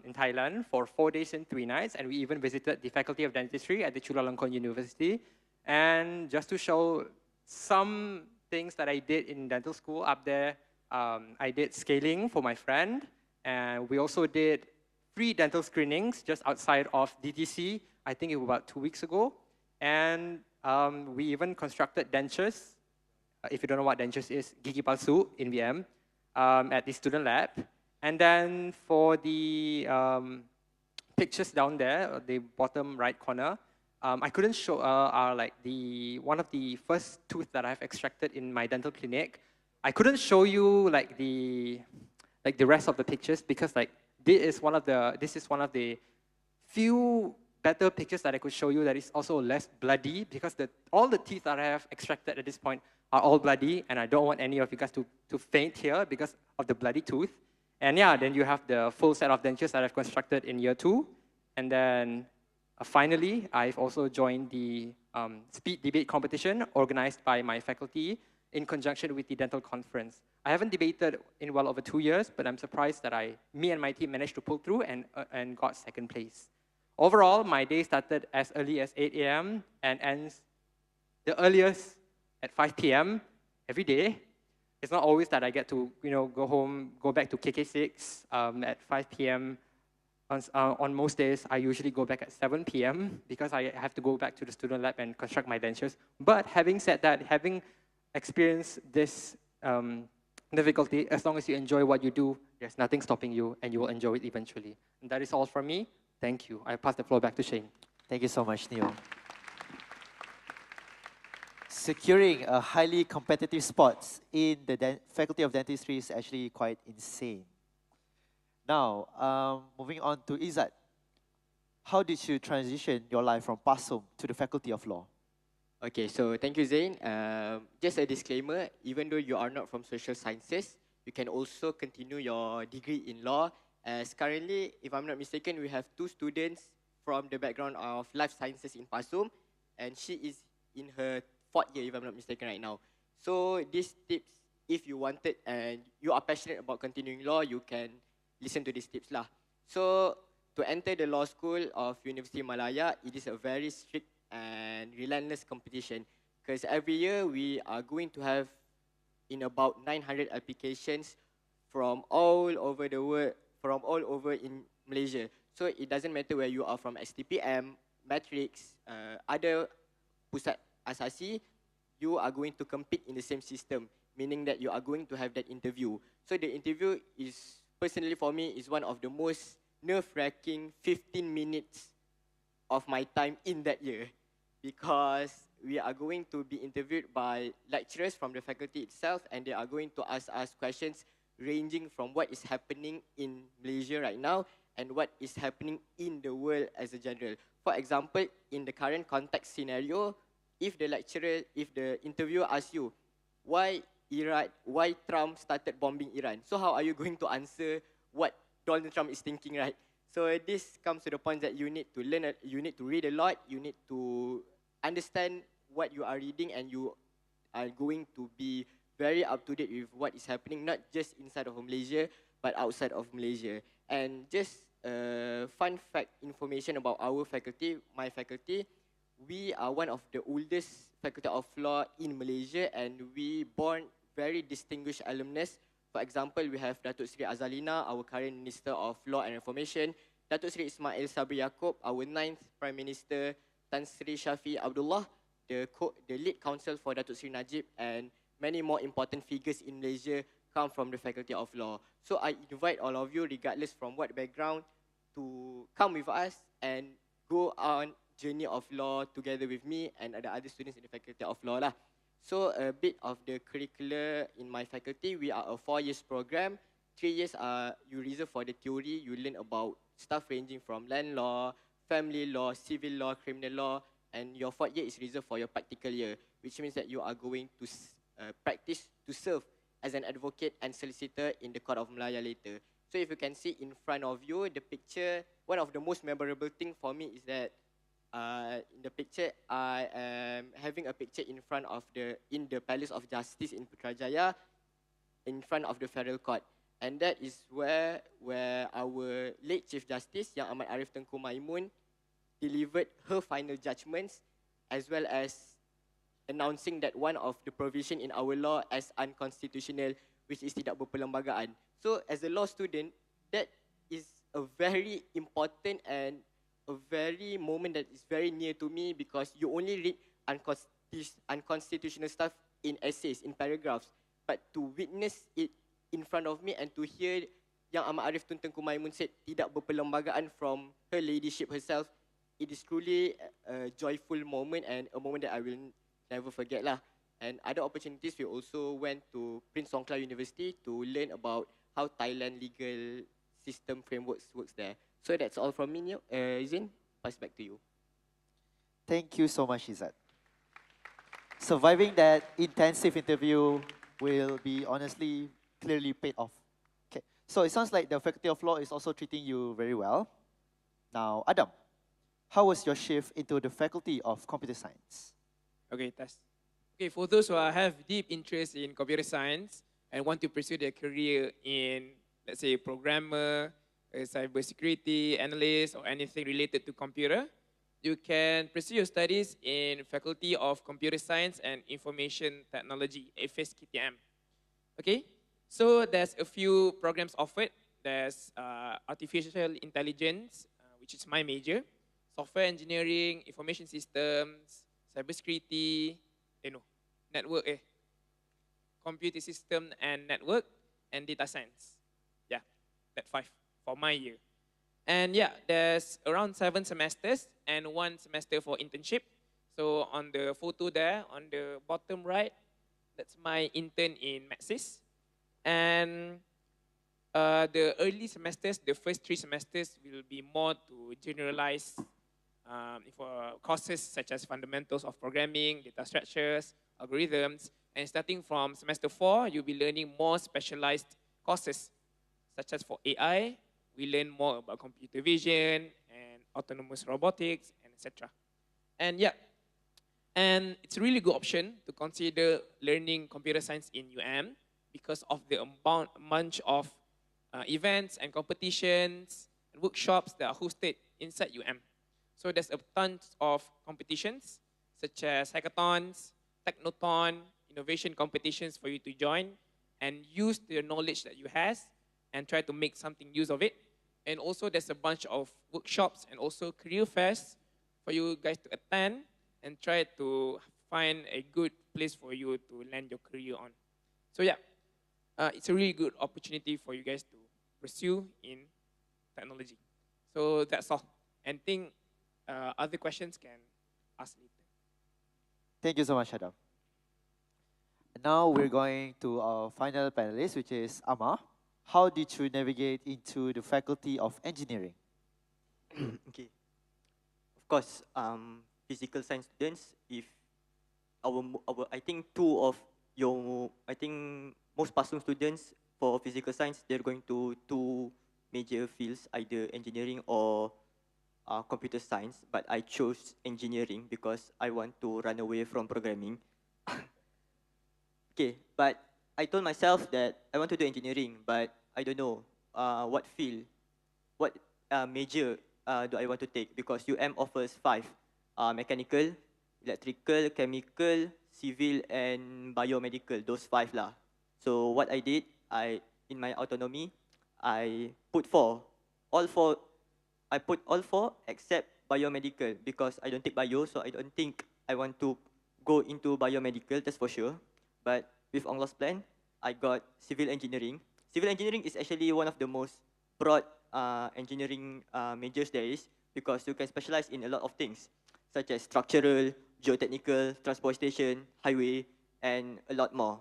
in Thailand for 4 days and 3 nights, and we even visited the Faculty of Dentistry at the Chulalongkorn University. And just to show some things that I did in dental school up there, I did scaling for my friend, and we also did free dental screenings just outside of DTC, I think it was about 2 weeks ago. And we even constructed dentures. If you don't know what dentures is, gigi palsu in VM, at the student lab. And then for the pictures down there, the bottom right corner, I couldn't show are like one of the first tooth that I've extracted in my dental clinic. I couldn't show you like the rest of the pictures because like this is one of the few better pictures that I could show you that is also less bloody, because all the teeth that I have extracted at this point are all bloody, and I don't want any of you guys to faint here because of the bloody tooth. And yeah, then you have the full set of dentures that I've constructed in year 2. And then finally, I've also joined the speed debate competition organized by my faculty in conjunction with the dental conference. I haven't debated in well over 2 years, but I'm surprised that me and my team managed to pull through and got second place. Overall, my day started as early as 8 a.m. and ends the earliest at 5 p.m. every day. It's not always that I get to go back to KK6 at 5 p.m. On most days, I usually go back at 7 p.m. because I have to go back to the student lab and construct my dentures. But having said that, having experienced this difficulty, as long as you enjoy what you do, there's nothing stopping you, and you will enjoy it eventually. And that is all from me. Thank you. I pass the floor back to Shane. Thank you so much, Neo. Securing a highly competitive spot in the Faculty of Dentistry is actually quite insane. Now, moving on to Izzat. How did you transition your life from Pasum to the Faculty of Law? Okay, so thank you, Zain. Just a disclaimer, even though you are not from social sciences, you can also continue your degree in law, as currently, if I'm not mistaken, we have 2 students from the background of life sciences in Pasum, and she is in her 4th year, if I'm not mistaken, right now. So these tips, if you wanted and you are passionate about continuing law, you can listen to these tips lah. So to enter the law school of Universiti Malaya, it is a very strict and relentless competition, because every year we are going to have in about 900 applications from all over the world, from all over in Malaysia. So it doesn't matter where you are from, STPM, Matrix, other pusat asasi, you are going to compete in the same system, meaning that you are going to have that interview. So the interview is, personally for me, is one of the most nerve-wracking 15 minutes of my time in that year, because we are going to be interviewed by lecturers from the faculty itself, and they are going to ask us questions ranging from what is happening in Malaysia right now and what is happening in the world as a general. For example, in the current context scenario, if the interviewer asks you, why Trump started bombing Iran? So how are you going to answer what Donald Trump is thinking, right? So this comes to the point that you need to learn, you need to read a lot, you need to understand what you are reading, and you are going to be very up to date with what is happening, not just inside of Malaysia, but outside of Malaysia. And just fun fact information about our faculty, my faculty, we are one of the oldest faculty of law in Malaysia, and we born very distinguished alumnus. For example, we have Datuk Seri Azalina, our current Minister of Law and Reformation, Datuk Seri Ismail Sabri Yaakob, our 9th Prime Minister, Tan Sri Shafi Abdullah, the lead counsel for Datuk Seri Najib, and many more important figures in Malaysia come from the Faculty of Law. So I invite all of you, regardless from what background, to come with us and go on journey of law together with me and the other students in the Faculty of Law lah. So a bit of the curricula in my faculty, we are a 4 years program. 3 years you reserve for the theory, you learn about stuff ranging from land law, family law, civil law, criminal law, and your 4th year is reserved for your practical year, which means that you are going to practice to serve as an advocate and solicitor in the Court of Malaya later. So if you can see in front of you, the picture, one of the most memorable thing for me is that in the picture, I am having a picture in front of in the Palace of Justice in Putrajaya, in front of the Federal Court. And that is where our late Chief Justice, Yang Amat Arif Tengku Maimun, delivered her final judgments, as well as announcing that one of the provision in our law as unconstitutional, which is tidak berperlembagaan. So as a law student, that is a very important and a very moment that is very near to me, because you only read unconstitutional stuff in essays, in paragraphs. But to witness it in front of me and to hear yang Amat Arif Tuntun Kumaimun said, tidak berperlembagaan, from her ladyship herself, it is truly a joyful moment and a moment that I will never forget lah. And other opportunities, we also went to Prince Songkla University to learn about how Thailand legal system frameworks works there. So that's all from me, Izin, pass back to you. Thank you so much, Izzat. Surviving that intensive interview will be honestly clearly paid off. Okay, so it sounds like the Faculty of Law is also treating you very well. Now, Adam, how was your shift into the Faculty of Computer Science? Okay, test. Okay, for those who have deep interest in computer science and want to pursue their career in, let's say, programmer, a cybersecurity analyst, or anything related to computer, you can pursue your studies in Faculty of Computer Science and Information Technology, FSKTM. Okay, so there's a few programs offered. There's Artificial Intelligence, which is my major, Software Engineering, Information Systems, Cybersecurity, Computer System and Network, and Data Science. Yeah, that 5 for my year. And yeah, there's around 7 semesters and 1 semester for internship. So on the photo there, on the bottom right, that's my intern in Maxis. And the early semesters, the first 3 semesters, will be more to generalize for courses such as fundamentals of programming, data structures, algorithms. And starting from semester 4, you'll be learning more specialized courses, such as for AI. We learn more about computer vision and autonomous robotics, and etc. And yeah, and it's a really good option to consider learning computer science in UM because of the bunch of events and competitions and workshops that are hosted inside UM. So there's a tons of competitions such as hackathons, technothon, innovation competitions for you to join and use the knowledge that you have and try to make something use of it. And also there's a bunch of workshops and also career fairs for you guys to attend and try to find a good place for you to land your career on. So yeah, it's a really good opportunity for you guys to pursue in technology. So that's all. And think other questions can ask later. Thank you so much, Adam. And now we're going to our final panelist, which is Amma. How did you navigate into the Faculty of Engineering? Okay. Of course, physical science students, if I think most Pasum students for physical science, they're going to 2 major fields, either engineering or computer science. But I chose engineering because I want to run away from programming. Okay, but I told myself that I want to do engineering, but I don't know what field, what major do I want to take, because UM offers 5, mechanical, electrical, chemical, civil, and biomedical, those 5 lah. So what I did, in my autonomy, I put 4, I put all 4 except biomedical, because I don't take bio, so I don't think I want to go into biomedical, that's for sure. But with Allah's plan, I got civil engineering. Civil engineering is actually one of the most broad engineering majors there is, because you can specialize in a lot of things, such as structural, geotechnical, transportation, highway, and a lot more.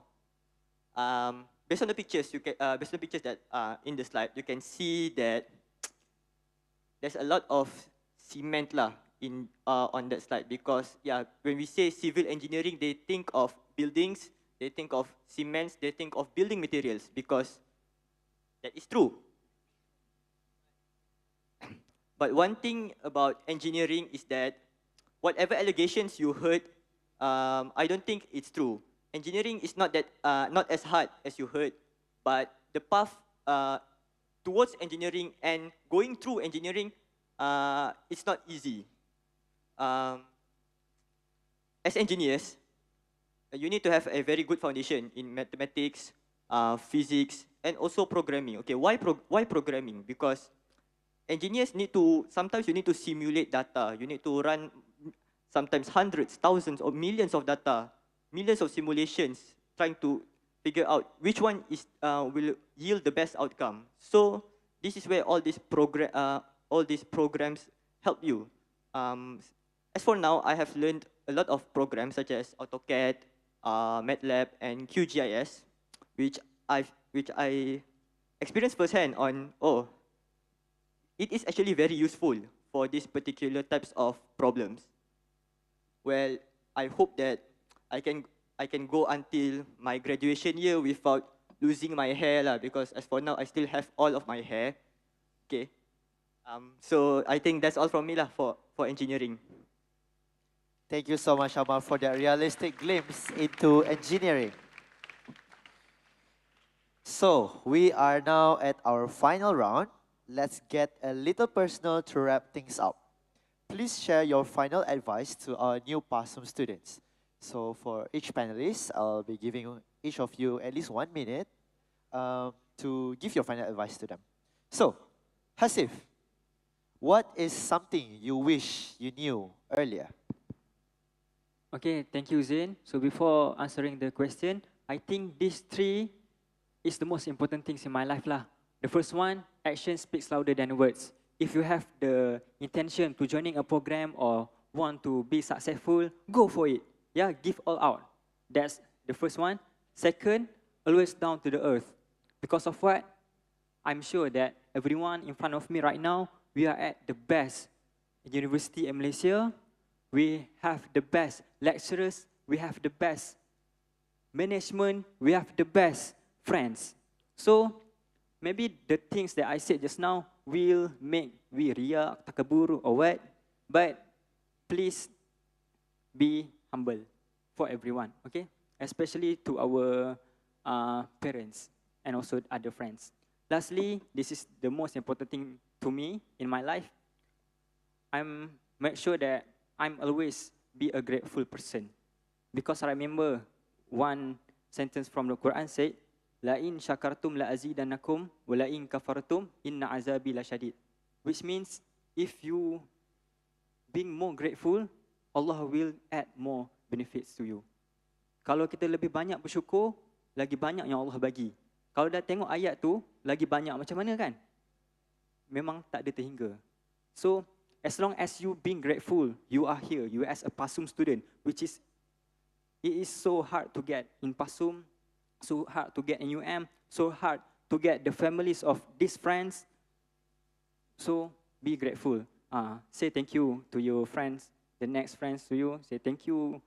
Based on the pictures, that in the slide, you can see that there's a lot of cement lah on that slide, because yeah, when we say civil engineering, they think of buildings, they think of cements, they think of building materials, because that is true. But one thing about engineering is that whatever allegations you heard, I don't think it's true. Engineering is not as hard as you heard, but the path towards engineering and going through engineering, it's not easy. As engineers, you need to have a very good foundation in mathematics, physics, and also programming. Okay, why programming? Because engineers need to, sometimes you need to simulate data. You need to run sometimes hundreds, thousands, or millions of data, millions of simulations, trying to figure out which one is will yield the best outcome. So this is where all these programs help you. As for now, I have learned a lot of programs such as AutoCAD, MATLAB, and QGIS, which I experienced firsthand on. Oh, it is actually very useful for these particular types of problems. Well, I hope that I can go until my graduation year without losing my hair lah, because as for now, I still have all of my hair. Okay. So I think that's all from me lah for engineering. Thank you so much, Amal, for that realistic glimpse into engineering. So, we are now at our final round. Let's get a little personal to wrap things up. Please share your final advice to our new Pasum students. So, for each panelist, I'll be giving each of you at least 1 minute to give your final advice to them. So, Hasif, what is something you wish you knew earlier? Okay, thank you, Zain. So before answering the question, I think these three is the most important things in my life lah. The first one, action speaks louder than words. If you have the intention to joining a program or want to be successful, go for it. Yeah, give all out. That's the first one. Second, always down to the earth. Because of what? I'm sure that everyone in front of me right now, we are at the best university in Malaysia. We have the best lecturers, we have the best management, we have the best friends. So, maybe the things that I said just now will make we riak, takabur or what, but please be humble for everyone, okay? Especially to our parents and also other friends. Lastly, this is the most important thing to me in my life. I'm make sure that I'm always be a grateful person. Because I remember one sentence from the Quran said, La in syakartum la azidanakum, wa la in kafartum inna azabi la syadid. Which means, if you being more grateful, Allah will add more benefits to you. Kalau kita lebih banyak bersyukur, lagi banyak yang Allah bagi. Kalau dah tengok ayat tu, lagi banyak macam mana kan? Memang tak ada terhingga. So, as long as you being grateful, you are here, you as a Pasum student, which is, it is so hard to get in Pasum, so hard to get in UM, so hard to get the families of these friends. So, be grateful. Say thank you to your friends, the next friends to you. Say thank you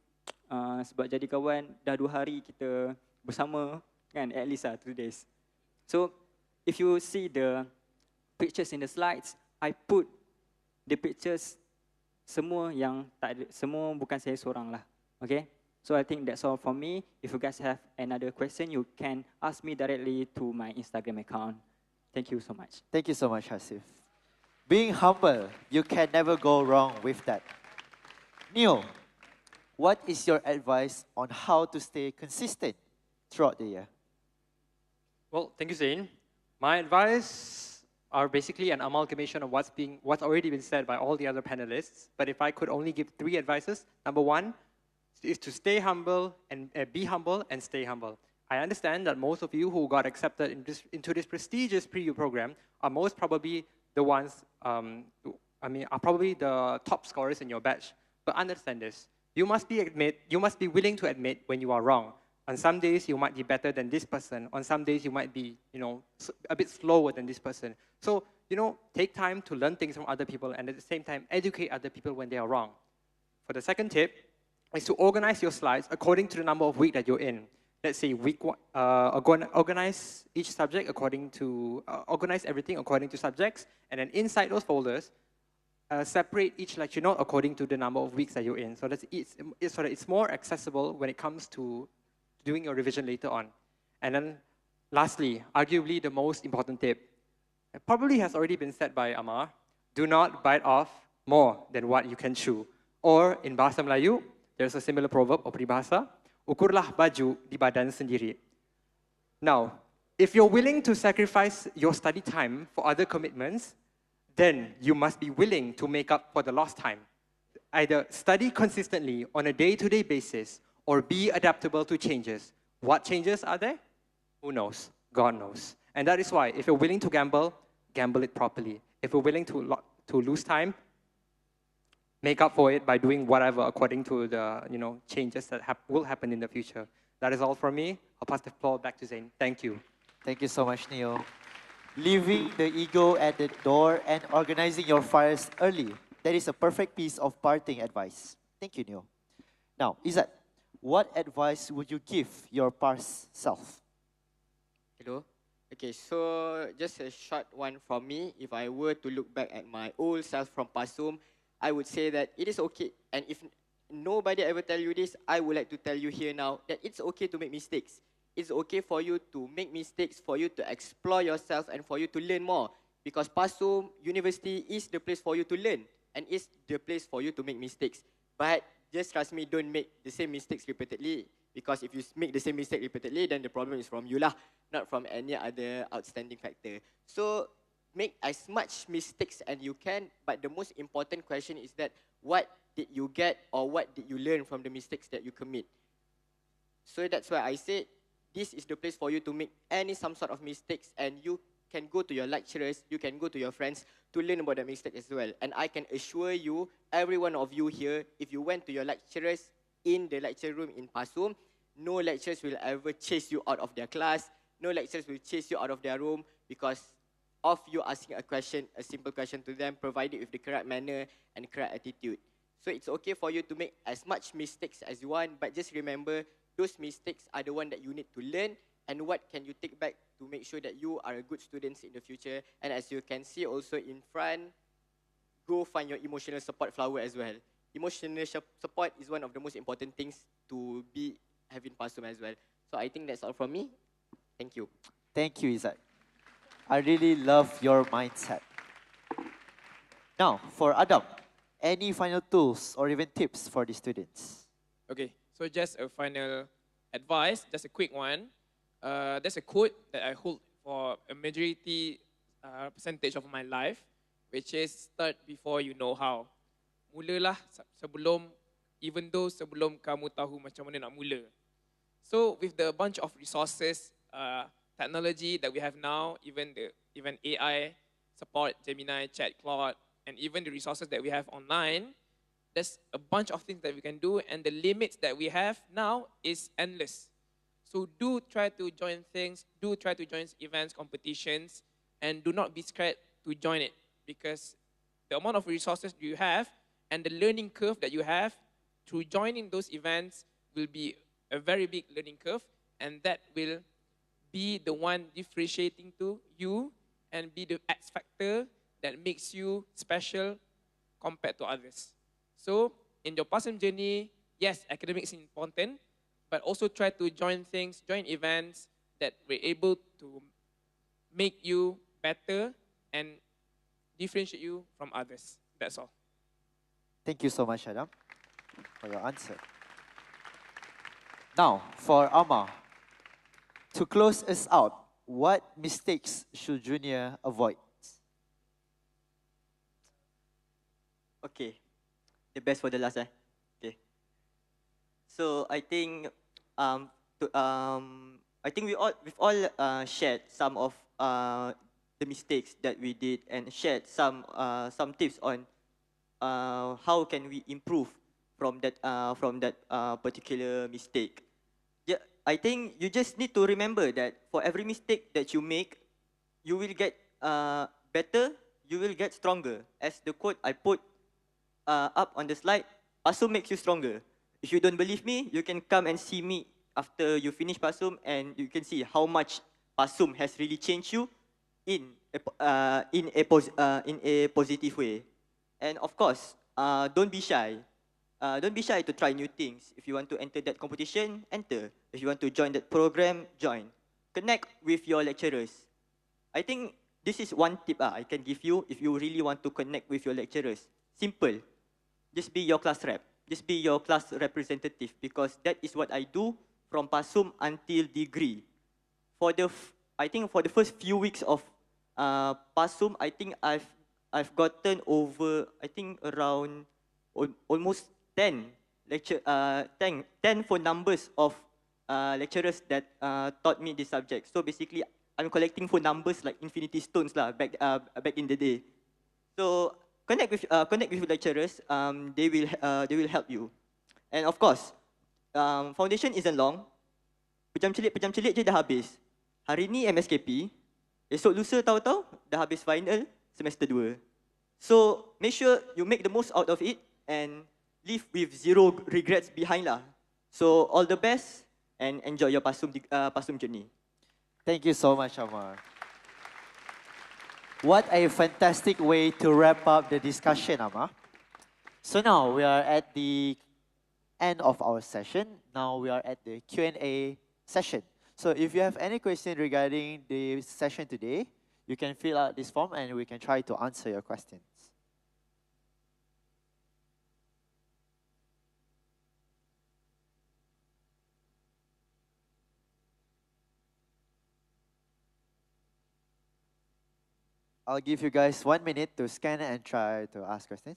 sebab jadi kawan, dah 2 hari kita bersama, kan, at least 2 days. So, if you see the pictures in the slides, I put the pictures semua yang tak ada, semua bukan saya seorang lah. Okay? So I think that's all from me. If you guys have another question, you can ask me directly to my Instagram account. Thank you so much. Thank you so much, Hasif. Being humble, you can never go wrong with that. Neo, what is your advice on how to stay consistent throughout the year? Well, thank you, Zain. My advice are basically an amalgamation of what's already been said by all the other panelists. But if I could only give 3 advices, number 1 is to stay humble and be humble and stay humble. I understand that most of you who got accepted into this prestigious pre-U program are most probably the ones, are probably the top scorers in your batch. But understand this: you must be willing to admit when you are wrong. On some days, you might be better than this person. On some days, you might be, a bit slower than this person. So, take time to learn things from other people and at the same time, educate other people when they are wrong. For the second tip, is to organize your slides according to the number of week that you're in. Let's say week 1, organize each subject according to, organize everything according to subjects, and then inside those folders, separate each lecture note according to the number of weeks that you're in. So that it's more accessible when it comes to doing your revision later on. And then lastly, arguably the most important tip, it probably has already been said by Amar, do not bite off more than what you can chew. Or in Bahasa Melayu, there's a similar proverb or peribahasa, ukurlah baju di badan sendiri. Now, if you're willing to sacrifice your study time for other commitments, then you must be willing to make up for the lost time. Either study consistently on a day-to-day basis or be adaptable to changes. What changes are there? Who knows? God knows. And that is why, if you're willing to gamble, gamble it properly. If you're willing to lose time, make up for it by doing whatever according to the changes that will happen in the future. That is all from me. I'll pass the floor back to Zain. Thank you. Thank you so much, Neo. Leaving the ego at the door and organizing your fires early. That is a perfect piece of parting advice. Thank you, Neo. Now, Izzat, what advice would you give your past self? Hello. Okay, so just a short one from me. If I were to look back at my old self from Pasum, I would say that it is okay. And if nobody ever tell you this, I would like to tell you here now that it's okay to make mistakes. It's okay for you to make mistakes, for you to explore yourself and for you to learn more. Because Pasum University is the place for you to learn and is the place for you to make mistakes. But just trust me, don't make the same mistakes repeatedly. Because if you make the same mistake repeatedly, then the problem is from you lah, not from any other outstanding factor. So make as much mistakes as you can, but the most important question is that what did you get or what did you learn from the mistakes that you commit? So that's why I said this is the place for you to make some sort of mistakes, and you can go to your lecturers, you can go to your friends to learn about the mistake as well. And I can assure you, every one of you here, if you went to your lecturers in the lecture room in Pasum, no lecturers will ever chase you out of their class, no lecturers will chase you out of their room because of you asking a question, a simple question to them, provided with the correct manner and correct attitude. So it's okay for you to make as much mistakes as you want, but just remember, those mistakes are the one that you need to learn, and what can you take back to make sure that you are a good student in the future. And as you can see also in front, go find your emotional support flower as well. Emotional support is one of the most important things to be having Pasum as well. So I think that's all from me. Thank you. Thank you, Izzat. I really love your mindset. Now, for Adam, any final tools or even tips for the students? Okay, so just a final advice, just a quick one. There's a quote that I hold for a majority percentage of my life, which is start before you know how. Mulalah sebelum kamu tahu macam mana nak mula. So with the bunch of resources, technology that we have now, even AI support, Gemini, Chat, Claude, and even the resources that we have online, there's a bunch of things that we can do, and the limits that we have now is endless. So do try to join things, do try to join events, competitions, and do not be scared to join it, because the amount of resources you have and the learning curve that you have through joining those events will be a very big learning curve, and that will be the one differentiating to you and be the X factor that makes you special compared to others. So in your Pasum journey, yes, academics is important, but also try to join things, join events that were able to make you better and differentiate you from others. That's all. Thank you so much, Adam, for your answer. Now, for Amma, to close us out, what mistakes should junior avoid? Okay, the best for the last, eh? Okay. So I think we've all shared some of the mistakes that we did and shared some tips on how can we improve from that particular mistake. Yeah, I think you just need to remember that for every mistake that you make, you will get better, you will get stronger. As the quote I put up on the slide, Pasum makes you stronger. If you don't believe me, you can come and see me after you finish Pasum, and you can see how much Pasum has really changed you in a positive way. And of course, don't be shy. Don't be shy to try new things. If you want to enter that competition, enter. If you want to join that program, join. Connect with your lecturers. I think this is one tip I can give you if you really want to connect with your lecturers. Simple. Just be your class rep. Just be your class representative, because that is what I do from Pasum until degree. I think for the first few weeks of Pasum, I think I've gotten over, I think around almost 10 10 phone numbers of lecturers that taught me this subject. So basically, I'm collecting phone numbers like infinity stones lah back in the day. So connect with lecturers. They will help you. And of course, foundation isn't long. Pejam celik je dah habis. Hari ni MSKP, esok lusa tahu-tahu dah habis final semester 2. So make sure you make the most out of it and leave with zero regrets behind lah. So all the best and enjoy your Pasum journey. Thank you so much, Amar. What a fantastic way to wrap up the discussion, Amar. So now we are at the end of our session. Now we are at the Q&A session. So if you have any question regarding the session today, you can fill out this form and we can try to answer your questions. I'll give you guys 1 minute to scan and try to ask questions.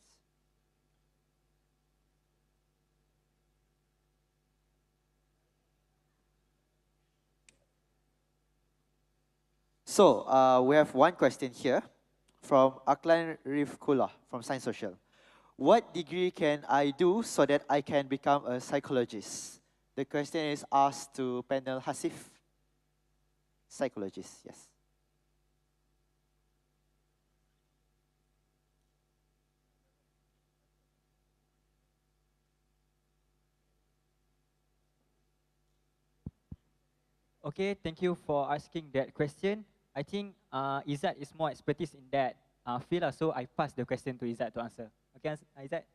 So we have one question here from Aklan Rifkula from Science Social. What degree can I do so that I can become a psychologist? The question is asked to panel Hasif. Psychologist, yes. Okay, thank you for asking that question. I think Izzat is more expertise in that field, so I pass the question to Izzat to answer. Okay, Izzat?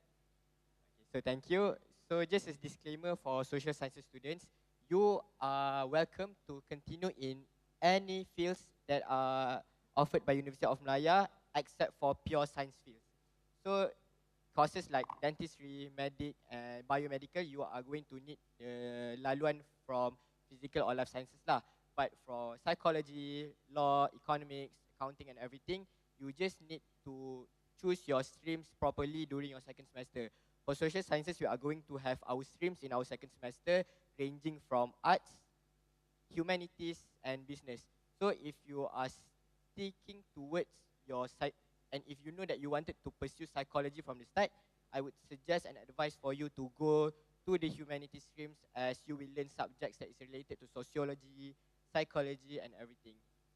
So thank you. So just as disclaimer for social sciences students, you are welcome to continue in any fields that are offered by University of Malaya except for pure science fields. So courses like dentistry, medic and biomedical, you are going to need laluan from physical or life sciences lah. But for psychology, law, economics, accounting and everything, you just need to choose your streams properly during your second semester. For social sciences, we are going to have our streams in our second semester ranging from arts, humanities and business. So if you are sticking towards your side, and if you know that you wanted to pursue psychology from the start, I would suggest and advise for you to go to the humanities streams as you will learn subjects that is related to sociology, psychology and everything.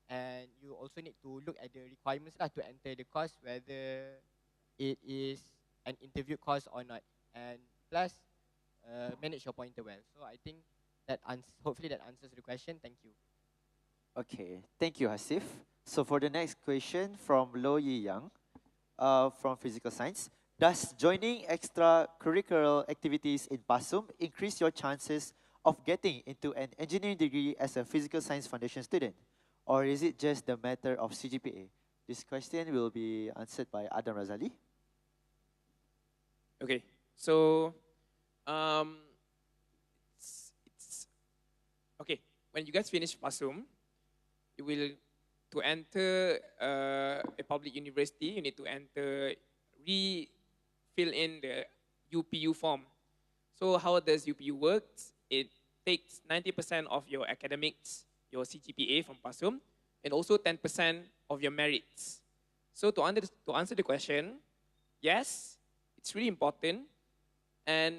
And you also need to look at the requirements to enter the course, whether it is an interview course or not. And plus, manage your pointer well. So I think that hopefully that answers the question. Thank you. Okay, thank you, Hasif. So for the next question from Lo Yi Yang from Physical Science. Does joining extracurricular activities in Pasum increase your chances of getting into an engineering degree as a physical science foundation student? Or is it just the matter of CGPA? This question will be answered by Adam Razali. Okay, so okay. When you guys finish Pasum, you will to enter a public university. You need to fill in the UPU form. So how does UPU work? It takes 90% of your academics, your CGPA from Pasum, and also 10% of your merits. So to answer the question, yes, it's really important, and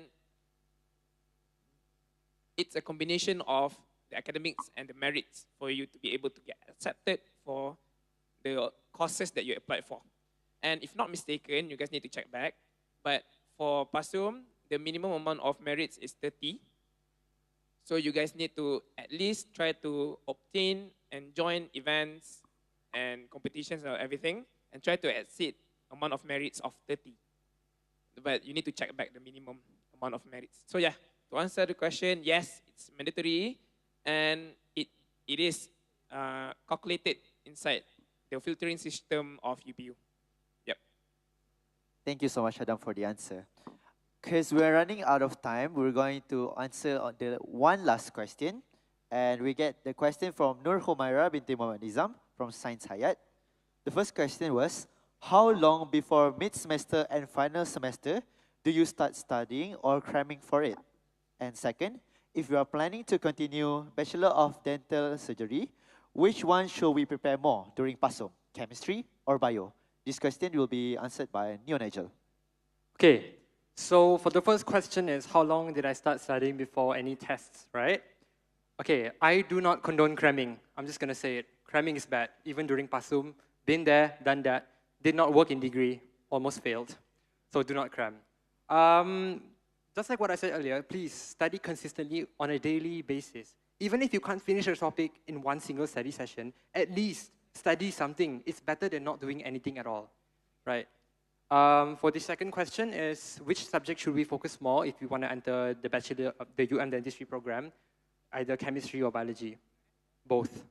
it's a combination of the academics and the merits for you to be able to get accepted for the courses that you applied for. And if not mistaken, you guys need to check back, but for Pasum, the minimum amount of merits is 30. So you guys need to at least try to obtain and join events and competitions and everything, and try to exceed amount of merits of 30. But you need to check back the minimum amount of merits. So yeah, to answer the question, yes, it's mandatory, and it is calculated inside the filtering system of UPU. Yep. Thank you so much, Adam, for the answer. Because we're running out of time, we're going to answer on the one last question. And we get the question from Nur Humaira binti Muhammad Nizam from Science Hayat. The first question was, how long before mid-semester and final semester do you start studying or cramming for it? And second, if you are planning to continue Bachelor of Dental Surgery, which one should we prepare more during Pasum, chemistry or bio? This question will be answered by Neo Nigel. Okay, so for the first question is how long did I start studying before any tests, right? Okay, I do not condone cramming. I'm just gonna say it. Cramming is bad, even during Pasum. Been there, done that. Did not work in degree, almost failed. So do not cram. Just like what I said earlier, please study consistently on a daily basis. Even if you can't finish a topic in one single study session, at least study something. It's better than not doing anything at all, right? For the second question is, which subject should we focus more if you want to enter the Bachelor of the Dentistry program, either chemistry or biology? Both.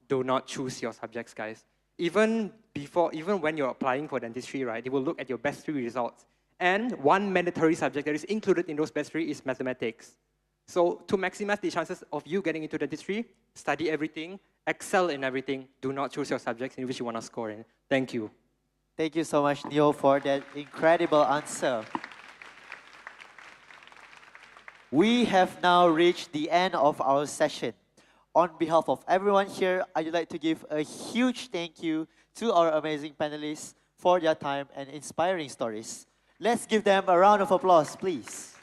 Do not choose your subjects, guys. Even when you're applying for dentistry, right, they will look at your best 3 results. And one mandatory subject that is included in those best 3 is mathematics. So to maximize the chances of you getting into dentistry, study everything, excel in everything. Do not choose your subjects in which you want to score in. Thank you. Thank you so much, Neo, for that incredible answer. We have now reached the end of our session. On behalf of everyone here, I'd like to give a huge thank you to our amazing panelists for their time and inspiring stories. Let's give them a round of applause, please.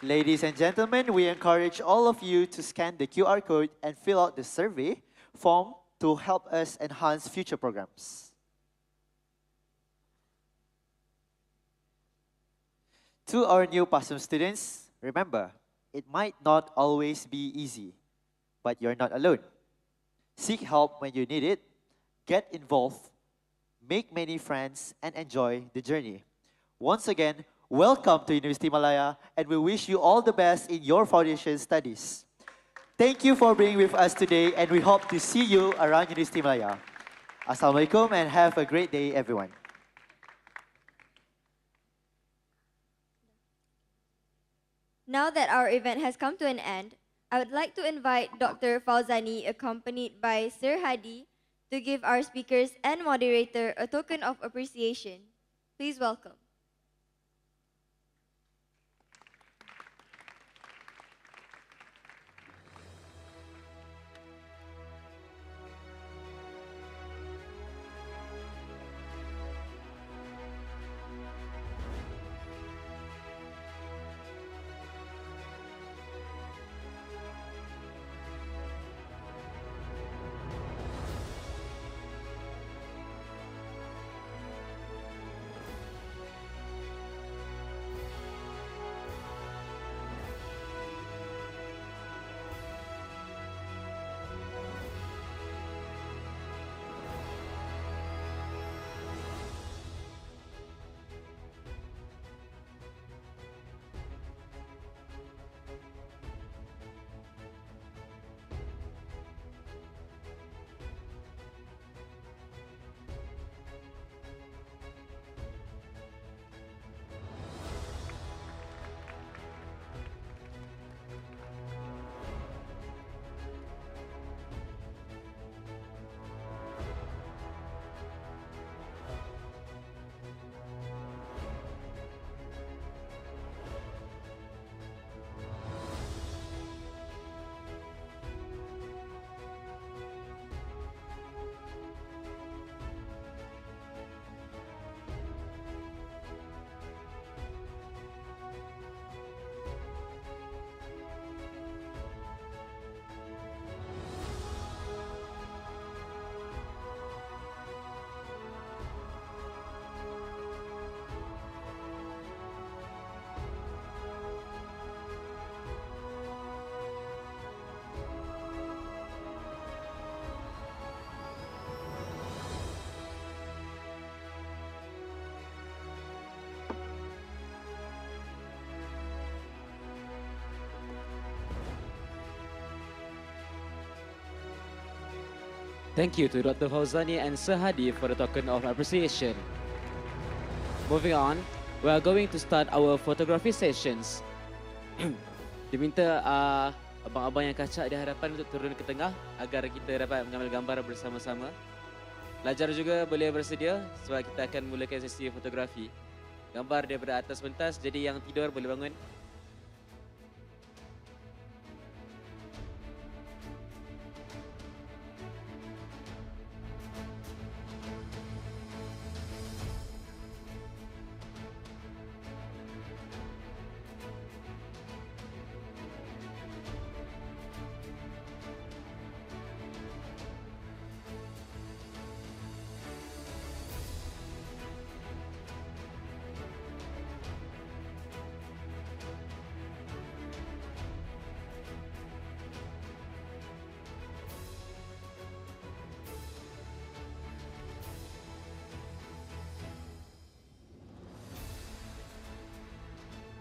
Ladies and gentlemen, we encourage all of you to scan the QR code and fill out the survey form to help us enhance future programs. To our new Pasum students, remember, it might not always be easy, but you're not alone. Seek help when you need it, get involved, make many friends, and enjoy the journey. Once again, welcome to Universiti Malaya, and we wish you all the best in your foundation studies. Thank you for being with us today, and we hope to see you around Universiti Malaya. Assalamualaikum, and have a great day, everyone. Now that our event has come to an end, I would like to invite Dr. Fauzani, accompanied by Sir Hadi, to give our speakers and moderator a token of appreciation. Please welcome. Thank you to Dr. Fauzani and Sir Hadi for the token of appreciation. Moving on, we are going to start our photography sessions. Diminta abang-abang yang kacak di hadapan untuk turun ke tengah agar kita dapat mengambil gambar bersama-sama. Pelajar juga boleh bersedia sebab kita akan mulakan sesi fotografi. Gambar daripada atas pentas, jadi yang tidur boleh bangun.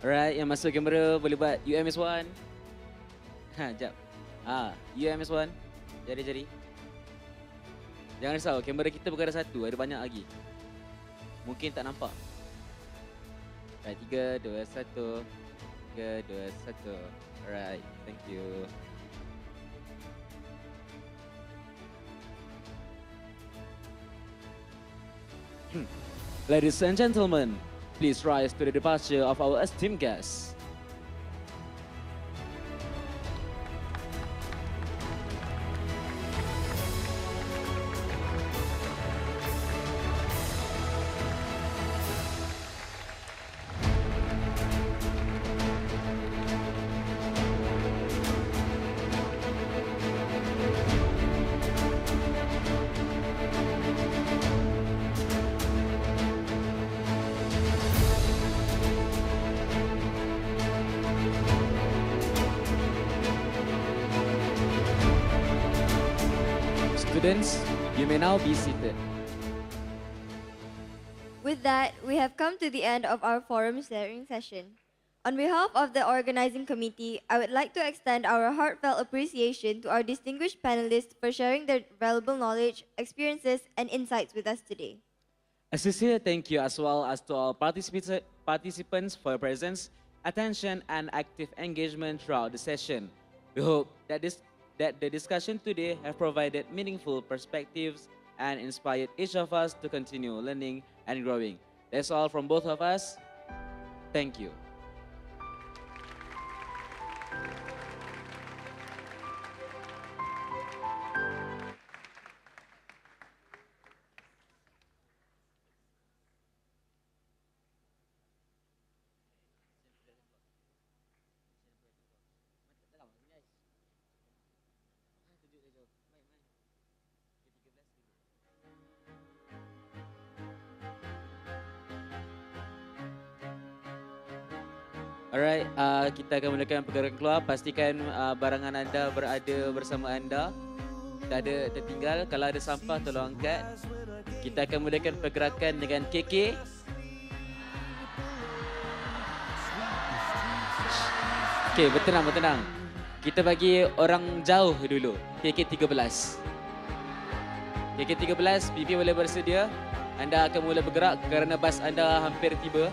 Alright, yang masuk kamera boleh buat UMS1. Jap. UMS1. Jari-jari. Jangan risau, kamera kita bukan ada satu, ada banyak lagi. Mungkin tak nampak. Alright, 3, 2, 1. 3, 2, 1. Alright, thank you. Ladies and gentlemen, please rise to the departure of our esteemed guests. Students, you may now be seated. With that, we have come to the end of our forum sharing session. On behalf of the organizing committee, I would like to extend our heartfelt appreciation to our distinguished panelists for sharing their valuable knowledge, experiences, and insights with us today. A sincere thank you as well as to all participants for your presence, attention, and active engagement throughout the session. We hope that the discussion today have provided meaningful perspectives and inspired each of us to continue learning and growing. That's all from both of us. Thank you. Alright, kita akan mulakan pergerakan keluar. Pastikan barangan anda berada bersama anda. Tak ada tertinggal. Kalau ada sampah, tolong angkat. Kita akan mulakan pergerakan dengan KK. Okey, bertenang. Kita bagi orang jauh dulu. KK 13. KK 13, PP boleh bersedia. Anda akan mula bergerak kerana bas anda hampir tiba.